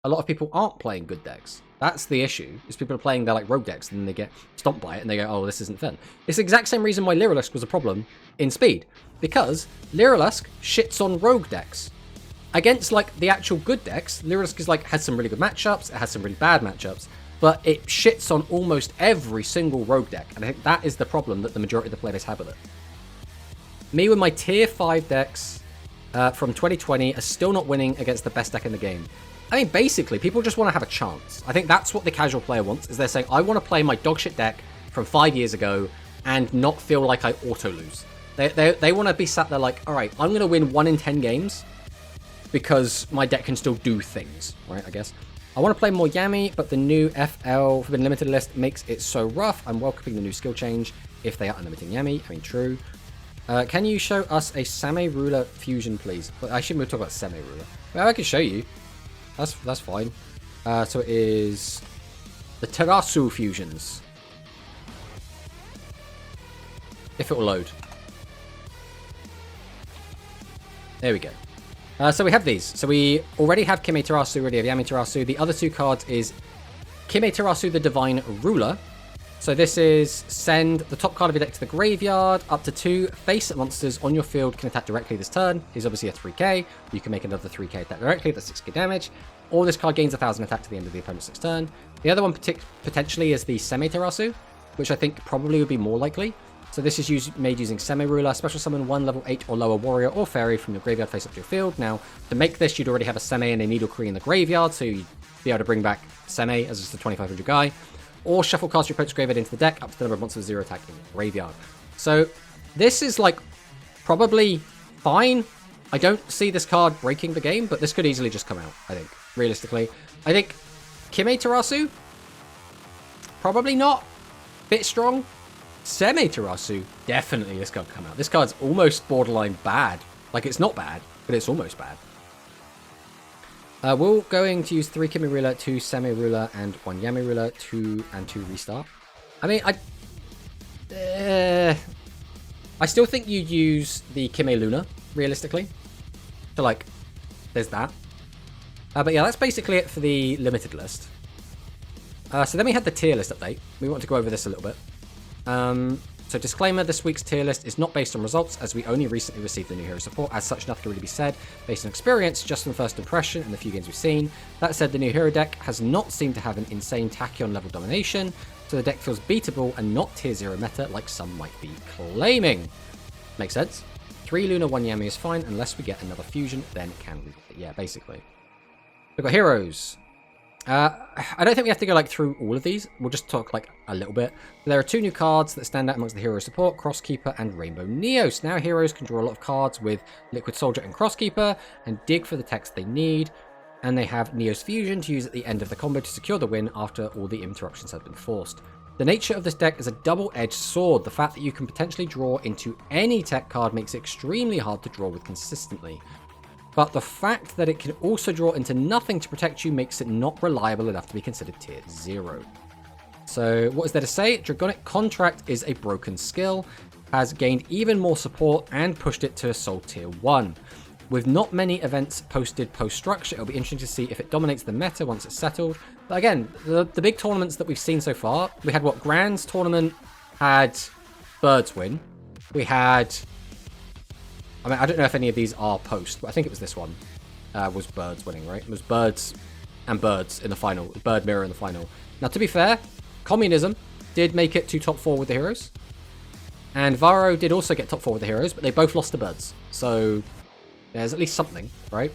a lot of people aren't playing good decks. That's the issue, is people are playing their like rogue decks, and then they get stomped by it, and they go, oh, this isn't fun. It's the exact same reason why Lyrilusk was a problem in Speed, because Lyrilusk shits on rogue decks. Against like the actual good decks, Lyrilusk is like, has some really good matchups, it has some really bad matchups, but it shits on almost every single rogue deck, and I think that is the problem that the majority of the players have with it. Me with my tier 5 decks from 2020 are still not winning against the best deck in the game. I mean, basically, people just want to have a chance. I think that's what the casual player wants, is they're saying, I want to play my dogshit deck from 5 years ago and not feel like I auto-lose. They want to be sat there like, all right, I'm going to win 1 in 10 games because my deck can still do things, right, I guess. I want to play more Yami, but the new FL Forbidden Limited list makes it so rough. I'm welcoming the new skill change if they are unlimiting Yami. I mean, true. Can you show us a Same Ruler fusion, please? Well, I shouldn't talk about Same Ruler. Well, I can show you. That's fine. So it is the Terasu fusions. If it will load. There we go. So we have these. So we already have Kimetarasu, already have Yamitarasu. The other two cards is Kimetarasu, the Divine Ruler. So this is send the top card of your deck to the graveyard. Up to 2 face monsters on your field can attack directly this turn. He's obviously a 3k. You can make another 3k attack directly. That's 6k damage. Or this card gains 1,000 attack to the end of the opponent's next turn. The other one potentially is the Semitarasu, which I think probably would be more likely. So this is made using Semi-Ruler. Special summon 1 level 8 or lower warrior or fairy from your graveyard face up to your field. Now, to make this, you'd already have a Semi and a Needlecree in the graveyard, so you'd be able to bring back Semi as just a 2,500 guy. Or shuffle cast your opponent's graveyard into the deck up to the number of monsters with 0 attack in your graveyard. So this is like probably fine. I don't see this card breaking the game, but this could easily just come out, I think, realistically. I think Kimetarasu, probably not. Bit strong. Semitarasu, definitely this card could come out. This card's almost borderline bad. Like, it's not bad, but it's almost bad. We're going to use 3 Kimi-Ruler, 2 Semi-Ruler, and 1 Yami-Ruler, 2 restart. I mean, I still think you'd use the Kime-Luna, realistically. So, like, there's that. But yeah, that's basically it for the limited list. So then we had the tier list update. We want to go over this a little bit. So disclaimer, this week's tier list is not based on results, as we only recently received the new hero support. As such, nothing can really be said based on experience, just on first impression and the few games we've seen. That said, the new hero deck has not seemed to have an insane Tachyon level domination, so the deck feels beatable and not tier 0 meta like some might be claiming. Makes sense. 3 Luna, 1 Yami is fine, unless we get another fusion, then it can be. Yeah, basically. We've got heroes. I don't think we have to go like through all of these. We'll just talk like a little bit. There are 2 new cards that stand out amongst the hero support, Crosskeeper and Rainbow Neos. Now heroes can draw a lot of cards with Liquid Soldier and Crosskeeper and dig for the text they need. And they have Neos Fusion to use at the end of the combo to secure the win after all the interruptions have been forced. The nature of this deck is a double-edged sword. The fact that you can potentially draw into any tech card makes it extremely hard to draw with consistently. But the fact that it can also draw into nothing to protect you makes it not reliable enough to be considered tier 0. So what is there to say? Dragonic Contract is a broken skill, has gained even more support and pushed it to Soul tier 1. With not many events posted post-structure, it'll be interesting to see if it dominates the meta once it's settled. But again, the big tournaments that we've seen so far, we had what, Grand's tournament had Birds win. We had... I mean, I don't know if any of these are post, but I think it was this one. Was Birds winning, right? It was Birds and Birds in the final. Bird Mirror in the final. Now, to be fair, Communism did make it to top 4 with the heroes. And Varo did also get top 4 with the heroes, but they both lost to Birds. So, there's at least something, right?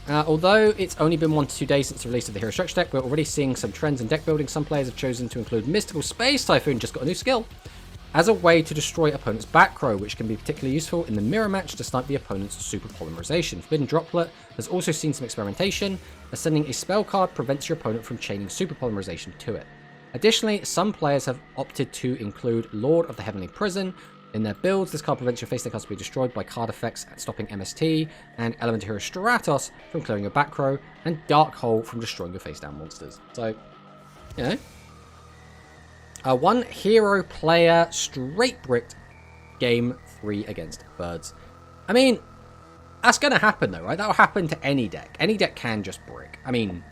Although it's only been 1 to 2 days since the release of the Hero Structure deck, we're already seeing some trends in deck building. Some players have chosen to include Mystical Space Typhoon, just got a new skill, as a way to destroy opponent's back row, which can be particularly useful in the mirror match to snipe the opponent's super polymerization. Forbidden Droplet has also seen some experimentation, as sending a spell card prevents your opponent from chaining super polymerization to it. Additionally, some players have opted to include Lord of the Heavenly Prison in their builds. This card prevents your face deck cards to be destroyed by card effects stopping MST, and Element Hero Stratos from clearing your back row, and Dark Hole from destroying your face down monsters. So, you know. 1 hero player straight bricked game 3 against Birds. I mean, that's going to happen though, right? That'll happen to any deck. Any deck can just brick. I mean,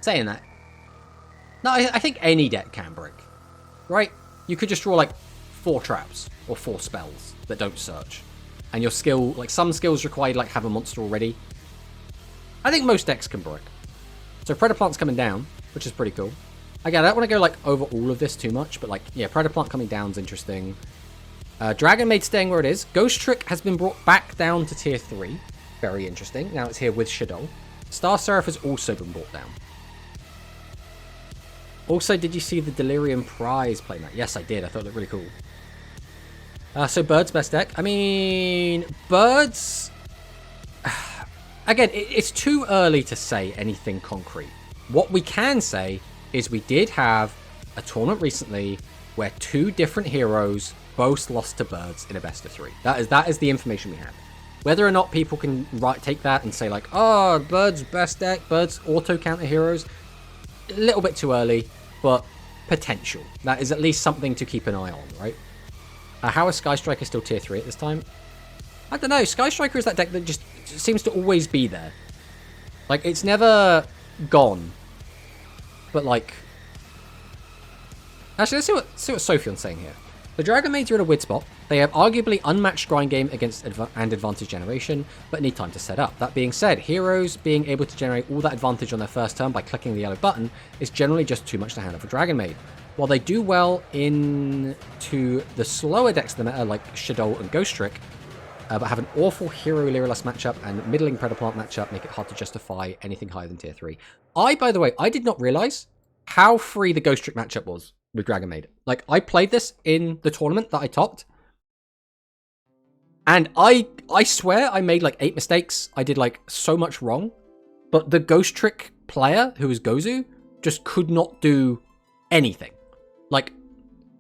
saying that. No, I think any deck can brick. Right? You could just draw like 4 traps or 4 spells that don't search. And your skill, like some skills required like have a monster already. I think most decks can brick. So Predaplant's coming down, which is pretty cool. Again, I don't want to go like over all of this too much, but like, yeah, Predaplant coming down is interesting. Dragon Maid staying where it is. Ghost Trick has been brought back down to tier 3. Very interesting. Now it's here with Shadow. Star Seraph has also been brought down. Also, did you see the Delirium Prize playmat? Yes, I did. I thought it looked really cool. So Birds best deck. I mean, Birds... Again, it's too early to say anything concrete. What we can say is we did have a tournament recently where 2 different heroes both lost to Birds in a best of 3. That is the information we have. Whether or not people can take that and say like, oh, Birds best deck, Birds auto counter heroes, a little bit too early, but potential. That is at least something to keep an eye on, right? How is Sky Striker still tier 3 at this time? I don't know. Sky Striker is that deck that just seems to always be there. Like, it's never gone. But, like... Actually, let's see what Sophion's saying here. The Dragon Maids are in a weird spot. They have arguably unmatched grind game against and advantage generation, but need time to set up. That being said, heroes being able to generate all that advantage on their first turn by clicking the yellow button is generally just too much to handle for Dragon Maid. While they do well into the slower decks of the meta, like Shadow and Ghost Trick, but have an awful Hero Lyrillus matchup and middling Predaplant matchup make it hard to justify anything higher than tier 3. By the way, I did not realize how free the Ghost Trick matchup was with Dragon Maid. Like, I played this in the tournament that I topped, and I swear I made like 8 mistakes. I did like so much wrong, but the Ghost Trick player, who was Gozu, just could not do anything. Like,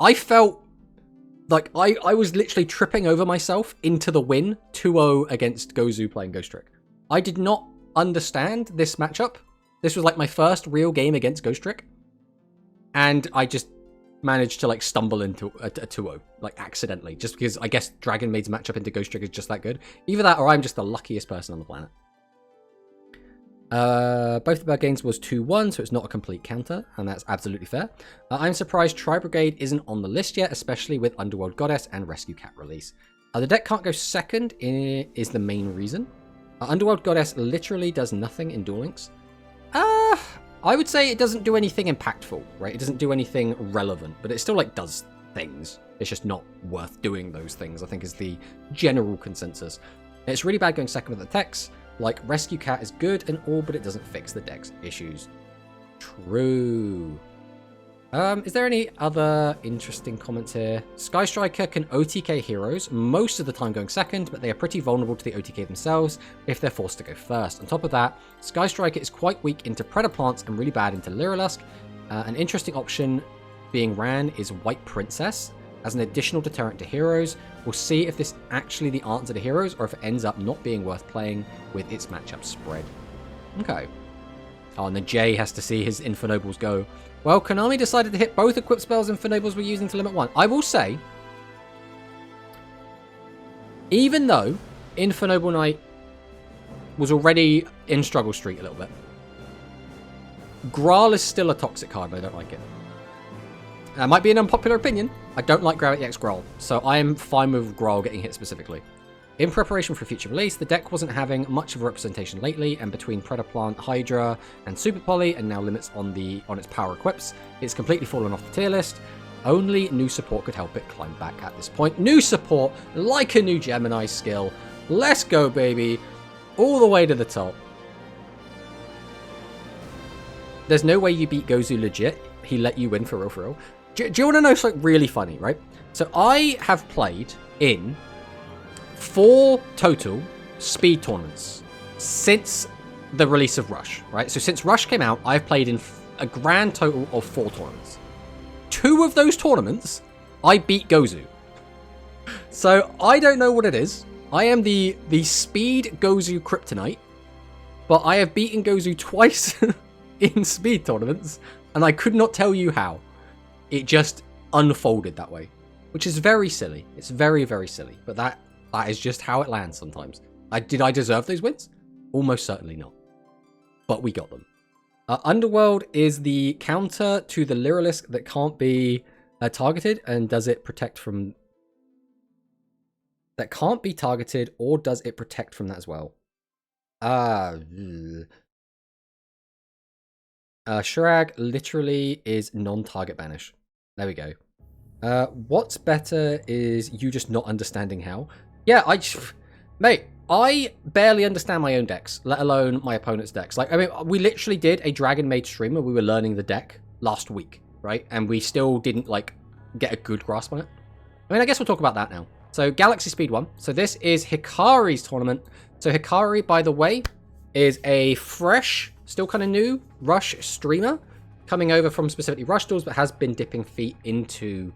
I felt like I was literally tripping over myself into the win 2-0 against Gozu playing Ghost Trick. I did not understand this matchup. This was like my first real game against Ghost Trick, and I just managed to like stumble into a 2-0, like accidentally, just because I guess Dragon Maid's matchup into Ghost Trick is just that good. Either that or I'm just the luckiest person on the planet. Both of our games was 2-1, so it's not a complete counter, and that's absolutely fair. I'm surprised Tri Brigade isn't on the list yet, especially with Underworld Goddess and Rescue Cat release. The deck can't go second is the main reason. Underworld Goddess literally does nothing in Duel Links. I would say it doesn't do anything impactful, right? It doesn't do anything relevant, but it still like does things. It's just not worth doing those things, I think, is the general consensus. It's really bad going second with the techs. Like, Rescue Cat is good and all, but it doesn't fix the deck's issues. True. Is there any other interesting comments here? Sky Striker can OTK heroes, most of the time going second, but they are pretty vulnerable to the OTK themselves if they're forced to go first. On top of that, Sky Striker is quite weak into Predaplants and really bad into Lyrilusk. An interesting option being ran is White Princess as an additional deterrent to heroes. We'll see if this actually the answer to heroes or if it ends up not being worth playing with its matchup spread. Okay. Oh, and then Jay has to see his Infernobles go. Well, Konami decided to hit both equipped spells Infernobles were using to limit 1. I will say, even though Infernoble Knight was already in Struggle Street a little bit, Graal is still a toxic card, and I don't like it. That might be an unpopular opinion. I don't like Gravity X Graal, so I am fine with Graal getting hit specifically. In preparation for future release, the deck wasn't having much of a representation lately, and between Predaplant, Hydra, and Super Poly, and now limits on its power equips, it's completely fallen off the tier list. Only new support could help it climb back at this point. New support, like a new Gemini skill. Let's go, baby. All the way to the top. There's no way you beat Gozu legit. He let you win for real, for real. Do you want to know something really funny, right? So I have played in 4 total speed tournaments since the release of Rush, right? So since Rush came out, I've played in a grand total of 4 tournaments. 2 of those tournaments, I beat Gozu. So I don't know what it is. I am the speed Gozu kryptonite, but I have beaten Gozu twice in speed tournaments, and I could not tell you how. It just unfolded that way, which is very silly. It's very, very silly, but that is just how it lands sometimes. Did I deserve those wins? Almost certainly not. But we got them. Underworld is the counter to the Lyrilusk that can't be targeted, and does it protect from... That can't be targeted, or does it protect from that as well? Shurag literally is non-target banish. There we go. What's better is you just not understanding how. Yeah, mate, I barely understand my own decks, let alone my opponent's decks. Like, I mean, we literally did a Dragon Maid stream where we were learning the deck last week, right? And we still didn't, like, get a good grasp on it. I mean, I guess we'll talk about that now. So, Galaxy Speed 1. So, this is Hikari's tournament. So, Hikari, by the way, is a fresh, still kind of new Rush streamer, coming over from specifically Rush duels, but has been dipping feet into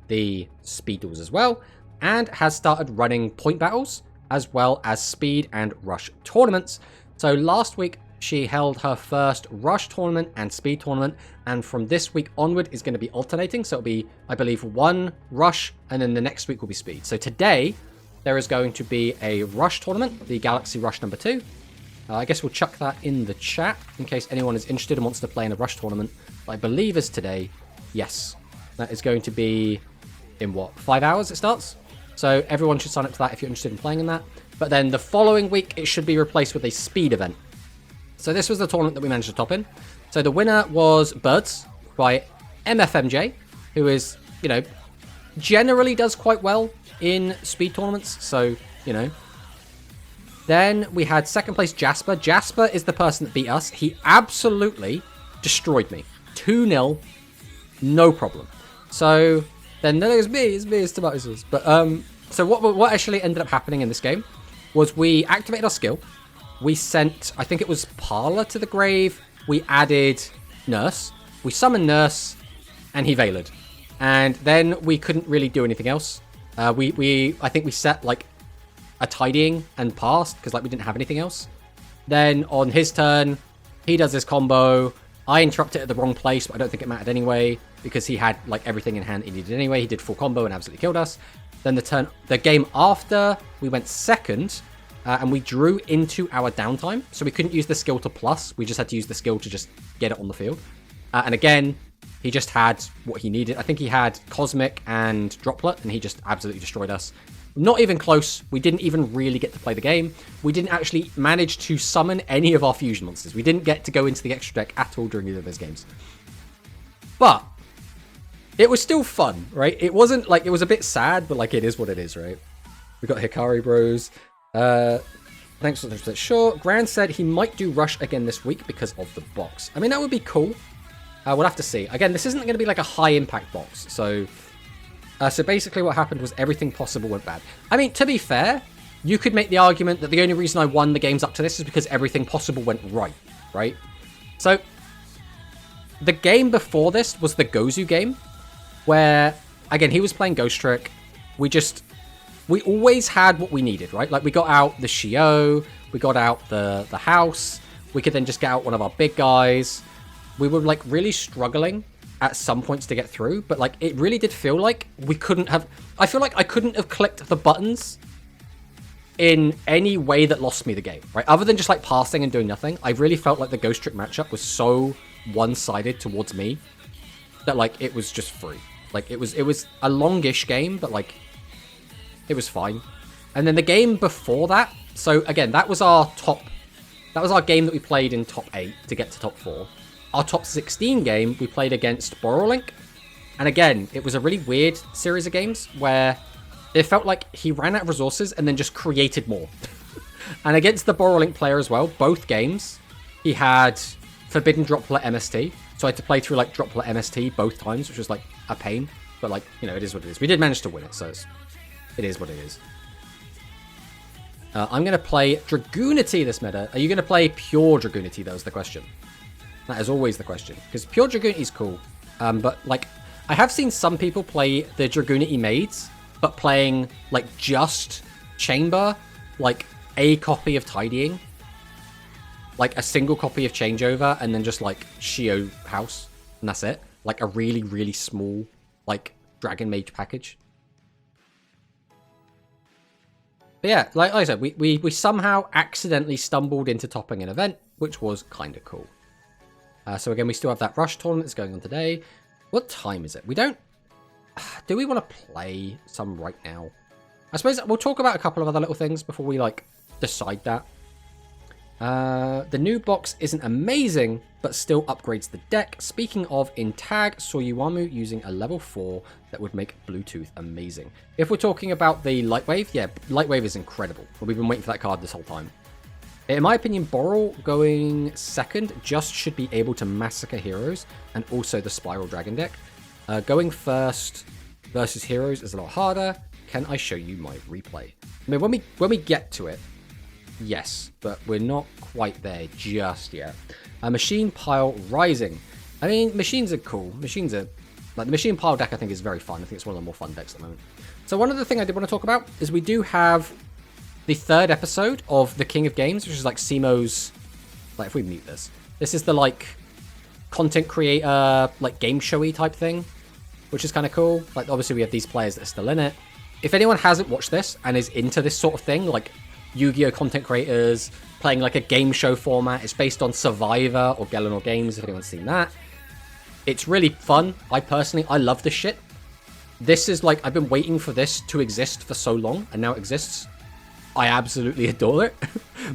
the speed duels as well, and has started running point battles, as well as speed and Rush tournaments. So last week, she held her first Rush tournament and speed tournament, and from this week onward is going to be alternating. So it'll be, I believe, 1 Rush, and then the next week will be speed. So today, there is going to be a Rush tournament, the Galaxy Rush number 2. I guess we'll chuck that in the chat in case anyone is interested and wants to play in a Rush tournament. I believe is today. Yes, that is going to be in what, 5 hours it starts? So everyone should sign up to that if you're interested in playing in that. But then the following week, it should be replaced with a speed event. So this was the tournament that we managed to top in. So the winner was Birds by MFMJ, who is, you know, generally does quite well in speed tournaments. So, you know. Then we had second place Jasper. Jasper is the person that beat us. He absolutely destroyed me. 2-0, no problem. So then no, it's me, it's tomato sauce. But so what actually ended up happening in this game was we activated our skill. We sent, I think it was Parla to the grave. We added Nurse. We summoned Nurse, and he Veilered. And then we couldn't really do anything else. I think we set like a tidying and passed because like we didn't have anything else. Then on his turn, he does his combo. I interrupted at the wrong place, but I don't think it mattered anyway because he had like everything in hand he needed anyway. He did full combo and absolutely killed us. Then the game after, we went second, and we drew into our downtime. So we couldn't use the skill to plus. We just had to use the skill to just get it on the field. And again, he just had what he needed. I think he had Cosmic and Droplet, and he just absolutely destroyed us. Not even close. We didn't even really get to play the game. We didn't actually manage to summon any of our fusion monsters. We didn't get to go into the extra deck at all during either of those games. But it was still fun, right? It wasn't like, it was a bit sad, but like it is what it is, right? We got Hikari Bros. Thanks for that. Sure. Grand said he might do Rush again this week because of the box. I mean, that would be cool. We'll have to see. Again, this isn't going to be like a high impact box. So basically what happened was everything possible went bad. I mean, to be fair, you could make the argument that the only reason I won the games up to this is because everything possible went right? So the game before this was the Gozu game where, again, he was playing Ghost Trick. We always had what we needed, right? Like we got out the Shio, we got out the house, we could then just get out one of our big guys. We were like really struggling at some points to get through, but like it really did feel like we couldn't have, I feel like I couldn't have clicked the buttons in any way that lost me the game, right? Other than just like passing and doing nothing, I really felt like the Ghost Trick matchup was so one-sided towards me that like it was just free. Like it was a longish game, but like it was fine. And then the game before that, so again, that was our game that we played in top 8 to get to top 4. Our top 16 game, we played against Borrowlink. And again, it was a really weird series of games where it felt like he ran out of resources and then just created more. And against the Borrowlink player as well, both games, he had Forbidden Droplet MST. So I had to play through like Droplet MST both times, which was like a pain. But like, you know, it is what it is. We did manage to win it, so it is what it is. I'm going to play Dragoonity this meta. Are you going to play pure Dragoonity, though, is the question. That is always the question. Because pure Dragoonity is cool. But, like, I have seen some people play the Dragoonity Maids, but playing, like, just Chamber, like, a copy of Tidying, like, a single copy of Changeover, and then just, like, Shio House, and that's it. Like, a really, really small, like, Dragon Mage package. But yeah, like I said, we somehow accidentally stumbled into topping an event, which was kind of cool. So again, we still have that Rush tournament that's going on today. What time is it? We don't... Do we want to play some right now? I suppose we'll talk about a couple of other little things before we, like, decide that. The new box isn't amazing, but still upgrades the deck. Speaking of, in Tag, Soyuamu using a level 4 that would make Bluetooth amazing. If we're talking about the Lightwave, yeah, Lightwave is incredible. We've been waiting for that card this whole time. In my opinion, Boral going second just should be able to massacre heroes and also the Spiral Dragon deck. Going first versus heroes is a lot harder. Can I show you my replay? I mean, when we get to it, yes, but we're not quite there just yet. Machine Pile Rising. I mean, machines are cool. Machines are... Like, the Machine Pile deck, I think, is very fun. I think it's one of the more fun decks at the moment. So one other thing I did want to talk about is we do have the 3rd episode of The King of Games, which is, like, Simo's... Like, if we mute this. This is the, like, content creator, like, game showy type thing, which is kind of cool. Like, obviously, we have these players that are still in it. if anyone hasn't watched this and is into this sort of thing, like Yu-Gi-Oh content creators playing like a game show format, it's based on Survivor or Galanor Games, if anyone's seen that. It's really fun. I love this shit. This is like, I've been waiting for this to exist for so long, and now it exists. I absolutely adore it.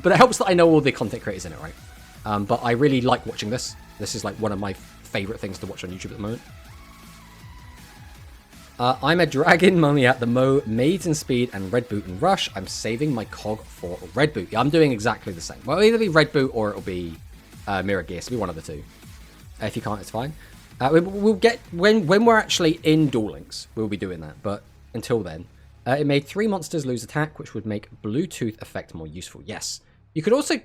But it helps that I know all the content creators in it, right? But I really like watching this. This is like one of my favorite things to watch on YouTube at the moment. I'm a dragon mummy at the Maids in Speed and Red Boot and Rush. I'm saving my cog for Red Boot. Yeah, I'm doing exactly the same. Well, it'll either be Red Boot or it'll be Mirror Gear. So it'll be one of the two. If you can't, it's fine. We'll get when we're actually in Duel Links, we'll be doing that. But until then, it made 3 monsters lose attack, which would make Bluetooth effect more useful. Yes, you could also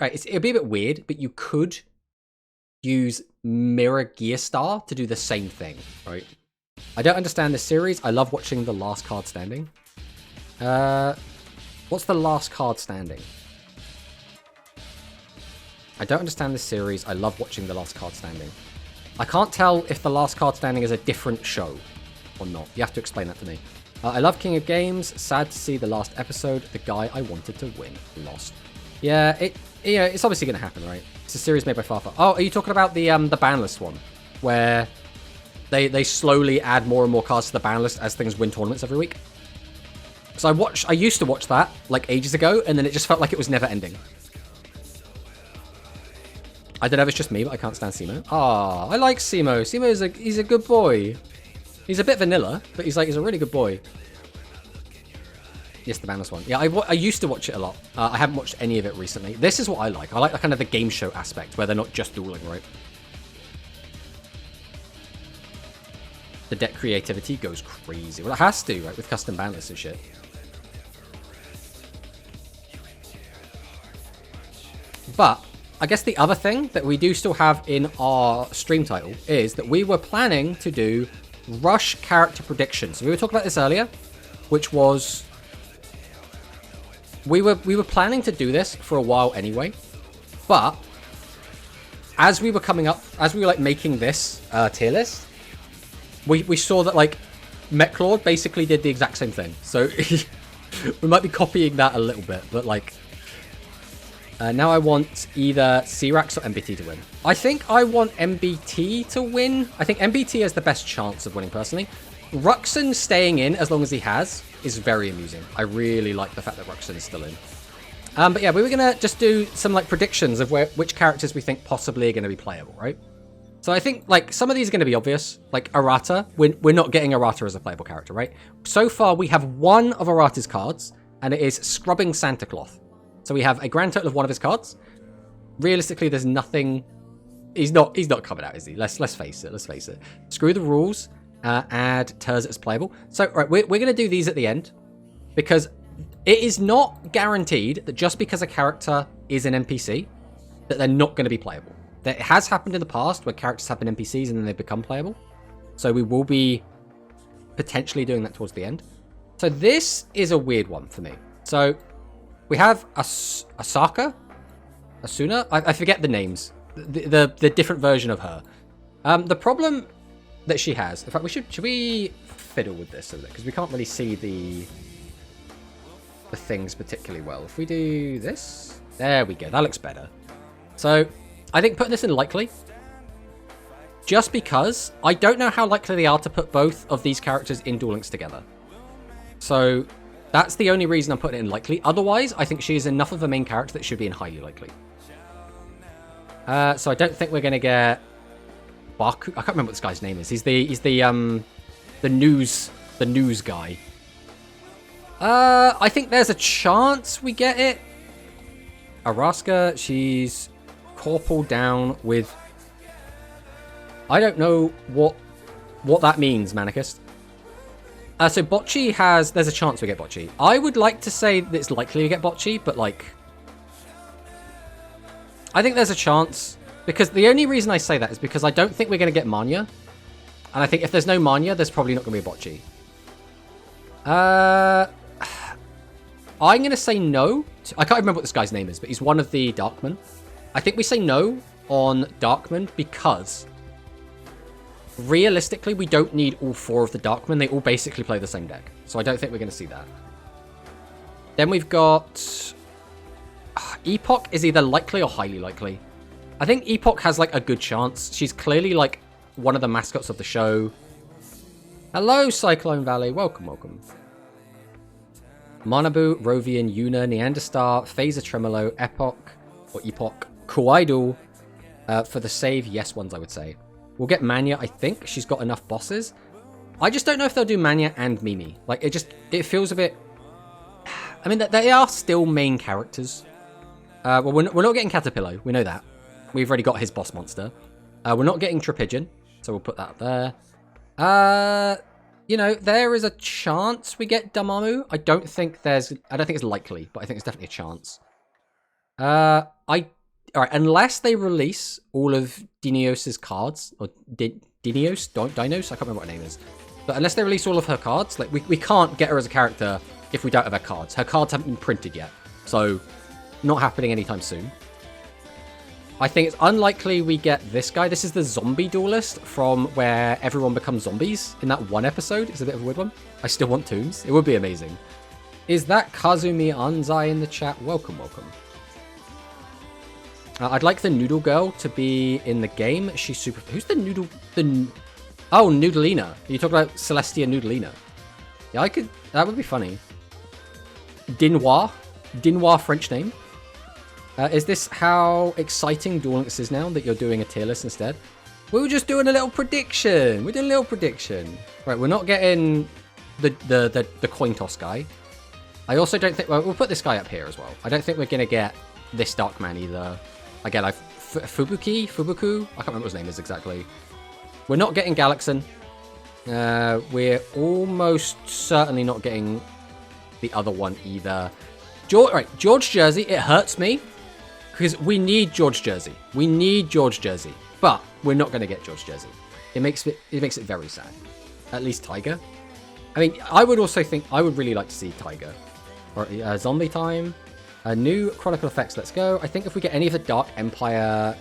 it'd be a bit weird, but you could use Mirror Gear Star to do the same thing, right? I don't understand this series. I love watching the last card standing. What's the last card standing? I don't understand this series. I love watching the last card standing. I can't tell if the last card standing is a different show or not. You have to explain that to me. I love King of Games. Sad to see the last episode. The guy I wanted to win lost. Yeah, it's obviously going to happen, right? It's a series made by Farfar. Oh, are you talking about the ban list one, where they slowly add more and more cards to the ban list as things win tournaments every week? So I used to watch that like ages ago, and then it just felt like it was never ending. I don't know if it's just me, but I can't stand Simo. Ah, I like Simo. He's a good boy. He's a bit vanilla, but he's a really good boy. Yes, the banless one. Yeah, I used to watch it a lot. I haven't watched any of it recently. This is what I like. I like the kind of the game show aspect where they're not just dueling, right? The deck creativity goes crazy. Well, it has to, right, with custom ban lists and shit. But I guess the other thing that we do still have in our stream title is that we were planning to do Rush character predictions. So we were talking about this earlier, which was we were planning to do this for a while anyway, but as we were like making this tier list, we saw that like Mechlord basically did the exact same thing. So we might be copying that a little bit, but like now I want either Cyrax or MBT to win. I think I want MBT to win. I think MBT has the best chance of winning personally. Ruxin staying in as long as he has is very amusing. I really like the fact that Ruxin is still in. But yeah, we were going to just do some like predictions of which characters we think possibly are going to be playable, right? So I think like some of these are going to be obvious. Like Arata, we're not getting Arata as a playable character, right? So far we have one of Arata's cards, and it is Scrubbing Santa Cloth. So we have a grand total of one of his cards. Realistically, there's nothing. He's not coming out, is he? Let's face it. Screw the rules. Add Terzet as playable. So right, we're going to do these at the end because it is not guaranteed that just because a character is an NPC that they're not going to be playable. That it has happened in the past where characters have been NPCs and then they become playable. So we will be potentially doing that towards the end. So this is a weird one for me. So we have Asuna. I forget the names. The different version of her. The problem that she has. In fact, should we fiddle with this a bit because we can't really see the things particularly well. If we do this, there we go. That looks better. So I think putting this in likely, just because I don't know how likely they are to put both of these characters in Duel Links together. So that's the only reason I'm putting it in likely. Otherwise, I think she is enough of a main character that should be in highly likely. So I don't think we're going to get Baku. I can't remember what this guy's name is. He's the news guy. I think there's a chance we get it. Araska, she's corporal down with. I don't know what that means, Manicust. So Bocce there's a chance we get Bocce. I would like to say that it's likely to get Bocce, but like, I think there's a chance because the only reason I say that is because I don't think we're going to get Manya, and I think if there's no Manya, there's probably not going to be a Bocce. I'm going to say no. I can't remember what this guy's name is, but he's one of the Darkmen. I think we say no on Darkman because realistically, we don't need all 4 of the Darkmen. They all basically play the same deck. So I don't think we're going to see that. Then we've got... Epoch is either likely or highly likely. I think Epoch has, like, a good chance. She's clearly, like, one of the mascots of the show. Hello, Cyclone Valley. Welcome, welcome. Manabu, Rovian, Yuna, Neanderstar, Phaser Tremolo, Epoch, or Epoch, Kawaidul. For the save, yes ones, I would say. We'll get Manya, I think. She's got enough bosses. I just don't know if they'll do Manya and Mimi. Like, it feels a bit... I mean, they are still main characters. Well, we're not getting Caterpillar. We know that. We've already got his boss monster. We're not getting Trepigeon, so we'll put that there. You know, there is a chance we get Dormammu. I don't think it's likely, but I think it's definitely a chance. Alright, unless they release all of Dinios's cards, or Dinos? I can't remember what her name is. But unless they release all of her cards, like, we can't get her as a character if we don't have her cards. Her cards haven't been printed yet, so not happening anytime soon. I think it's unlikely we get this guy. This is the zombie duelist from where everyone becomes zombies in that one episode. It's a bit of a weird one. I still want Toons. It would be amazing. Is that Kazumi Anzai in the chat? Welcome, welcome. I'd like the Noodle Girl to be in the game. She's super... Who's the Noodle... Oh, Noodlina. You talk about Celestia Noodlina. Yeah, I could... That would be funny. Dinoir. Dinoir French name. Is this how exciting Duel Links is now that you're doing a tier list instead? We were just doing a little prediction. We're doing a little prediction. Right, we're not getting the coin toss guy. I also don't think... Well, we'll put this guy up here as well. I don't think we're going to get this Darkman either. Again, Fubuku? I can't remember what his name is exactly. We're not getting Galaxin. We're almost certainly not getting the other one either. George Jersey, it hurts me. Because we need George Jersey. We need George Jersey. But we're not going to get George Jersey. It makes it very sad. At least Tiger. I mean, I would also think... I would really like to see Tiger. Or Zombie Time. New Chronicle Effects, let's go. I think if we get any of the Dark Empire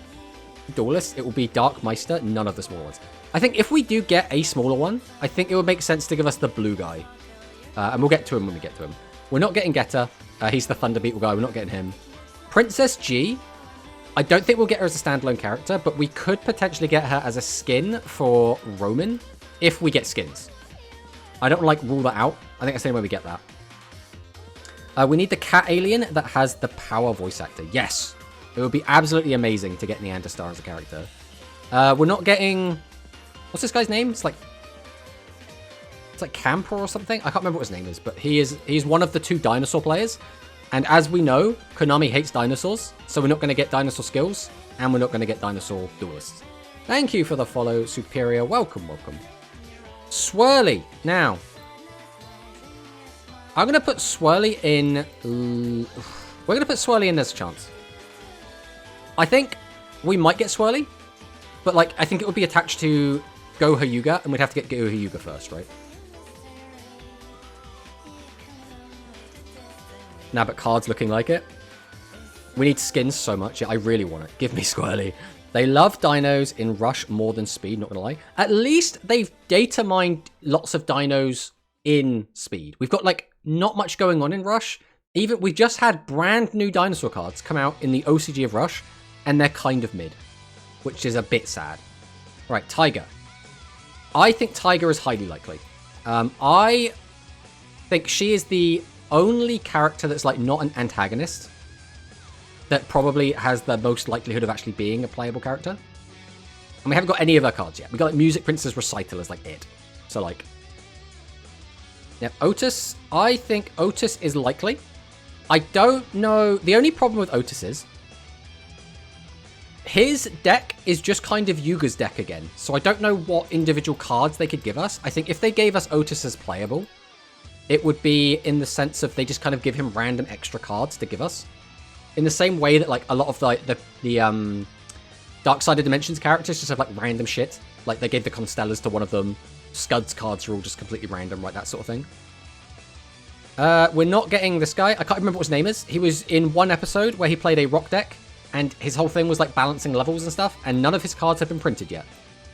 duelists, it will be Dark Meister, none of the small ones. I think if we do get a smaller one, I think it would make sense to give us the blue guy. And we'll get to him when we get to him. We're not getting Getter. He's the Thunder Beetle guy. We're not getting him. Princess G. I don't think we'll get her as a standalone character, but we could potentially get her as a skin for Roman if we get skins. I don't like rule that out. I think that's the only way we get that. We need the cat alien that has the power voice actor. Yes. It would be absolutely amazing to get Neanderstar as a character. We're not getting... What's this guy's name? It's like Camper or something. I can't remember what his name is, but he's one of the 2 dinosaur players. And as we know, Konami hates dinosaurs, so we're not going to get dinosaur skills, and we're not going to get dinosaur duelists. Thank you for the follow, Superior. Welcome, welcome. Swirly. Now... I'm going to put Swirly in... We're going to put Swirly in, there's a chance. I think we might get Swirly, but like I think it would be attached to Go Hyuga, and we'd have to get Go Hyuga first, right? Nah, but cards looking like it. We need skins so much. Yeah, I really want it. Give me Swirly. They love dinos in Rush more than Speed, not going to lie. At least they've data mined lots of dinos in Speed. We've got like not much going on in Rush. Even we just had brand new dinosaur cards come out in the OCG of Rush, and they're kind of mid, which is a bit sad. Right, Tiger. I think Tiger is highly likely. I think she is the only character that's like not an antagonist that probably has the most likelihood of actually being a playable character. And we haven't got any of her cards yet. We got like Music Princess Recital as like it. So like... Yep, Otis. I think Otis is likely. I don't know. The only problem with Otis is his deck is just kind of Yuga's deck again. So I don't know what individual cards they could give us. I think if they gave us Otis as playable, it would be in the sense of they just kind of give him random extra cards to give us. In the same way that like a lot of the Dark Side of Dimensions characters just have like random shit. Like they gave the Constellas to one of them. Scud's cards are all just completely random, right? That sort of thing. We're not getting this guy. I can't remember what his name is. He was in one episode where he played a rock deck, and his whole thing was like balancing levels and stuff, and none of his cards have been printed yet.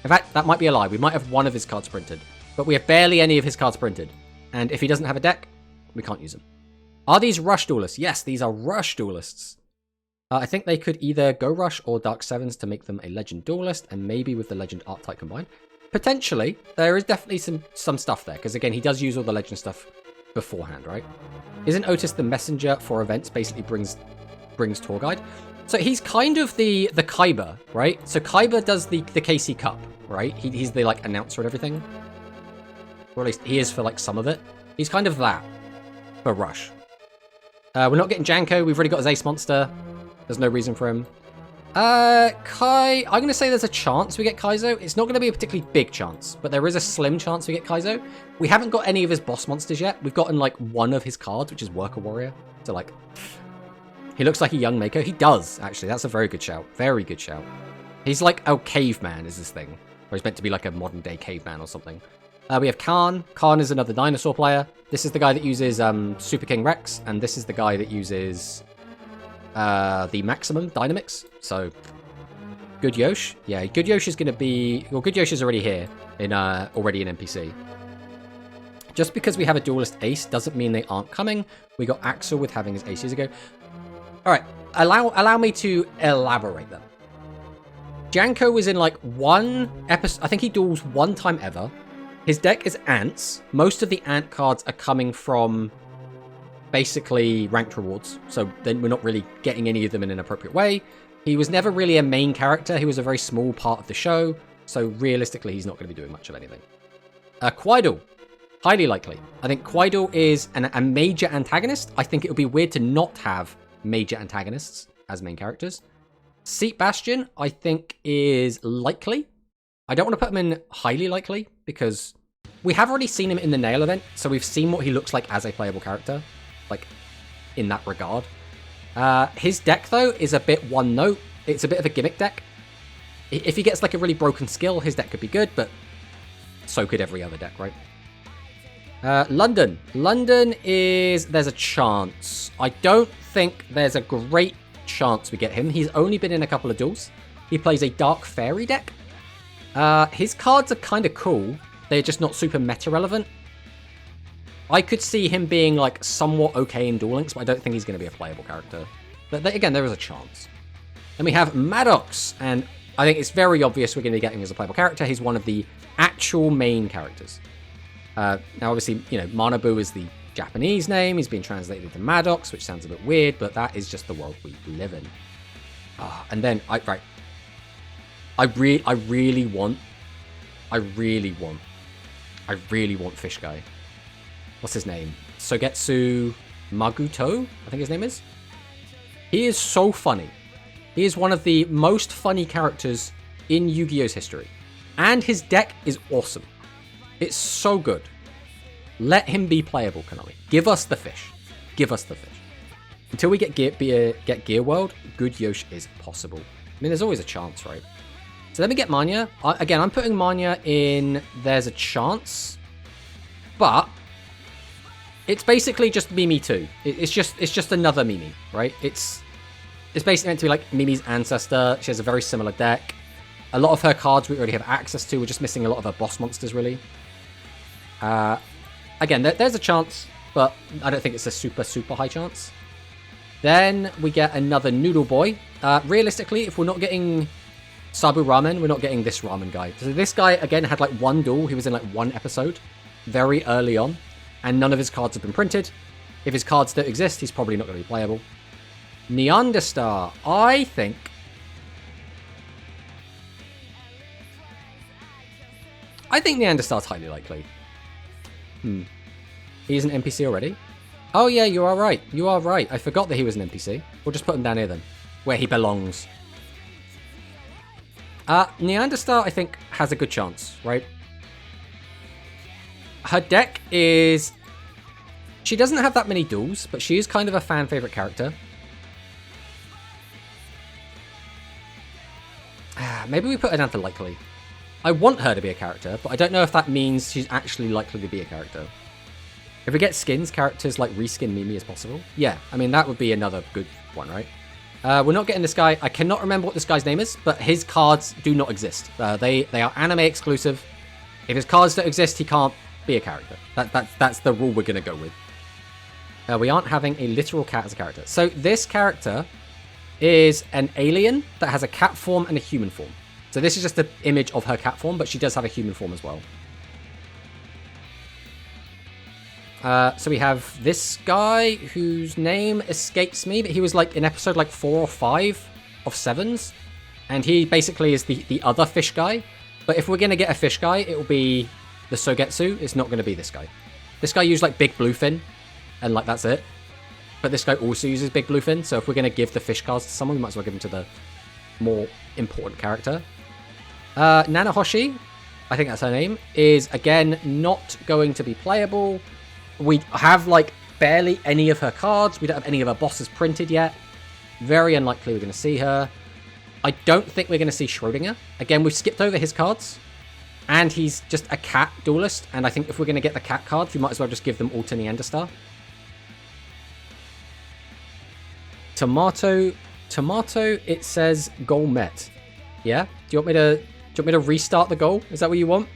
In fact, that might be a lie. We might have one of his cards printed, but we have barely any of his cards printed. And if he doesn't have a deck, we can't use them. Are these Rush Duelists? Yes, these are Rush Duelists. I think they could either go Rush or Dark Sevens to make them a Legend Duelist, and maybe with the Legend Archetype combined. Potentially, there is definitely some stuff there, because again, he does use all the Legend stuff beforehand, right? Isn't Otis the messenger for events, basically brings Tour Guide? So he's kind of the Kaiba, right? So Kaiba does the KC Cup, right? He's the like announcer and everything. Or at least he is for like some of it. He's kind of that for Rush. We're not getting Janko. We've already got his Ace Monster. There's no reason for him. Kai, I'm going to say there's a chance we get Kaizo. It's not going to be a particularly big chance, but there is a slim chance we get Kaizo. We haven't got any of his boss monsters yet. We've gotten like one of his cards, which is Worker Warrior. So like, he looks like a young Mako. He does, actually. That's a very good shout. Very good shout. He's like a caveman is this thing. Or he's meant to be like a modern day caveman or something. We have Khan. Khan is another dinosaur player. This is the guy that uses Super King Rex, and this is the guy that uses the Maximum Dynamix. So, Good Yosh. Yeah, Good Yosh is going to be... Well, Good Yosh is already here, already in NPC. Just because we have a Duelist Ace doesn't mean they aren't coming. We got Axel with having his Ace years ago. Alright, allow me to elaborate then. Janko was in like one episode... I think he duels one time ever. His deck is Ants. Most of the Ant cards are coming from basically ranked rewards. So then we're not really getting any of them in an appropriate way. He was never really a main character. He was a very small part of the show. So realistically, he's not going to be doing much of anything. Quaidel. Highly likely. I think Quaidel is a major antagonist. I think it would be weird to not have major antagonists as main characters. Seat Bastion, I think, is likely. I don't want to put him in highly likely, because we have already seen him in the Nail event, so we've seen what he looks like as a playable character, like, in that regard. His deck, though, is a bit one note. It's a bit of a gimmick deck. If he gets, like, a really broken skill, his deck could be good, but so could every other deck, right? London. London is... There's a chance. I don't think there's a great chance we get him. He's only been in a couple of duels. He plays a Dark Fairy deck. His cards are kind of cool. They're just not super meta relevant. I could see him being like somewhat okay in Duel Links, but I don't think he's going to be a playable character. But again, there is a chance. Then we have Maddox, and I think it's very obvious we're going to be getting him as a playable character. He's one of the actual main characters. Now, obviously, you know, Manabu is the Japanese name. He's been translated to Maddox, which sounds a bit weird, but that is just the world we live in. And then, I really want Fish Guy. What's his name? Sogetsu Maguto, I think his name is. He is so funny. He is one of the most funny characters in Yu-Gi-Oh's history. And his deck is awesome. It's so good. Let him be playable, Konami. Give us the fish. Give us the fish. Until we get Gear World, Good Yosh is possible. I mean, there's always a chance, right? So let me get Manya. Again, I'm putting Manya in there's a chance. But it's basically just Mimi 2. It's just another Mimi, right? It's basically meant to be like Mimi's ancestor. She has a very similar deck. A lot of her cards we already have access to. We're just missing a lot of her boss monsters, really. Again, there's a chance, but I don't think it's a super, super high chance. Then we get another Noodle Boy. Realistically, if we're not getting Sabu Ramen, we're not getting this ramen guy. So this guy, again, had like one duel. He was in like one episode very early on, and none of his cards have been printed. If his cards don't exist, he's probably not going to be playable. Neanderstar, I think Neanderstar's highly likely. He's an NPC already? Oh yeah, you are right. You are right. I forgot that he was an NPC. We'll just put him down here then, where he belongs. Neanderstar, I think, has a good chance, right? Her deck is... She doesn't have that many duels, but she is kind of a fan favorite character. Maybe we put her down to likely. I want her to be a character, but I don't know if that means she's actually likely to be a character. If we get skins, characters like reskin Mimi as possible. Yeah, I mean, that would be another good one, right? We're not getting this guy. I cannot remember what this guy's name is, but his cards do not exist. They are anime exclusive. If his cards don't exist, he can't be a character. That's the rule we're going to go with. We aren't having a literal cat as a character. So this character is an alien that has a cat form and a human form. So this is just the image of her cat form, but she does have a human form as well. So we have this guy whose name escapes me, but he was like in episode like 4 or 5 of Sevens. And he basically is the other fish guy. But if we're going to get a fish guy, it will be the Sogetsu. It's not going to be this guy. This guy used like Big Bluefin, and like that's it. But this guy also uses Big Bluefin, so if we're going to give the fish cards to someone, we might as well give them to the more important character. Nanahoshi, I think that's her name, is again not going to be playable. We have like barely any of her cards. We don't have any of her bosses printed yet. Very unlikely we're going to see her. I don't think we're going to see Schrodinger. Again, we've skipped over his cards. And he's just a cat duelist. And I think if we're going to get the cat cards, we might as well just give them all to Neanderstar. Tomato, it says goal met. Yeah? Do you want me to restart the goal? Is that what you want?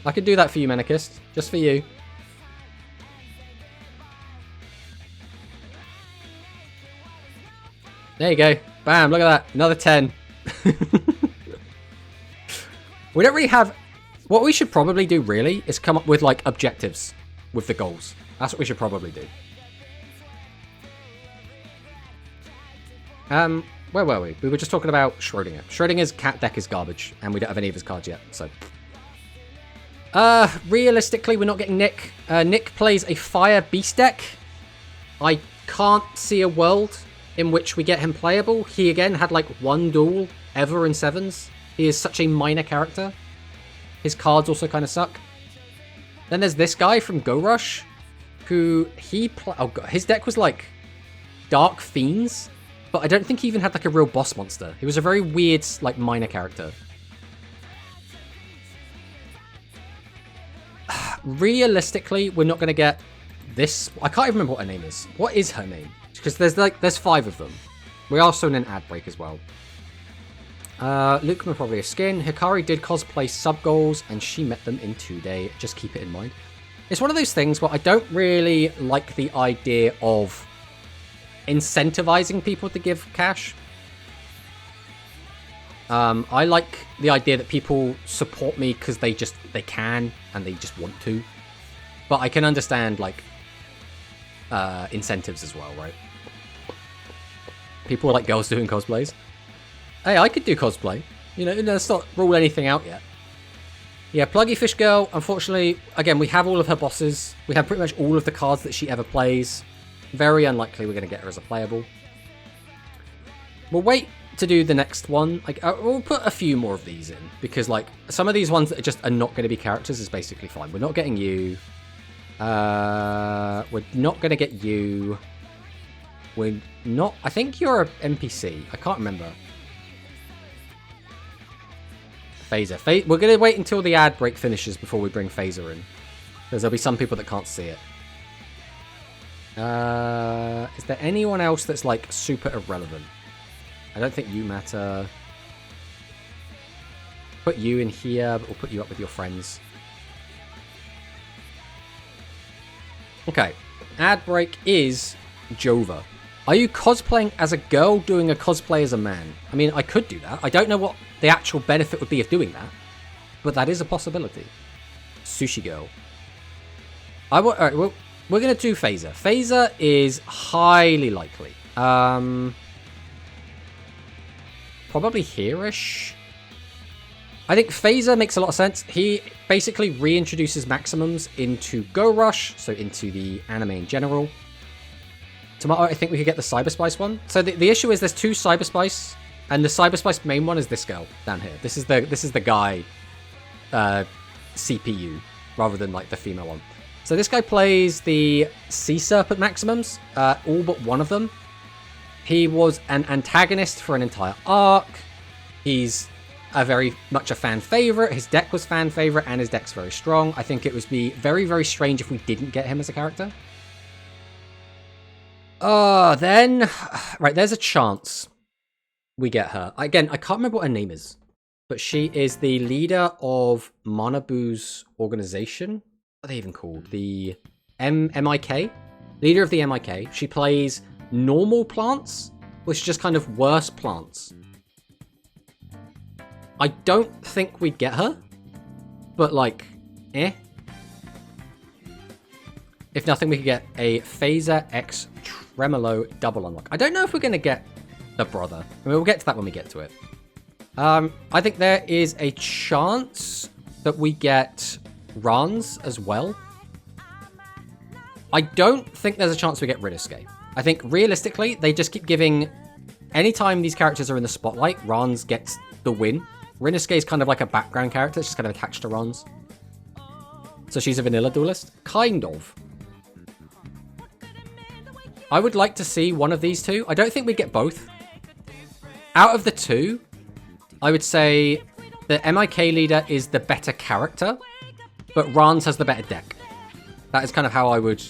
I could do that for you, Manicist. Just for you. There you go. Bam, look at that. Another 10. We don't really have... What we should probably do, really, is come up with, like, objectives with the goals. That's what we should probably do. Where were we? We were just talking about Schrodinger. Schrodinger's cat deck is garbage, and we don't have any of his cards yet, so... Realistically, we're not getting Nick. Nick plays a Fire Beast deck. I can't see a world in which we get him playable. He, again, had, like, one duel ever in Sevens. He is such a minor character. His cards also kind of suck. Then there's this guy from Go Rush, who oh god, his deck was like Dark Fiends, but I don't think he even had like a real boss monster. He was a very weird, like, minor character. Realistically, we're not going to get this. I can't even remember what her name is. What is her name? Because there's 5 of them. We are also in an ad break as well. Lukeman probably a skin. Hikari did cosplay sub-goals, and she met them in 2 day. Just keep it in mind. It's one of those things where I don't really like the idea of incentivizing people to give cash. I like the idea that people support me because they can, and they just want to. But I can understand, like, incentives as well, right? People like girls doing cosplays. Hey, I could do cosplay. You know, let's not rule anything out yet. Yeah, Pluggy Fish Girl, unfortunately, again, we have all of her bosses. We have pretty much all of the cards that she ever plays. Very unlikely we're going to get her as a playable. We'll wait to do the next one. Like, we'll put a few more of these in, because, like, some of these ones that are not going to be characters is basically fine. We're not getting you. We're not going to get you. We're not... I think you're an NPC. I can't remember. Phaser. We're going to wait until the ad break finishes before we bring Phaser in. Because there'll be some people that can't see it. Is there anyone else that's, like, super irrelevant? I don't think you matter. Put you in here, but we'll put you up with your friends. Okay. Ad break is Jova. Are you cosplaying as a girl doing a cosplay as a man? I mean, I could do that. I don't know what the actual benefit would be of doing that, but that is a possibility. Sushi Girl. Alright, well, we're going to do Phaser. Phaser is highly likely. Probably here-ish. I think Phaser makes a lot of sense. He basically reintroduces maximums into Go Rush, so into the anime in general. Tomorrow, I think we could get the Cyberspice one. So the issue is there's 2 Cyberspice, and the Cyberspice main one is this girl down here. This is the guy CPU rather than like the female one. So this guy plays the Sea Serpent maximums, all but one of them. He was an antagonist for an entire arc. He's very much a fan favorite. His deck was fan favorite, and his deck's very strong. I think it would be very, very strange if we didn't get him as a character. Then... Right, there's a chance we get her. Again, I can't remember what her name is. But she is the leader of Manabu's organization. What are they even called? The MIK? Leader of the MIK. She plays normal plants, which is just kind of worse plants. I don't think we'd get her. But like, eh. If nothing, we could get a Phaser X Tremolo double unlock. I don't know if we're going to get the brother. I mean, we'll get to that when we get to it. I think there is a chance that we get Rans as well. I don't think there's a chance we get Rinnosuke. I think realistically, they just keep giving... Anytime these characters are in the spotlight, Rans gets the win. Rinnosuke is kind of like a background character. She's kind of attached to Rans. So she's a vanilla duelist? Kind of. I would like to see one of these two. I don't think we'd get both. Out of the two... I would say the MIK leader is the better character, but Rans has the better deck. That is kind of how I would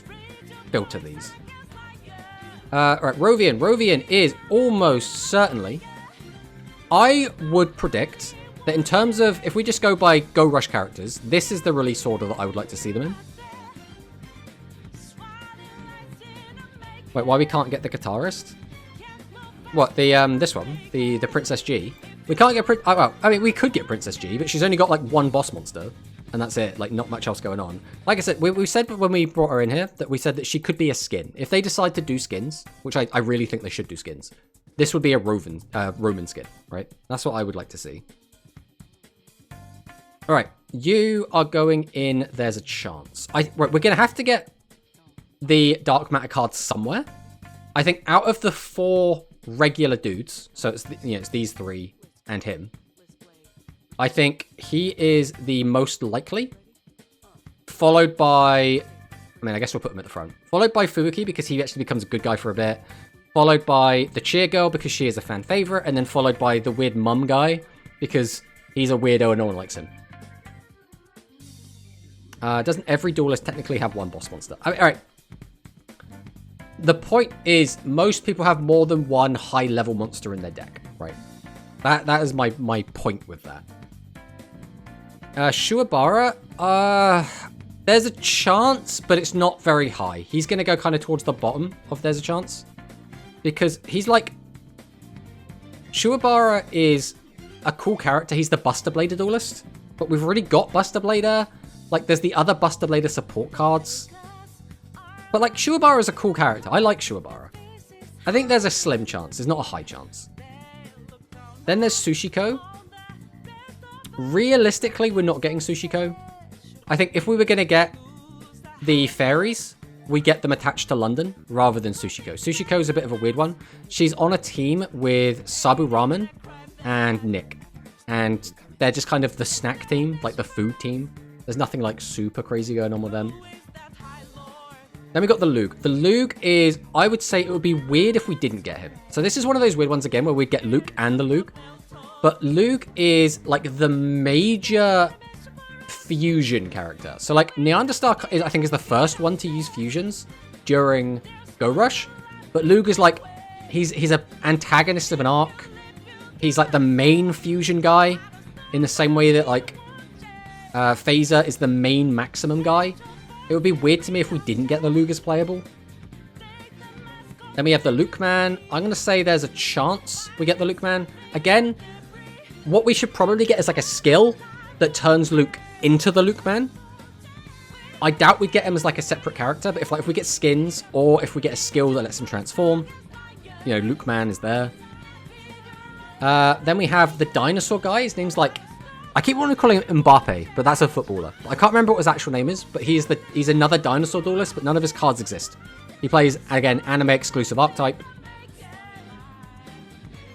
filter these. Right, Rovian. Rovian is almost certainly... I would predict that in terms of... If we just go by Go Rush characters, this is the release order that I would like to see them in. Wait, why we can't get the guitarist? What, the this one? The Princess G? We can't get... Oh, well, I mean, we could get Princess G, but she's only got, like, one boss monster. And that's it. Like, not much else going on. Like I said, we said when we brought her in here, that we said that she could be a skin. If they decide to do skins, which I really think they should do skins, this would be a Roman skin, right? That's what I would like to see. Alright, you are going in There's a Chance. Right, we're going to have to get the Dark Matter card somewhere. I think out of the 4 regular dudes, so it's, it's these 3... and him. I think he is the most likely. Followed by... I mean, I guess we'll put him at the front. Followed by Fuuki, because he actually becomes a good guy for a bit. Followed by the cheer girl, because she is a fan favorite. And then followed by the weird mum guy, because he's a weirdo and no one likes him. Doesn't every duelist technically have one boss monster? I mean, alright. The point is, most people have more than one high-level monster in their deck, right? That is my point with that. Shuabara, there's a chance, but it's not very high. He's going to go kind of towards the bottom of There's a Chance. Because he's like... Shuabara is a cool character. He's the Buster Blader duelist. But we've already got Buster Blader. Like, there's the other Buster Blader support cards. But, like, Shuabara is a cool character. I like Shuabara. I think there's a slim chance. There's not a high chance. Then there's Sushiko. Realistically, we're not getting Sushiko. I think if we were going to get the fairies, we get them attached to London rather than Sushiko. Sushiko is a bit of a weird one. She's on a team with Sabu Ramen and Nick. And they're just kind of the snack team, like the food team. There's nothing like super crazy going on with them. Then we got the Luke. The Luke is, I would say it would be weird if we didn't get him. So this is one of those weird ones again where we'd get Luke and the Luke. But Luke is like the major fusion character. So like Neanderstar, I think, is the first one to use fusions during Go Rush. But Luke is like, he's an antagonist of an arc. He's like the main fusion guy in the same way that like Phaser is the main maximum guy. It would be weird to me if we didn't get the Luke as playable. Then we have the Luke Man. I'm going to say there's a chance we get the Luke Man. Again, what we should probably get is like a skill that turns Luke into the Luke Man. I doubt we'd get him as like a separate character, but if we get skins or if we get a skill that lets him transform, you know, Luke Man is there. Then we have the dinosaur guy. His name's like... I keep wanting to call him Mbappe, but that's a footballer. I can't remember what his actual name is, but he's another dinosaur duelist, but none of his cards exist. He plays, again, anime exclusive archetype.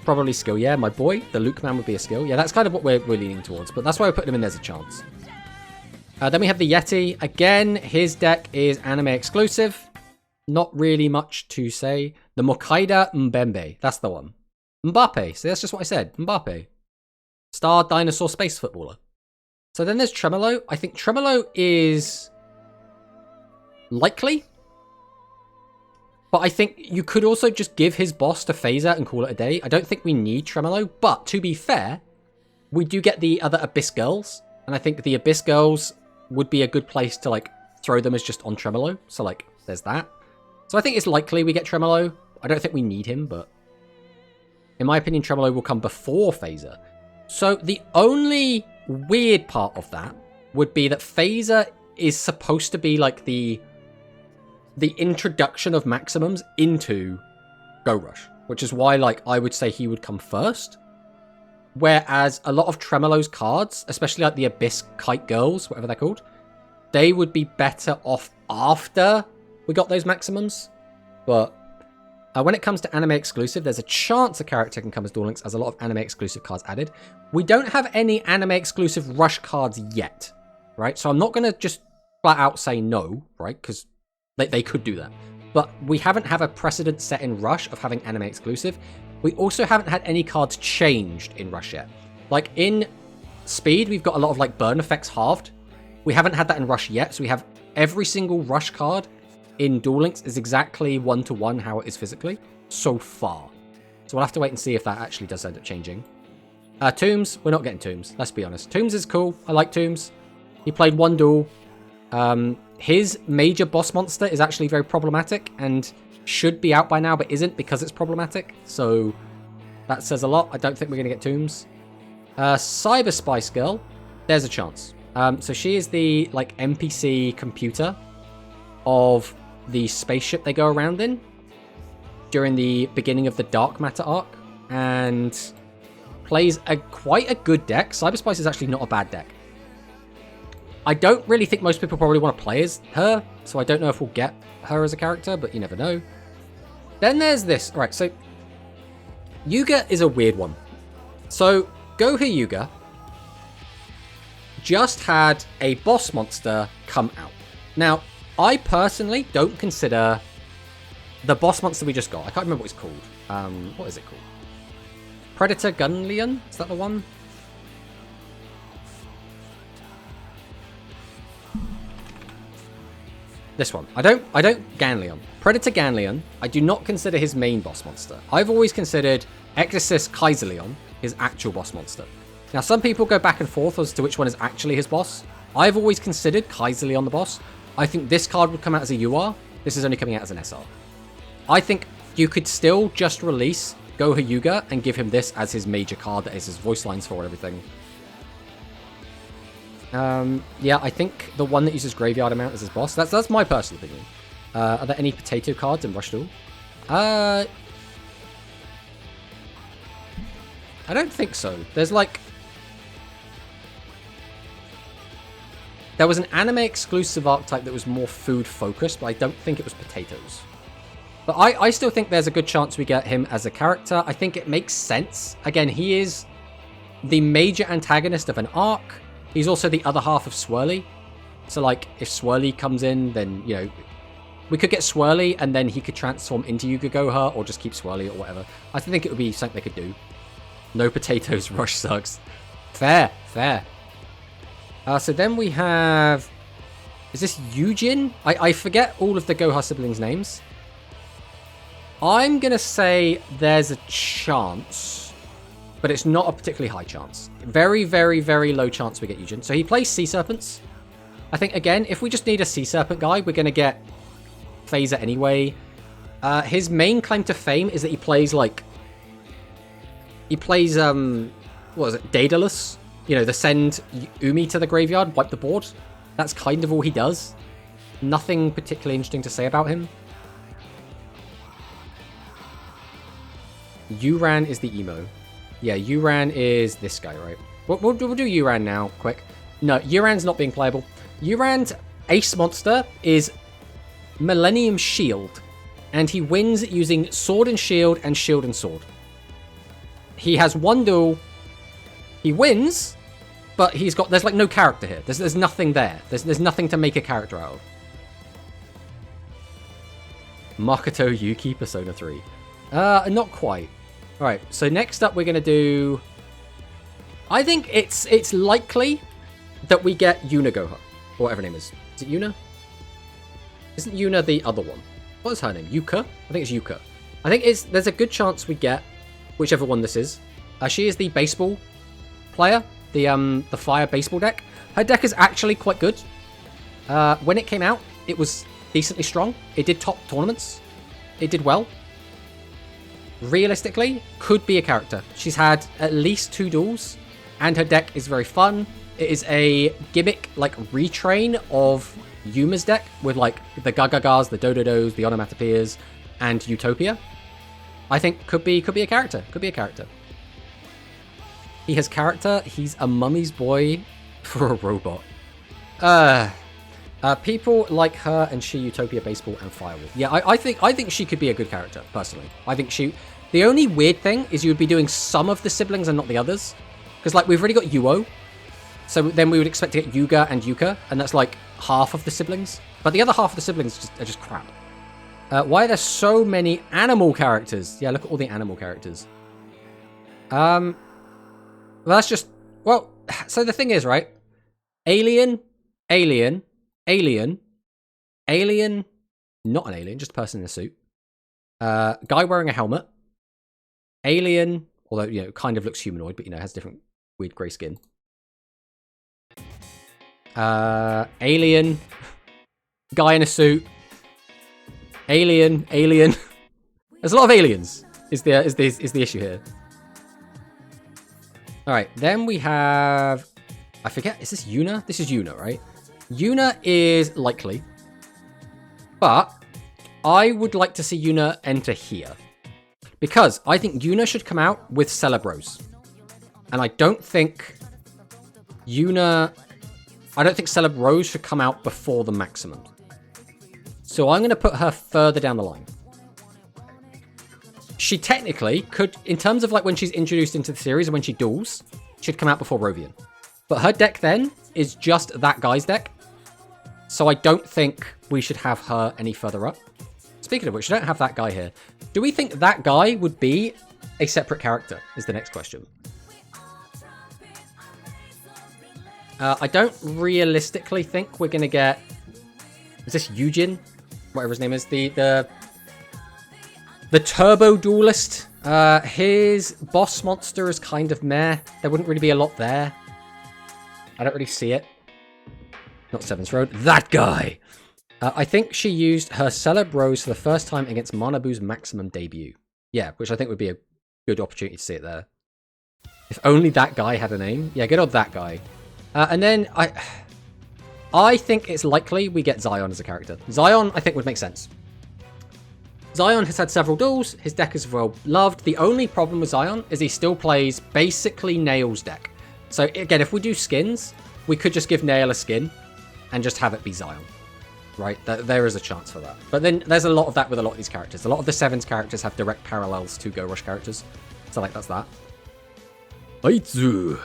Probably skill, yeah, my boy. The Luke Man would be a skill. Yeah, that's kind of what we're leaning towards, but that's why we're putting him in There's a Chance. Then we have the Yeti. Again, his deck is anime exclusive. Not really much to say. The Mokaida Mbembe. That's the one. Mbappe. See, that's just what I said. Mbappe. Star dinosaur space footballer. So then there's Tremolo. I think Tremolo is likely. But I think you could also just give his boss to Phaser and call it a day. I don't think we need Tremolo, but to be fair, we do get the other Abyss Girls, and I think the Abyss Girls would be a good place to, like, throw them as just on Tremolo. So, like, there's that. So I think it's likely we get Tremolo. I don't think we need him, but in my opinion, Tremolo will come before Phaser. So the only weird part of that would be that Phaser is supposed to be, like, the introduction of Maximums into Go Rush, which is why, like, I would say he would come first. Whereas a lot of Tremolo's cards, especially like the Abyss Kite Girls, whatever they're called, they would be better off after we got those Maximums. But when it comes to anime exclusive, there's a chance a character can come as Duel Links, as a lot of anime exclusive cards added. We don't have any anime exclusive Rush cards yet, right? So I'm not going to just flat out say no, right? Because they could do that. But we haven't had a precedent set in Rush of having anime exclusive. We also haven't had any cards changed in Rush yet. Like in Speed, we've got a lot of like burn effects halved. We haven't had that in Rush yet, so we have every single Rush card in Duel Links is exactly 1-to-1 how it is physically so far. So we'll have to wait and see if that actually does end up changing. Tombs, we're not getting Tombs, let's be honest. Tombs is cool, I like Tombs. He played one duel. His major boss monster is actually very problematic and should be out by now, but isn't because it's problematic. So that says a lot. I don't think we're going to get Tombs. Cyber Spice Girl, there's a chance. So she is the like NPC computer of the spaceship they go around in during the beginning of the Dark Matter arc, and plays quite a good deck. Cyber Spice is actually not a bad deck. I don't really think most people probably want to play as her, so I don't know if we'll get her as a character, but you never know. Then there's this. All right, so Yuga is a weird one. So Goha Yuga just had a boss monster come out. Now, I personally don't consider the boss monster we just got. I can't remember what it's called. What is it called? Predator Gunleon? Is that the one? This one. I don't Ganleon. Predator Ganleon, I do not consider his main boss monster. I've always considered Exorcist Kaiserleon his actual boss monster. Now, some people go back and forth as to which one is actually his boss. I've always considered Kaiserleon the boss. I think this card would come out as a UR. This is only coming out as an SR. I think you could still just release Goha Yuga and give him this as his major card that is his voice lines for everything. Yeah, I think the one that uses Graveyard Amount as his boss. That's my personal opinion. Are there any potato cards in Rush Duel? I don't think so. There's like... There was an anime exclusive archetype that was more food focused, but I don't think it was potatoes. But I still think there's a good chance we get him as a character. I think it makes sense. Again, he is the major antagonist of an arc. He's also the other half of Swirly. So, like, if Swirly comes in, then, you know, we could get Swirly and then he could transform into Yuga Goha or just keep Swirly or whatever. I think it would be something they could do. No potatoes, Rush sucks. Fair, fair. So then we have... Is this Yujin? I forget all of the Goha siblings' names. I'm going to say there's a chance, but it's not a particularly high chance. Very, very, very low chance we get Yujin. So he plays Sea Serpents. I think, again, if we just need a Sea Serpent guy, we're going to get Phaser anyway. His main claim to fame is that he plays, like... He plays, what is it, Daedalus? You know, the send Umi to the graveyard, wipe the board. That's kind of all he does. Nothing particularly interesting to say about him. Uran is the emo. Yeah, Uran is this guy, right? We'll do Uran now, quick. No, Uran's not being playable. Uran's ace monster is Millennium Shield, and he wins using Sword and Shield and Shield and Sword. He has one duel. He wins, but there's like no character here. There's nothing there. There's nothing to make a character out of. Makoto Yuki Persona 3. Not quite. Alright, so next up we're going to do... I think it's likely that we get Yuna Goha, or whatever her name is. Is it Yuna? Isn't Yuna the other one? What is her name? Yuka? I think it's Yuka. I think there's a good chance we get whichever one this is. She is the baseball player, the fire baseball deck. Her deck is actually quite good. When it came out, it was decently strong. It did top tournaments. It did well. Realistically, could be a character. She's had at least 2 duels, and her deck is very fun. It is a gimmick, like, retrain of Yuma's deck with, like, the Gagagas, the Dododos, the Onomatopoeias, and Utopia. I think could be a character. Could be a character. He has character. He's a mummy's boy for a robot. People like her and she, Utopia, Baseball, and Firewall. Yeah, I think she could be a good character, personally. I think she... The only weird thing is you would be doing some of the siblings and not the others. Because, like, we've already got Yuo. So then we would expect to get Yuga and Yuka, and that's, like, half of the siblings. But the other half of the siblings are just crap. Why are there so many animal characters? Yeah, look at all the animal characters. Well, that's just... Well, so the thing is, right? Alien, not an alien, just a person in a suit. Guy wearing a helmet. Alien, although, you know, kind of looks humanoid, but, you know, has different weird grey skin. Alien. Guy in a suit. Alien. There's a lot of aliens, is the issue here. Alright, then we have... I forget, is this Yuna? This is Yuna, right? Yuna is likely. But I would like to see Yuna enter here. Because I think Yuna should come out with Celebros. And I don't think Celebros should come out before the maximum. So I'm going to put her further down the line. She technically could, in terms of like when she's introduced into the series and when she duels, she'd come out before Rovian. But her deck then is just that guy's deck. So I don't think we should have her any further up. Speaking of which, we don't have that guy here. Do we think that guy would be a separate character, is the next question. I don't realistically think we're going to get... Is this Yujin? Whatever his name is. The Turbo Duelist. His boss monster is kind of meh. There wouldn't really be a lot there. I don't really see it. Not Seven's Road. That guy! I think she used her Celebros for the first time against Manabu's Maximum debut. Yeah, which I think would be a good opportunity to see it there. If only that guy had a name. Yeah, good old that guy. And then I think it's likely we get Zion as a character. Zion, I think, would make sense. Zion has had several duels. His deck is well loved. The only problem with Zion is he still plays basically Nail's deck. So again, if we do skins, we could just give Nail a skin and just have it be Zion. Right? There is a chance for that. But then there's a lot of that with a lot of these characters. A lot of the Sevens characters have direct parallels to Go Rush characters. So like, that's that. Aizu.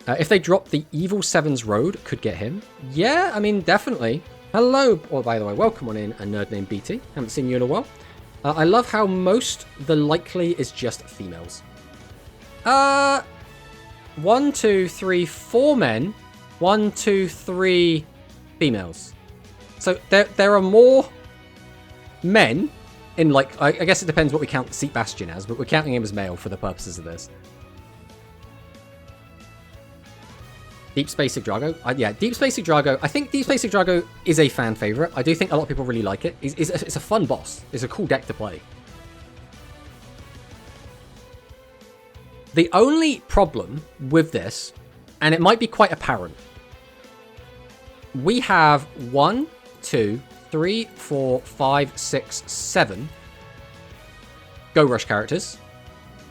If they drop the Evil Sevens Road, could get him. Yeah, I mean, definitely. Hello. Oh, by the way, welcome on in, a nerd named BT. Haven't seen you in a while. I love how the likely is just females. 1, 2, 3, 4 men. 1, 2, 3 females. So there are more men in, like, I guess it depends what we count Seat Bastion as, but we're counting him as male for the purposes of this. Deep Space Drago. Yeah, Deep Space Drago. I think Deep Space Drago is a fan favorite. I do think a lot of people really like it. It's a fun boss. It's a cool deck to play. The only problem with this, and it might be quite apparent, we have 1, 2, 3, 4, 5, 6, 7 Go Rush characters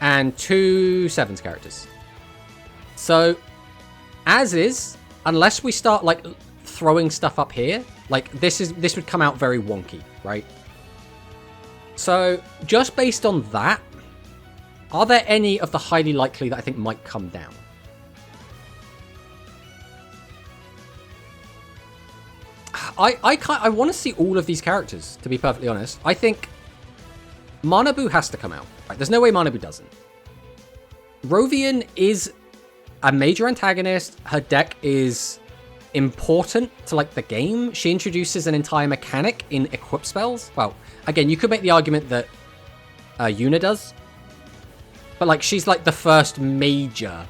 and 2 Sevens characters. So, as is, unless we start like throwing stuff up here, like this would come out very wonky, right? So, just based on that, are there any of the highly likely that I think might come down? I want to see all of these characters, to be perfectly honest. I think Manabu has to come out. Right? There's no way Manabu doesn't. Rovian is a major antagonist. Her deck is important to like the game. She introduces an entire mechanic in equip spells. Well, again, you could make the argument that Yuna does, but like she's like the first major.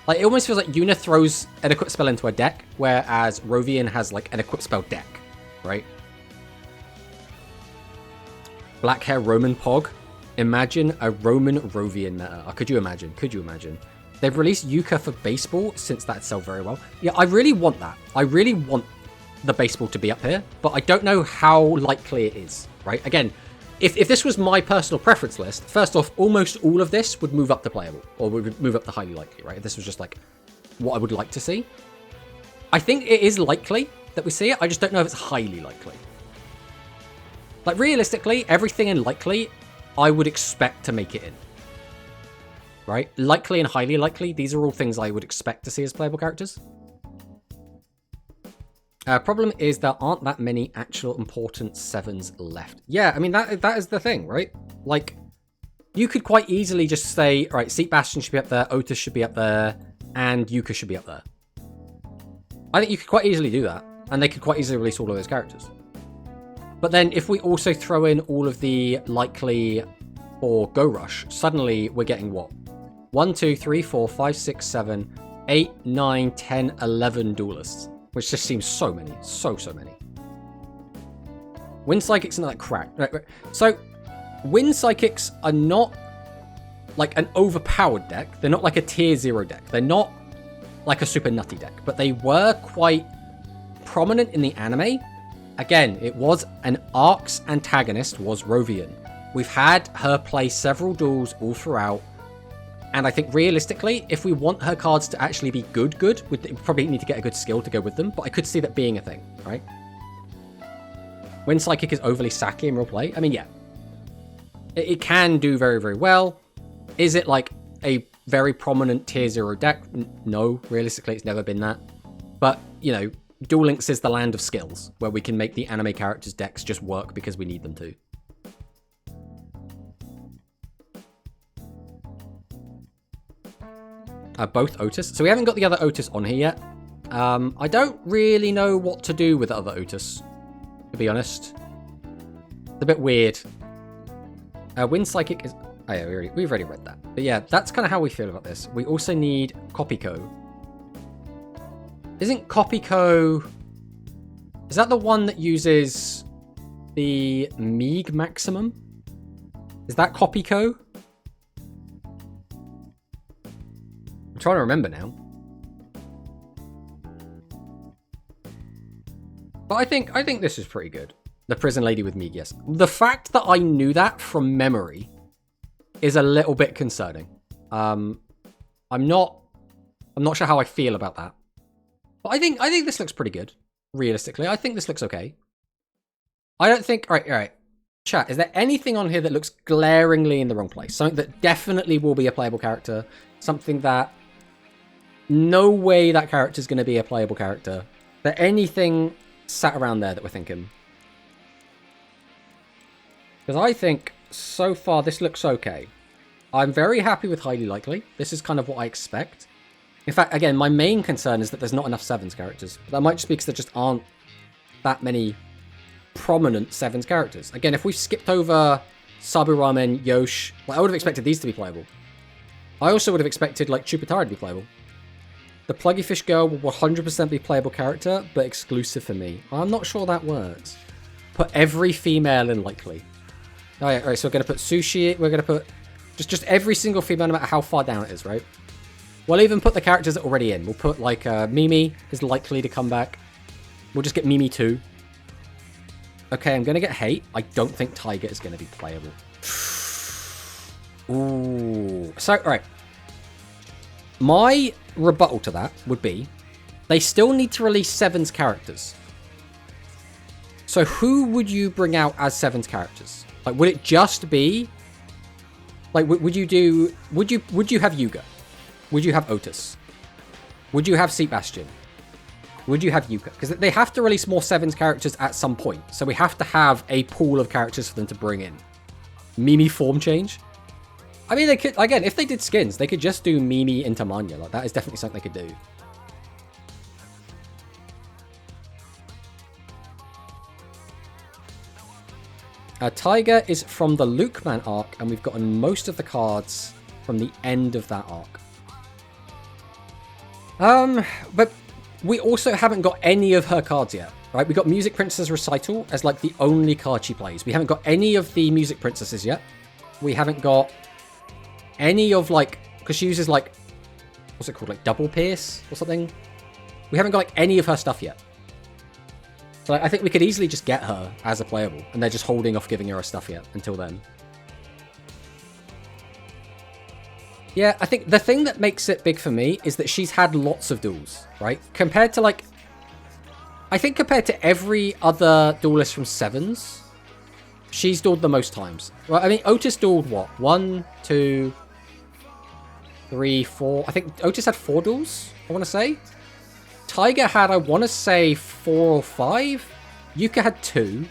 Like it almost feels like Yuna throws an equip spell into a deck, whereas Rovian has like an equip spell deck, right? Black hair Roman Pog. Imagine a Roman Rovian meta. Could you imagine? Could you imagine? They've released Yuka for baseball since that sell very well. Yeah, I really want that. I really want the baseball to be up here, but I don't know how likely it is, right? Again, if this was my personal preference list, first off, almost all of this would move up to playable, or would move up to highly likely, right? If this was just like what I would like to see. I think it is likely that we see it. I just don't know if it's highly likely. Like realistically, everything in likely, I would expect to make it in. Right? Likely and highly likely, these are all things I would expect to see as playable characters. Problem is there aren't that many actual important 7s left. Yeah, I mean, that is the thing, right? Like, you could quite easily just say, all right, Seat Bastion should be up there, Otis should be up there, and Yuka should be up there. I think you could quite easily do that, and they could quite easily release all of those characters. But then if we also throw in all of the likely or Go Rush, suddenly we're getting what? 1, 2, 3, 4, 5, 6, 7, 8, 9, 10, 11 duelists. Which just seems so many. So many. Wind Psychics are not like crack. Right. So, Wind Psychics are not like an overpowered deck. They're not like a tier 0 deck. They're not like a super nutty deck. But they were quite prominent in the anime. Again, it was an Ark's antagonist was Rovian. We've had her play several duels all throughout. And I think realistically, if we want her cards to actually be good, we probably need to get a good skill to go with them. But I could see that being a thing, right? Wind Psychic is overly sacky in real play. I mean, yeah. It can do very, very well. Is it like a very prominent tier 0 deck? No, realistically, it's never been that. But, you know, Duel Links is the land of skills, where we can make the anime characters' decks just work because we need them to. Both Otis. So we haven't got the other Otis on here yet. I don't really know what to do with the other Otis, to be honest. It's a bit weird. Wind Psychic is... Oh yeah, we've already read that. But yeah, that's kind of how we feel about this. We also need Kopiko. Isn't Kopiko... Is that the one that uses the Meeg maximum? Is that Kopiko? I'm trying to remember now. But I think this is pretty good. The Prison Lady with Meeg, yes. The fact that I knew that from memory is a little bit concerning. I'm not sure how I feel about that. But I think this looks pretty good. Realistically, I think this looks okay. I don't think... All right. Chat, is there anything on here that looks glaringly in the wrong place? Something that definitely will be a playable character. Something that... No way that character's going to be a playable character. Is there anything sat around there that we're thinking? Because I think, so far, this looks okay. I'm very happy with Highly Likely. This is kind of what I expect. In fact, again, my main concern is that there's not enough 7s characters. That might just be because there just aren't that many prominent 7s characters. Again, if we skipped over Sabu Ramen, Yosh, like, I would have expected these to be playable. I also would have expected, like, Chupatara to be playable. The Pluggy Fish Girl will 100% be playable character, but exclusive for me. I'm not sure that works. Put every female in Likely. Alright, so we're going to put Sushi, we're going to put just every single female, no matter how far down it is, right? We'll even put the characters that are already in. We'll put, like, Mimi is likely to come back. We'll just get Mimi too. Okay, I'm going to get Hate. I don't think Tiger is going to be playable. Ooh. So, alright. My rebuttal to that would be, they still need to release 7's characters. So who would you bring out as 7's characters? Like, would it just be... Like, would you have Yuga? Would you have Otis? Would you have Seat Bastion? Would you have Yuka? Because they have to release more 7's characters at some point. So we have to have a pool of characters for them to bring in. Mimi form change? I mean, they could, again, if they did skins, they could just do Mimi into Manya. Like, that is definitely something they could do. Tiger is from the Luke Man arc, and we've gotten most of the cards from the end of that arc. But we also haven't got any of her cards yet, right? We got Music Princess Recital as like the only card she plays. We haven't got any of the Music Princesses yet. We haven't got any of like, because she uses like, what's it called? Like Double Pierce or something. We haven't got like any of her stuff yet. So like, I think we could easily just get her as a playable, and they're just holding off giving her her stuff yet until then. Yeah, I think the thing that makes it big for me is that she's had lots of duels, right? Compared to like, I think compared to every other duelist from Sevens, she's dueled the most times. Well, I mean, Otis dueled what? 1, 2, 3, 4. I think Otis had 4 duels, I want to say. Tiger had, I want to say, 4 or 5. Yuka had 2.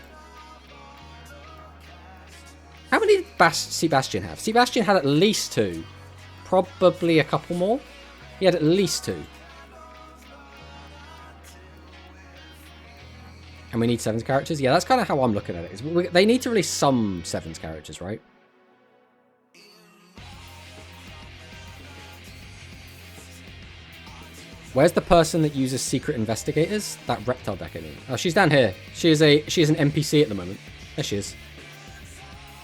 How many did Sebastian have? Sebastian had at least 2. Probably a couple more. He had at least 2. And we need 7s characters? Yeah, that's kind of how I'm looking at it. They need to release some 7s characters, right? Where's the person that uses secret investigators? That reptile deck, I mean. Oh, she's down here. She is an NPC at the moment. There she is.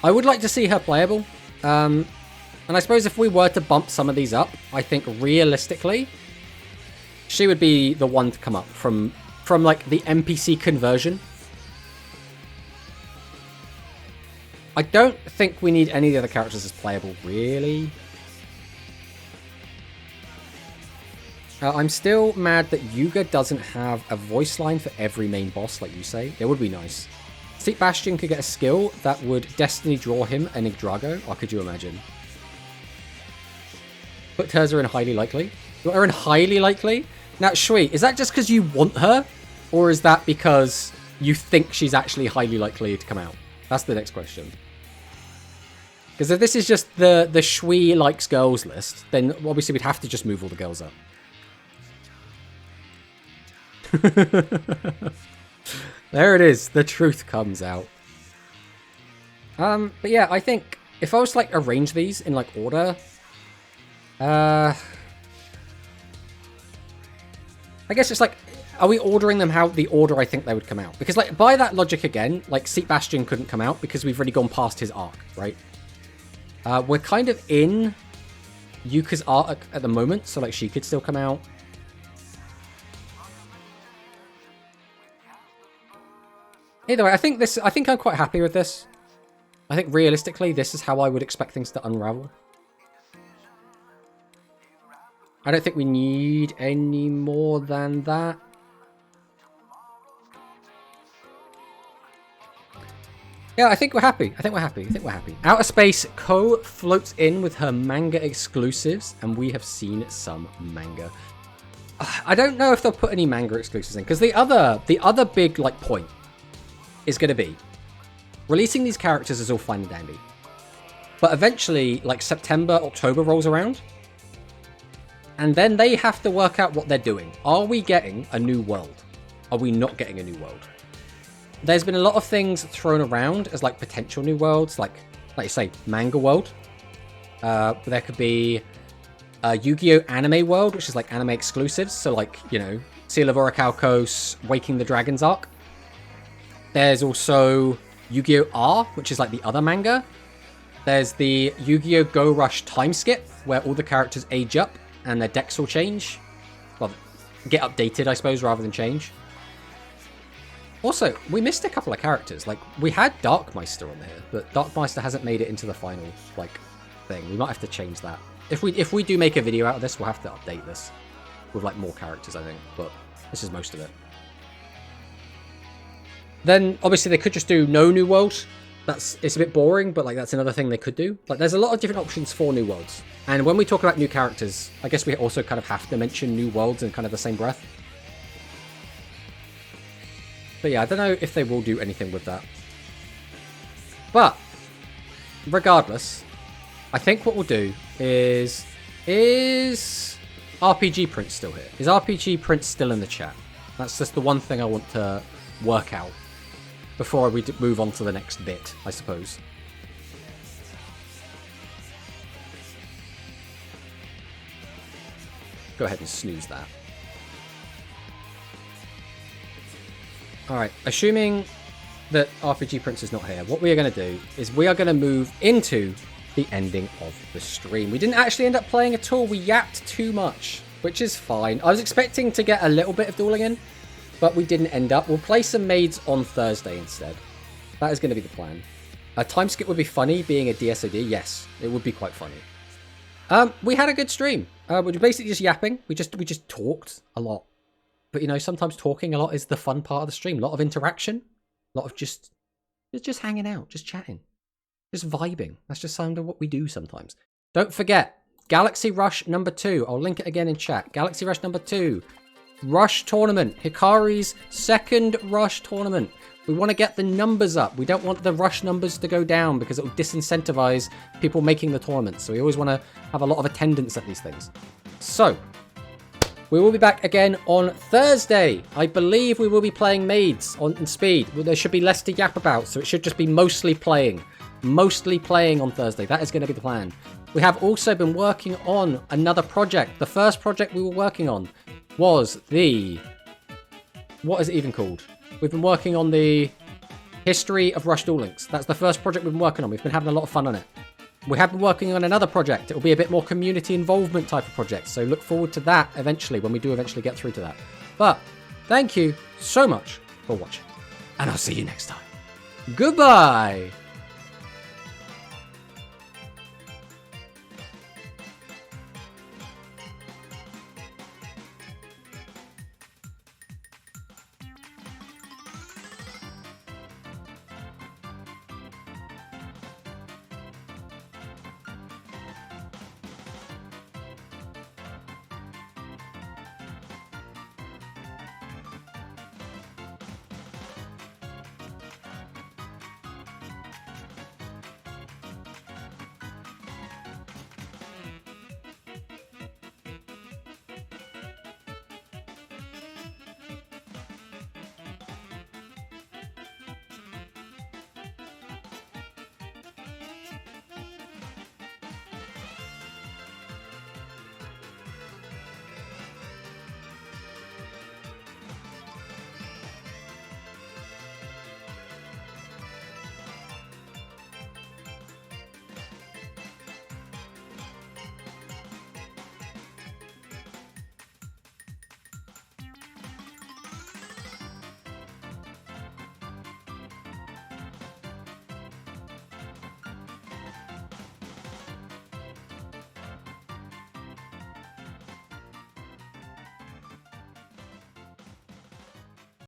I would like to see her playable. And I suppose if we were to bump some of these up, I think realistically, she would be the one to come up from like the NPC conversion. I don't think we need any of the other characters as playable, really. I'm still mad that Yuga doesn't have a voice line for every main boss, like you say. It would be nice. Sebastian could get a skill that would Destiny draw him an Igdrago. Or could you imagine? Put Terza in highly likely. You want her in highly likely? Now, Shui, is that just because you want her? Or is that because you think she's actually highly likely to come out? That's the next question. Because if this is just the Shui likes girls list, then obviously we'd have to just move all the girls up. There it is. The truth comes out. But yeah, I think if I was to like arrange these in like order, I guess it's like, are we ordering them how the order I think they would come out? Because like by that logic again, like Sebastian couldn't come out because we've already gone past his arc, right? We're kind of in Yuka's arc at the moment, so like she could still come out. Either way, I think I'm quite happy with this. I think realistically, this is how I would expect things to unravel. I don't think we need any more than that. Yeah, I think we're happy. I think we're happy. Outer Space Co. floats in with her manga exclusives, and we have seen some manga. I don't know if they'll put any manga exclusives in, because the other big like point is going to be releasing these characters is all fine and dandy, but eventually like September, October rolls around, and then they have to work out what they're doing. Are we getting a new world? Are we not getting a new world? There's been a lot of things thrown around as like potential new worlds, like you say, manga world. There could be a Yu-Gi-Oh! Anime world, which is like anime exclusives, so like, you know, Seal of Orichalcos, Waking the Dragons arc. There's also Yu-Gi-Oh! R, which is like the other manga. There's the Yu-Gi-Oh! Go Rush time skip, where all the characters age up and their decks will change. Well, get updated, I suppose, rather than change. Also, we missed a couple of characters. Like, we had Darkmeister on here, but Darkmeister hasn't made it into the final, like, thing. We might have to change that. If we do make a video out of this, we'll have to update this with, like, more characters, I think. But this is most of it. Then, obviously, they could just do no new worlds. It's a bit boring, but, like, that's another thing they could do. Like, there's a lot of different options for new worlds. And when we talk about new characters, I guess we also kind of have to mention new worlds in kind of the same breath. But yeah, I don't know if they will do anything with that. But, regardless, I think what we'll do is RPG Prince still here? Is RPG Prince still in the chat? That's just the one thing I want to work out. before we move on to the next bit, I suppose. Go ahead and snooze that. Alright, assuming that RPG Prince is not here, what we are going to do is we are going to move into the ending of the stream. We didn't actually end up playing at all. We yapped too much, which is fine. I was expecting to get a little bit of dueling in, but we didn't end up. We'll play some maids on Thursday instead. That is going to be the plan. A time skip would be funny, being a DSOD. Yes, it would be quite funny. We had a good stream. We were basically just yapping. We just talked a lot. But, you know, sometimes talking a lot is the fun part of the stream. A lot of interaction. A lot of just hanging out. Just chatting. Just vibing. That's just some of what we do sometimes. Don't forget, Galaxy Rush number 2. I'll link it again in chat. Galaxy Rush number 2. Rush tournament. Hikari's second Rush tournament. We want to get the numbers up. We don't want the Rush numbers to go down because it will disincentivize people making the tournament. So we always want to have a lot of attendance at these things. So, we will be back again on Thursday. I believe we will be playing maids on speed. There should be less to yap about, so it should just be mostly playing. Mostly playing on Thursday. That is going to be the plan. We have also been working on another project. The first project we were working on was the... What is it even called? We've been working on the history of Rush Duel Links. That's the first project we've been working on. We've been having a lot of fun on it. We have been working on another project. It will be a bit more community involvement type of project. So look forward to that eventually, when we do eventually get through to that. But thank you so much for watching. And I'll see you next time. Goodbye.